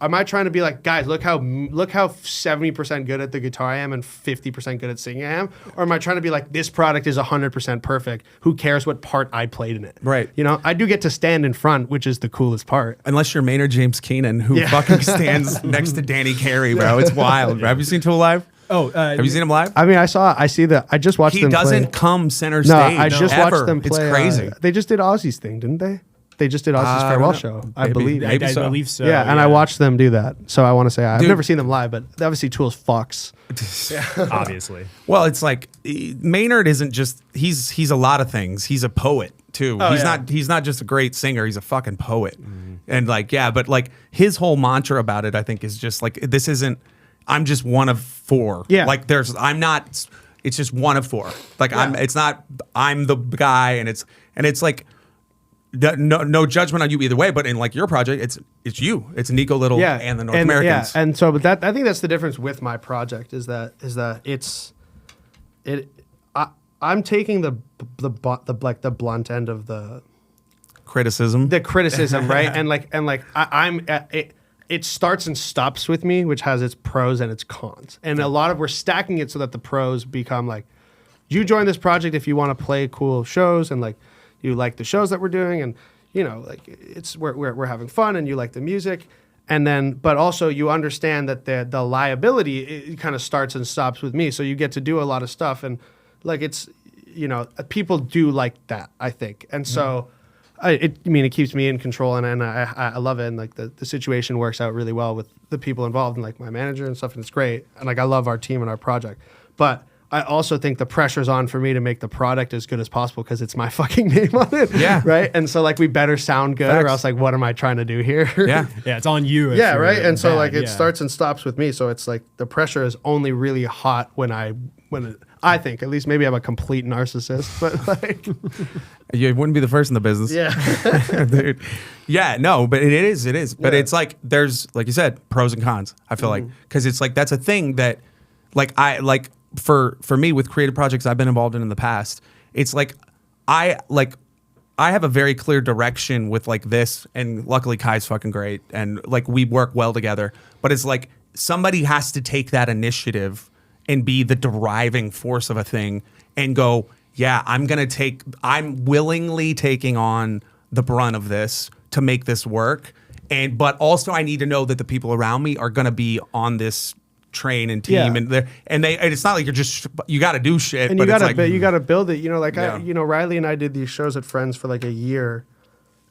[SPEAKER 6] am I trying to be like, guys, look how 70% good at the guitar I am and 50% good at singing I am? Or am I trying to be like, this product is 100% perfect. Who cares what part I played in it?
[SPEAKER 2] Right.
[SPEAKER 6] I do get to stand in front, which is the coolest part.
[SPEAKER 2] Unless you're Maynard James Keenan, who fucking stands next to Danny Carey, bro. It's wild. Bro. Have you seen Tool live?
[SPEAKER 4] Oh,
[SPEAKER 2] have you seen him live?
[SPEAKER 6] I mean, I just watched them play.
[SPEAKER 2] He doesn't come center stage.
[SPEAKER 6] No, I just watched them play.
[SPEAKER 2] It's crazy.
[SPEAKER 6] They just did Ozzy's thing, didn't they? They just did Ozzy's farewell show, I believe.
[SPEAKER 4] I believe so.
[SPEAKER 6] Yeah, and I watched them do that. So I want to say I've never seen them live, but obviously Tool's fucks.
[SPEAKER 4] Obviously.
[SPEAKER 2] Well, it's like Maynard isn't just he's a lot of things. He's a poet too. He's not just a great singer. He's a fucking poet. And like but like his whole mantra about it, I think, is just like, this isn't. I'm just one of four. Yeah. Like I'm not. It's just one of four. Like it's not. I'm the guy, and it's like. No judgment on you either way, but in like your project, it's you. It's Nico Little and the North Americans.
[SPEAKER 6] Yeah, and so, but I think that's the difference with my project is that I'm taking the blunt end of the
[SPEAKER 2] criticism,
[SPEAKER 6] right? It starts and stops with me, which has its pros and its cons, and we're stacking it so that the pros become like, you join this project if you want to play cool shows and like. You like the shows that we're doing, and like we're having fun, and you like the music, and then but also you understand that the liability it kind of starts and stops with me, so you get to do a lot of stuff, and like it's people do like that, I think, and so it keeps me in control, and I love it, and like the situation works out really well with the people involved, and like my manager and stuff, and it's great, and like I love our team and our project, but I also think the pressure's on for me to make the product as good as possible because it's my fucking name on it.
[SPEAKER 2] Yeah.
[SPEAKER 6] Right. And so like we better sound good,
[SPEAKER 2] Facts.
[SPEAKER 6] or else like what am I trying to do here?
[SPEAKER 2] Yeah.
[SPEAKER 4] Yeah, it's on you. if
[SPEAKER 6] Yeah,
[SPEAKER 4] you're
[SPEAKER 6] right. And so
[SPEAKER 4] bad,
[SPEAKER 6] like it
[SPEAKER 4] yeah.
[SPEAKER 6] starts and stops with me. So it's like the pressure is only really hot when I think, at least maybe I'm a complete narcissist, but like
[SPEAKER 2] You wouldn't be the first in the business.
[SPEAKER 6] yeah.
[SPEAKER 2] Dude. Yeah, no, but it is. But it's like there's, like you said, pros and cons. I feel like because it's like that's a thing that, like for me with creative projects I've been involved in the past, it's like I have a very clear direction with like this, and luckily Kai's fucking great, and like we work well together. But it's like somebody has to take that initiative and be the driving force of a thing and go, yeah, I'm willingly taking on the brunt of this to make this work. But also I need to know that the people around me are going to be on this train and team,
[SPEAKER 6] Yeah.
[SPEAKER 2] and it's not like you got to do shit,
[SPEAKER 6] And
[SPEAKER 2] but
[SPEAKER 6] you
[SPEAKER 2] it's
[SPEAKER 6] gotta
[SPEAKER 2] like
[SPEAKER 6] you gotta build it. You know, like
[SPEAKER 2] Yeah.
[SPEAKER 6] Riley and I did these shows at Friends for like a year,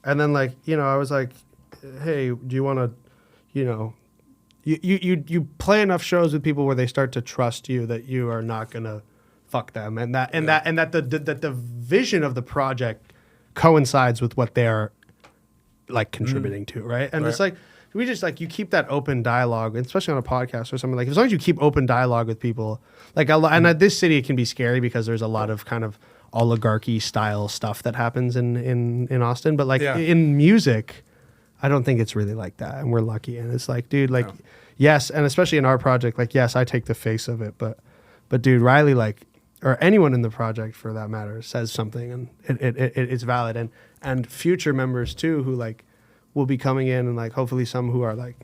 [SPEAKER 6] and then like I was like, hey, do you want to, you play enough shows with people where they start to trust you that you are not gonna fuck them, and that the vision of the project coincides with what they're like contributing to, right? And it's like we just like you keep that open dialogue, especially on a podcast or something. Like as long as you keep open dialogue with people, like and at this city it can be scary because there's a lot of kind of oligarchy style stuff that happens in Austin, but like in music, I don't think it's really like that, and we're lucky. And it's like, dude, like yes, and especially in our project, like yes, I take the face of it, but dude, Riley, like, or anyone in the project for that matter, says something, and it's valid, and future members too who like will be coming in, and like hopefully some who are like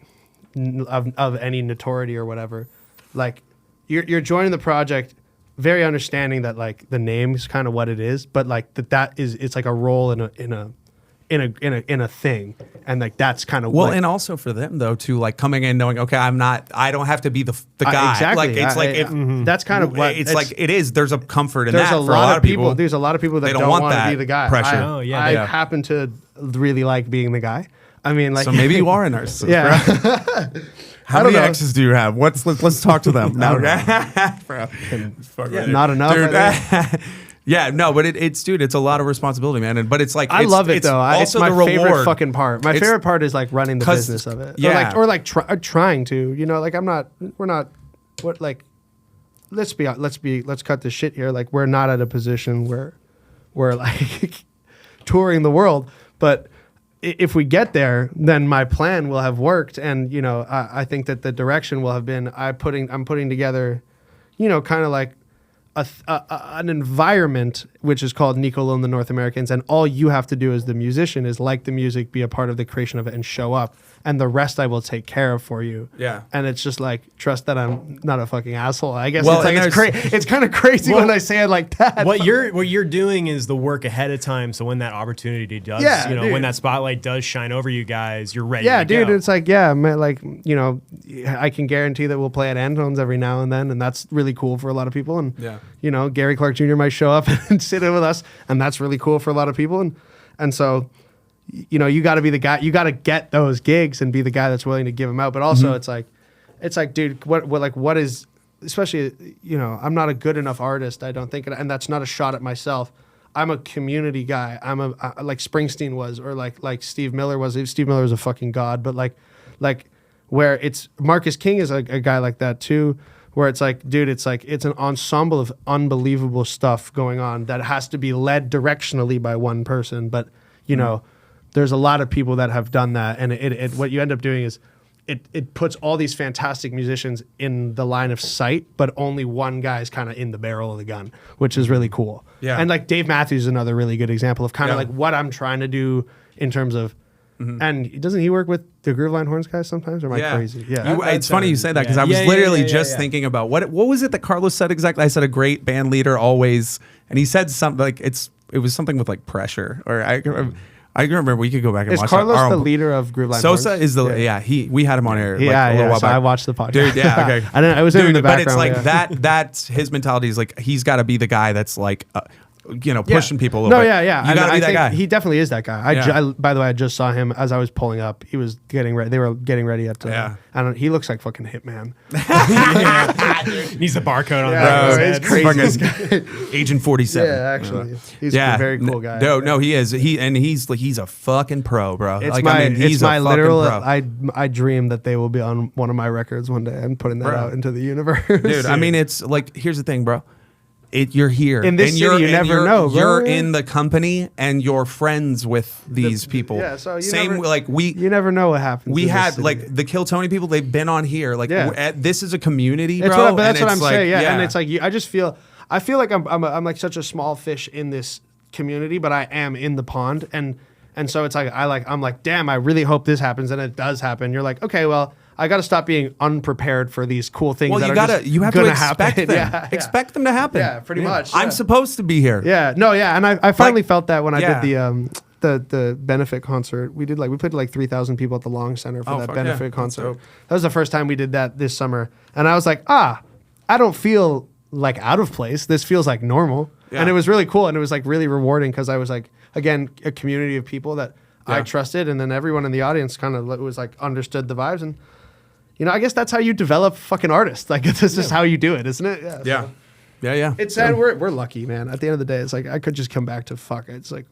[SPEAKER 6] of any notoriety or whatever, like you're joining the project very understanding that like the name is kind of what it is, but like it's like a role in a thing, and like that's kind of
[SPEAKER 2] and also for them though too, like coming in knowing, okay, I don't have to be the guy.
[SPEAKER 6] Exactly.
[SPEAKER 2] Like it's
[SPEAKER 6] that's kind of what
[SPEAKER 2] it's like. It is. There's a comfort in
[SPEAKER 6] there's
[SPEAKER 2] that
[SPEAKER 6] a
[SPEAKER 2] for
[SPEAKER 6] lot of people. There's a lot of people that
[SPEAKER 2] they
[SPEAKER 6] don't
[SPEAKER 2] want
[SPEAKER 6] want to
[SPEAKER 2] that
[SPEAKER 6] be the guy.
[SPEAKER 2] pressure.
[SPEAKER 6] I happen to really like being the guy. I mean, like,
[SPEAKER 2] so maybe you are a narcissist.
[SPEAKER 6] Yeah.
[SPEAKER 2] Bro. How many exes do you have? Let's talk to them. No, bro.
[SPEAKER 6] Not enough.
[SPEAKER 2] Dude, yeah, no, but it's dude, it's a lot of responsibility, man. But it's like
[SPEAKER 6] I love it though. It's
[SPEAKER 2] also
[SPEAKER 6] my
[SPEAKER 2] the
[SPEAKER 6] favorite
[SPEAKER 2] reward.
[SPEAKER 6] fucking part. My favorite part is like running the business of it.
[SPEAKER 2] Yeah.
[SPEAKER 6] Or like trying to. Like we're not. What like. Let's cut this shit here. Like we're not at a position where we're like touring the world, but if we get there, then my plan will have worked, and I think that the direction will have been I'm putting together, kind of like an environment which is called Nico and the North Americans, and all you have to do as the musician is like the music, be a part of the creation of it, and show up, and the rest I will take care of for you.
[SPEAKER 2] Yeah.
[SPEAKER 6] And it's just like trust that I'm not a fucking asshole. I guess
[SPEAKER 2] Well,
[SPEAKER 6] it's kind of crazy when I say it like that.
[SPEAKER 4] What you're doing is the work ahead of time, so when that opportunity does,
[SPEAKER 6] dude.
[SPEAKER 4] when that spotlight does shine over you guys, you're ready.
[SPEAKER 6] Yeah,
[SPEAKER 4] to
[SPEAKER 6] dude,
[SPEAKER 4] go.
[SPEAKER 6] it's like, I can guarantee that we'll play at Antone's every now and then, and that's really cool for a lot of people. And Gary Clark Jr. might show up and sit in with us, and that's really cool for a lot of people. And so, you got to be the guy. You got to get those gigs and be the guy that's willing to give them out. But also, it's like, dude, what is, especially, I'm not a good enough artist, I don't think, and that's not a shot at myself. I'm a community guy. I'm like Springsteen was, or like Steve Miller was. Steve Miller was a fucking god, but like where it's Marcus King is a guy like that too, where it's like, dude, it's an ensemble of unbelievable stuff going on that has to be led directionally by one person. But there's a lot of people that have done that, and it what you end up doing is it puts all these fantastic musicians in the line of sight, but only one guy's kind of in the barrel of the gun, which is really cool.
[SPEAKER 2] Yeah.
[SPEAKER 6] And like Dave Matthews is another really good example of kind of like what I'm trying to do in terms of. And doesn't he work with the Grooveline Horns guys sometimes? Or am I crazy? Yeah.
[SPEAKER 2] It's funny you say that because I was literally just thinking about what was it that Carlos said exactly? I said a great band leader always, and he said something like it was something with like pressure, or I can remember. We could go back and watch.
[SPEAKER 6] Is Carlos the leader of Grooveline
[SPEAKER 2] Sosa
[SPEAKER 6] Horns?
[SPEAKER 2] is the we had him on air.
[SPEAKER 6] Yeah,
[SPEAKER 2] a little while
[SPEAKER 6] so
[SPEAKER 2] back.
[SPEAKER 6] I watched the podcast.
[SPEAKER 2] Dude, yeah, okay.
[SPEAKER 6] I was in the background.
[SPEAKER 2] But it's like that's his mentality is like he's got to be the guy that's like pushing people a little
[SPEAKER 3] No,
[SPEAKER 2] bit.
[SPEAKER 3] yeah.
[SPEAKER 2] You gotta be that guy.
[SPEAKER 3] He definitely is that guy.
[SPEAKER 2] Yeah.
[SPEAKER 3] By the way, I just saw him as I was pulling up. He was getting ready. They were getting ready at.
[SPEAKER 2] Yeah.
[SPEAKER 3] He looks like fucking Hitman.
[SPEAKER 4] Needs a barcode on
[SPEAKER 3] Yeah,
[SPEAKER 4] his
[SPEAKER 3] it's
[SPEAKER 4] head.
[SPEAKER 3] crazy. This guy.
[SPEAKER 2] Agent 47.
[SPEAKER 3] Yeah, actually, he's a very cool guy.
[SPEAKER 2] No, he is. He's a fucking pro, bro.
[SPEAKER 3] It's
[SPEAKER 2] he's
[SPEAKER 3] my
[SPEAKER 2] a
[SPEAKER 3] literal.
[SPEAKER 2] fucking pro.
[SPEAKER 3] I dream that they will be on one of my records one day. I'm putting that
[SPEAKER 2] Bro.
[SPEAKER 3] out into the universe,
[SPEAKER 2] Dude, I mean, it's like, here's the thing, bro. You're here
[SPEAKER 3] In this
[SPEAKER 2] and
[SPEAKER 3] city, you never know, bro.
[SPEAKER 2] You're in the company and you're friends with these people.
[SPEAKER 3] yeah, so you
[SPEAKER 2] same
[SPEAKER 3] never-
[SPEAKER 2] like we.
[SPEAKER 3] you never know what happens.
[SPEAKER 2] We
[SPEAKER 3] in this
[SPEAKER 2] had
[SPEAKER 3] city.
[SPEAKER 2] like the Kill Tony people. They've been on here. Like
[SPEAKER 3] Yeah.
[SPEAKER 2] this is a community,
[SPEAKER 3] That's
[SPEAKER 2] bro.
[SPEAKER 3] that's
[SPEAKER 2] and
[SPEAKER 3] what I'm
[SPEAKER 2] it's like,
[SPEAKER 3] saying. Yeah. And it's like I just feel like I'm like such a small fish in this community, but I am in the pond, and so it's like I'm like, damn, I really hope this happens, and it does happen. You're like, okay, well, I got to stop being unprepared for these cool things.
[SPEAKER 2] Well,
[SPEAKER 3] that
[SPEAKER 2] you have to
[SPEAKER 3] gonna
[SPEAKER 2] expect
[SPEAKER 3] happen.
[SPEAKER 2] them.
[SPEAKER 3] Yeah.
[SPEAKER 2] Expect them to happen.
[SPEAKER 3] Yeah, pretty much.
[SPEAKER 2] I'm
[SPEAKER 3] Yeah.
[SPEAKER 2] supposed to be here.
[SPEAKER 3] Yeah, no, yeah, and I finally felt that when I
[SPEAKER 2] yeah.
[SPEAKER 3] did the benefit concert. We put like 3,000 people at the Long Center for
[SPEAKER 2] Oh,
[SPEAKER 3] that
[SPEAKER 2] fuck
[SPEAKER 3] benefit
[SPEAKER 2] yeah.
[SPEAKER 3] concert.
[SPEAKER 2] That's dope.
[SPEAKER 3] That was the first time we did that this summer, and I was like, I don't feel like out of place. This feels like normal,
[SPEAKER 2] Yeah.
[SPEAKER 3] and it was really cool, and it was like really rewarding because I was like, again, a community of people that I
[SPEAKER 2] Yeah.
[SPEAKER 3] trusted, and then everyone in the audience kind of was like understood the vibes, and I guess that's how you develop fucking artists. Like this is how you do it, isn't it?
[SPEAKER 2] Yeah.
[SPEAKER 3] So.
[SPEAKER 2] Yeah.
[SPEAKER 3] It's sad. We're lucky, man. At the end of the day, it's like I could just come back to fuck. It's like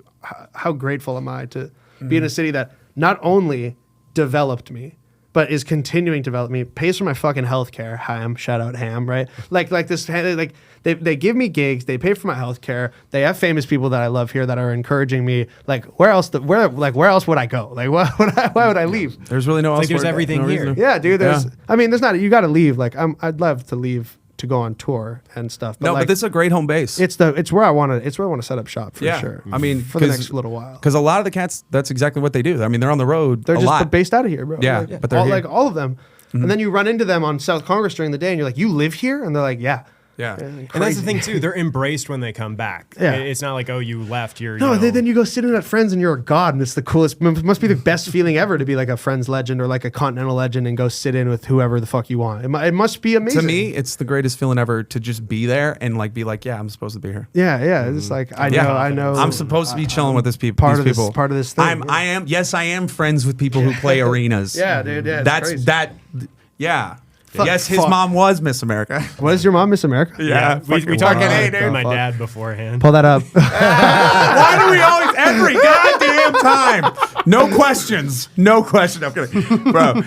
[SPEAKER 3] how grateful am I to be in a city that not only developed me, but is continuing to develop me, pays for my fucking healthcare. Ham, shout out Ham, right? Like this, like they give me gigs, they pay for my healthcare. They have famous people that I love here that are encouraging me. Like where else would I go? Like why would I leave?
[SPEAKER 2] There's really no else.
[SPEAKER 4] Like there's
[SPEAKER 2] for it.
[SPEAKER 4] everything
[SPEAKER 2] No
[SPEAKER 4] here.
[SPEAKER 2] reason.
[SPEAKER 3] Yeah, dude.
[SPEAKER 2] Yeah.
[SPEAKER 3] There's not. You got to leave. Like I'd love to leave to go on tour and stuff.
[SPEAKER 2] No,
[SPEAKER 3] like,
[SPEAKER 2] but this is a great home base.
[SPEAKER 3] it's where I want to set up shop for sure.
[SPEAKER 2] I mean,
[SPEAKER 3] for the next little while.
[SPEAKER 2] Because a lot of the cats, that's exactly what they do. I mean, they're on the road.
[SPEAKER 3] They're
[SPEAKER 2] a
[SPEAKER 3] just
[SPEAKER 2] lot.
[SPEAKER 3] based out of here, bro.
[SPEAKER 2] Yeah,
[SPEAKER 3] Like,
[SPEAKER 2] but they're here.
[SPEAKER 3] like all of them. And then you run into them on South Congress during the day, and you're like, "You live here?" And they're like, "Yeah."
[SPEAKER 2] Yeah.
[SPEAKER 4] And that's the thing too. They're embraced when they come back.
[SPEAKER 3] Yeah.
[SPEAKER 4] It's not like, oh, you left.
[SPEAKER 3] No, then you go sit in at Friends and you're a god, and it's the coolest. It must be the best feeling ever to be like a Friends legend or like a Continental legend and go sit in with whoever the fuck you want. It must be amazing.
[SPEAKER 2] To me, it's the greatest feeling ever to just be there and like be like, yeah, I'm supposed to be here.
[SPEAKER 3] yeah. It's like I know.
[SPEAKER 2] I'm supposed to be chilling with this people.
[SPEAKER 3] part
[SPEAKER 2] these
[SPEAKER 3] of this-
[SPEAKER 2] people.
[SPEAKER 3] part of this thing,
[SPEAKER 2] I am friends with people who play arenas.
[SPEAKER 3] Yeah, dude. Yeah, it's
[SPEAKER 2] That's
[SPEAKER 3] crazy.
[SPEAKER 2] that. Yeah.
[SPEAKER 3] Fuck,
[SPEAKER 2] yes, his
[SPEAKER 3] fuck.
[SPEAKER 2] mom was Miss America.
[SPEAKER 3] Was your mom Miss America?
[SPEAKER 2] Yeah.
[SPEAKER 4] we
[SPEAKER 2] fucking
[SPEAKER 4] talked
[SPEAKER 2] wild.
[SPEAKER 4] about my
[SPEAKER 3] Fuck.
[SPEAKER 4] dad beforehand.
[SPEAKER 3] Pull that up.
[SPEAKER 2] Why do we always every goddamn time? No questions. No question. I'm kidding, bro.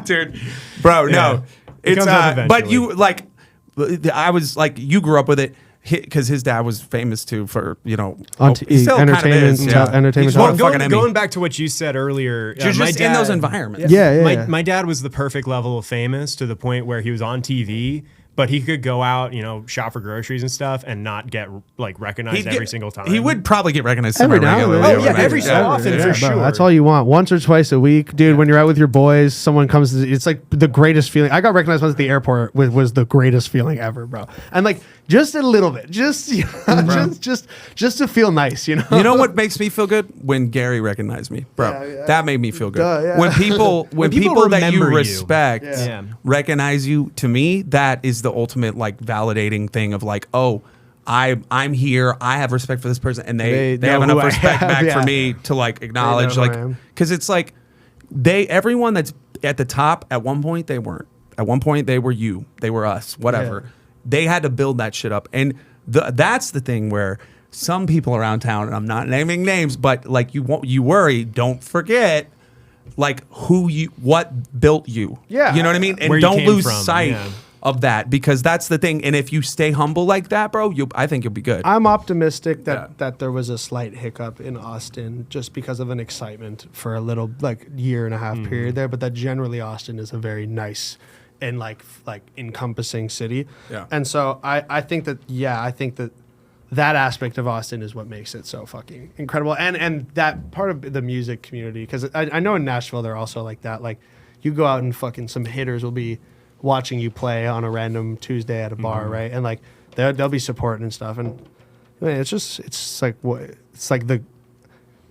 [SPEAKER 2] Dude, bro. No,
[SPEAKER 4] It
[SPEAKER 2] it's
[SPEAKER 4] comes up
[SPEAKER 2] but
[SPEAKER 4] eventually.
[SPEAKER 2] you like. I was like, you grew up with it because his dad was famous too for
[SPEAKER 3] On
[SPEAKER 2] he still kind of
[SPEAKER 3] entertainment,
[SPEAKER 2] is, yeah.
[SPEAKER 3] entertainment
[SPEAKER 2] He's
[SPEAKER 3] talk.
[SPEAKER 2] won a fucking Emmy.
[SPEAKER 4] Going back to what you said earlier,
[SPEAKER 2] You're
[SPEAKER 4] my
[SPEAKER 2] just in those
[SPEAKER 4] dad-
[SPEAKER 2] environments.
[SPEAKER 3] Yeah.
[SPEAKER 4] My dad was the perfect level of famous to the point where he was on TV, but he could go out, shop for groceries and stuff and not get like recognized
[SPEAKER 2] He'd
[SPEAKER 4] every
[SPEAKER 2] get-
[SPEAKER 4] single time.
[SPEAKER 2] He would probably get recognized
[SPEAKER 3] Every now and
[SPEAKER 2] regularly.
[SPEAKER 3] then.
[SPEAKER 4] Oh, yeah,
[SPEAKER 2] Right?
[SPEAKER 4] every so often, for
[SPEAKER 3] Bro,
[SPEAKER 4] sure.
[SPEAKER 3] that's all you want. Once or twice a week, dude. When you're out with your boys, someone comes. It's like the greatest feeling. I got recognized once at the airport. Was the greatest feeling ever, bro. And like just a little bit, just just to feel nice,
[SPEAKER 2] You know what makes me feel good? When Gary recognized me, bro.
[SPEAKER 3] Yeah.
[SPEAKER 2] That made me feel good.
[SPEAKER 3] Yeah.
[SPEAKER 2] When people
[SPEAKER 4] people
[SPEAKER 2] that you
[SPEAKER 4] remember you.
[SPEAKER 2] respect
[SPEAKER 4] Yeah.
[SPEAKER 2] recognize you, to me, that is the ultimate like validating thing of like, oh, I'm here. I have respect for this person, and they
[SPEAKER 3] They
[SPEAKER 2] have
[SPEAKER 3] know who
[SPEAKER 2] enough
[SPEAKER 3] I
[SPEAKER 2] respect
[SPEAKER 3] am,
[SPEAKER 2] back
[SPEAKER 3] yeah.
[SPEAKER 2] for me to like acknowledge
[SPEAKER 3] who I
[SPEAKER 2] like
[SPEAKER 3] am.
[SPEAKER 2] because it's like everyone that's at the top at one point they weren't. At one point they were you. They were us. Whatever.
[SPEAKER 3] Yeah.
[SPEAKER 2] They had to build that shit up, and that's the thing where some people around town, and I'm not naming names, but like you worry, don't forget like what built you.
[SPEAKER 3] Yeah.
[SPEAKER 2] You know what I mean? And
[SPEAKER 4] Where you
[SPEAKER 2] don't
[SPEAKER 4] came
[SPEAKER 2] lose
[SPEAKER 4] from,
[SPEAKER 2] sight
[SPEAKER 4] yeah.
[SPEAKER 2] of that, because that's the thing. And if you stay humble like that, bro, I think you'll be good.
[SPEAKER 3] I'm optimistic that
[SPEAKER 2] Yeah.
[SPEAKER 3] that there was a slight hiccup in Austin just because of an excitement for a little like year and a half period there, but that generally Austin is a very nice and like encompassing city.
[SPEAKER 2] Yeah.
[SPEAKER 3] And so I think that that aspect of Austin is what makes it so fucking incredible. And that part of the music community, because I know in Nashville they're also like that. Like you go out and fucking some hitters will be watching you play on a random Tuesday at a bar, right? And like they'll be supporting and stuff. And I mean, it's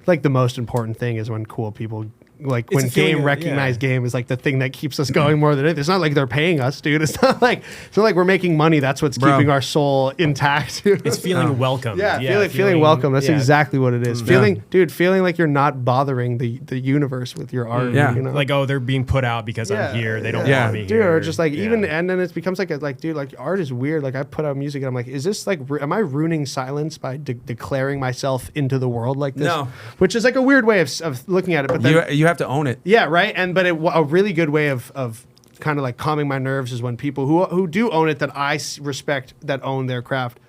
[SPEAKER 3] like the most important thing is when cool people
[SPEAKER 6] like
[SPEAKER 4] It's
[SPEAKER 6] when
[SPEAKER 4] a feeling
[SPEAKER 6] game
[SPEAKER 4] of-
[SPEAKER 6] recognize
[SPEAKER 4] yeah.
[SPEAKER 6] game is like the thing that keeps us going more than anything. It's not like they're paying us, dude. It's not like we're making money. That's what's
[SPEAKER 2] Bro.
[SPEAKER 6] keeping our soul intact.
[SPEAKER 4] It's feeling welcome.
[SPEAKER 6] Yeah, feeling welcome. That's
[SPEAKER 4] yeah.
[SPEAKER 6] exactly what it is. Feeling like you're not bothering the universe with your art.
[SPEAKER 2] Yeah.
[SPEAKER 6] you know?
[SPEAKER 4] Like, oh, they're being put out because I'm here. They don't
[SPEAKER 2] Yeah.
[SPEAKER 4] want me
[SPEAKER 6] dude,
[SPEAKER 4] here.
[SPEAKER 6] or just like
[SPEAKER 4] Yeah.
[SPEAKER 6] even, and then it becomes like dude, like art is weird. Like I put out music and I'm like, is this like, am I ruining silence by declaring myself into the world like this?
[SPEAKER 2] No.
[SPEAKER 6] Which is like a weird way of looking at it. But then,
[SPEAKER 2] You have to own it.
[SPEAKER 6] yeah, right. And a really good way of kind of like calming my nerves is when people who do own it, that I respect, that own their craft,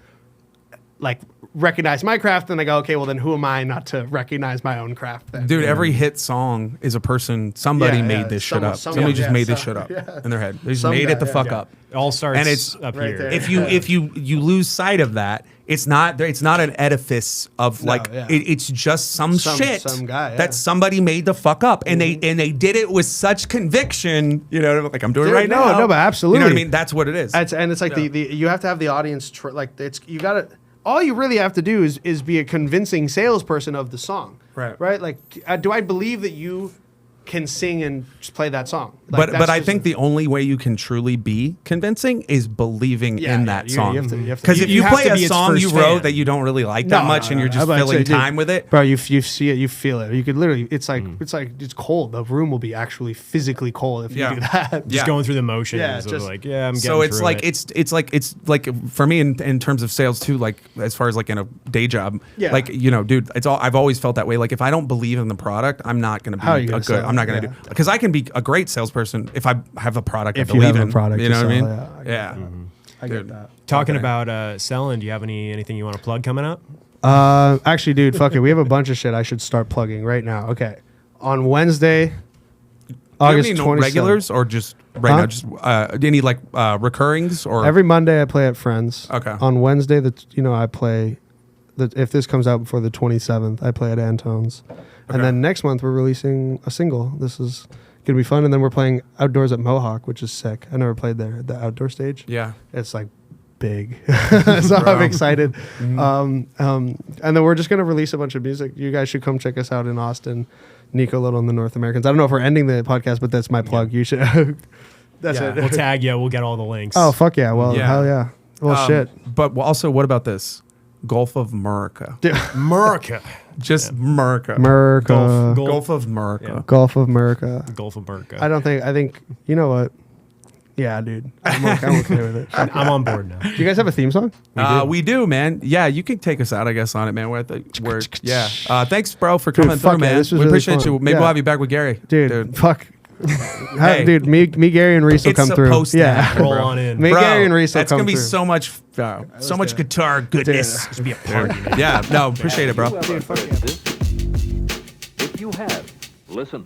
[SPEAKER 6] like recognize my craft, and I go, okay, well then who am I not to recognize my own craft then?
[SPEAKER 2] Dude, every hit song is a person. Somebody
[SPEAKER 6] Yeah,
[SPEAKER 2] made
[SPEAKER 6] yeah.
[SPEAKER 2] this shit up.
[SPEAKER 6] Some-
[SPEAKER 2] Somebody
[SPEAKER 6] yeah,
[SPEAKER 2] just made this
[SPEAKER 6] some-
[SPEAKER 2] shit up
[SPEAKER 6] yeah.
[SPEAKER 2] in their head. They just
[SPEAKER 6] Some
[SPEAKER 2] made
[SPEAKER 6] guy,
[SPEAKER 2] it the
[SPEAKER 6] yeah.
[SPEAKER 2] fuck
[SPEAKER 6] Yeah.
[SPEAKER 2] up.
[SPEAKER 4] It all starts
[SPEAKER 2] And it's
[SPEAKER 4] up
[SPEAKER 6] right
[SPEAKER 4] here.
[SPEAKER 6] there.
[SPEAKER 2] If you lose sight of that, it's not an edifice of like
[SPEAKER 6] yeah.
[SPEAKER 2] it's just some shit
[SPEAKER 6] some guy, yeah.
[SPEAKER 2] that somebody made the fuck up, and they did it with such conviction. You know, like I'm doing
[SPEAKER 6] Dude,
[SPEAKER 2] right
[SPEAKER 6] no,
[SPEAKER 2] now.
[SPEAKER 6] no, but absolutely.
[SPEAKER 2] You know what I mean? That's what it is.
[SPEAKER 6] It's like the you have to have the audience like it's you got to. All you really have to do is be a convincing salesperson of the song,
[SPEAKER 2] Right.
[SPEAKER 6] Like, do I believe that you can sing and just play that song? Like,
[SPEAKER 2] but
[SPEAKER 6] that's
[SPEAKER 2] I
[SPEAKER 6] just
[SPEAKER 2] think the only way you can truly be convincing is believing in that song.
[SPEAKER 6] You have to,
[SPEAKER 2] Because if
[SPEAKER 4] You
[SPEAKER 2] you
[SPEAKER 4] have
[SPEAKER 2] play
[SPEAKER 4] to
[SPEAKER 2] a
[SPEAKER 4] be its
[SPEAKER 2] song you
[SPEAKER 4] first
[SPEAKER 2] wrote
[SPEAKER 4] fan.
[SPEAKER 2] that you don't really like that much, and you're just filling time with it,
[SPEAKER 6] bro. You see it, you feel it. You could literally. It's like it's cold. The room will be actually physically cold if you
[SPEAKER 2] Yeah.
[SPEAKER 6] do that.
[SPEAKER 4] Just going through the motions
[SPEAKER 6] Yeah,
[SPEAKER 4] of
[SPEAKER 6] just-
[SPEAKER 4] like, I'm getting
[SPEAKER 2] so it's
[SPEAKER 4] through
[SPEAKER 2] like
[SPEAKER 4] it.
[SPEAKER 2] it's like for me in terms of sales too, like as far as like in a day job,
[SPEAKER 6] Yeah.
[SPEAKER 2] like dude, it's all I've always felt that way. Like if I don't believe in the product, I'm not gonna be
[SPEAKER 6] How are you
[SPEAKER 2] a
[SPEAKER 6] gonna
[SPEAKER 2] good.
[SPEAKER 6] sell
[SPEAKER 2] I'm not
[SPEAKER 6] it?
[SPEAKER 2] gonna
[SPEAKER 6] Yeah.
[SPEAKER 2] do, because I can be a great salesperson if I have a product.
[SPEAKER 6] If
[SPEAKER 2] I
[SPEAKER 6] you
[SPEAKER 2] believe
[SPEAKER 6] have a
[SPEAKER 2] in,
[SPEAKER 6] product
[SPEAKER 2] you
[SPEAKER 6] to
[SPEAKER 2] know what I
[SPEAKER 6] sell,
[SPEAKER 2] mean?
[SPEAKER 6] yeah, I get
[SPEAKER 2] Yeah.
[SPEAKER 6] I
[SPEAKER 2] Dude.
[SPEAKER 6] get that.
[SPEAKER 4] Talking
[SPEAKER 2] Okay.
[SPEAKER 4] about selling, do you have anything you want to plug coming up?
[SPEAKER 6] Actually, dude, fuck it. We have a bunch of shit I should start plugging right now. Okay, on Wednesday,
[SPEAKER 2] Do you have
[SPEAKER 6] August
[SPEAKER 2] any
[SPEAKER 6] 27th.
[SPEAKER 2] regulars or just right
[SPEAKER 6] Huh?
[SPEAKER 2] now? Just any like recurrings or
[SPEAKER 6] Every Monday I play at Friends.
[SPEAKER 2] Okay.
[SPEAKER 6] On Wednesday, I play. If this comes out before the 27th, I play at Antone's. And then next month we're releasing a single. This is gonna be fun. And then we're playing outdoors at Mohawk, which is sick. I never played there at the outdoor stage.
[SPEAKER 2] Yeah.
[SPEAKER 6] It's like big, so I'm excited. And then we're just gonna release a bunch of music. You guys should come check us out in Austin. Nico Little and the North Americans. I don't know if we're ending the podcast, but that's my plug. You should. That's
[SPEAKER 2] Yeah.
[SPEAKER 6] it.
[SPEAKER 4] We'll tag you. We'll get all the links.
[SPEAKER 6] Oh fuck yeah! Well,
[SPEAKER 2] Yeah.
[SPEAKER 6] hell yeah. Well, shit.
[SPEAKER 2] But also, what about this? Gulf of America.
[SPEAKER 4] America.
[SPEAKER 2] Just America.
[SPEAKER 6] America.
[SPEAKER 2] Gulf of America.
[SPEAKER 4] Yeah.
[SPEAKER 6] Gulf of America.
[SPEAKER 4] Gulf of America.
[SPEAKER 6] I think, you know what? Yeah, dude. I'm okay with it.
[SPEAKER 4] I'm on board now.
[SPEAKER 6] Do you guys have a theme song?
[SPEAKER 2] We do, man. Yeah, you can take us out, I guess, on it, man. Yeah. Thanks, bro, for coming
[SPEAKER 6] fuck
[SPEAKER 2] through,
[SPEAKER 6] yeah,
[SPEAKER 2] man.
[SPEAKER 6] this was
[SPEAKER 2] We
[SPEAKER 6] really
[SPEAKER 2] appreciate
[SPEAKER 6] fun.
[SPEAKER 2] you. Maybe
[SPEAKER 6] Yeah.
[SPEAKER 2] we'll have you back with Gary.
[SPEAKER 6] Dude, fuck.
[SPEAKER 2] Hey.
[SPEAKER 6] Dude, me, Gary, and Reese will
[SPEAKER 2] It's
[SPEAKER 6] come through.
[SPEAKER 2] supposed to
[SPEAKER 6] Yeah.
[SPEAKER 2] happen,
[SPEAKER 4] Roll
[SPEAKER 2] bro.
[SPEAKER 4] on in.
[SPEAKER 6] Me,
[SPEAKER 2] Bro,
[SPEAKER 6] Gary, and Reese will
[SPEAKER 2] that's
[SPEAKER 6] come
[SPEAKER 2] gonna be
[SPEAKER 6] through.
[SPEAKER 2] so much guitar goodness.
[SPEAKER 4] It's gonna be a party, man.
[SPEAKER 2] Yeah, no, appreciate it, bro.
[SPEAKER 1] You ever heard this? If you have, listen.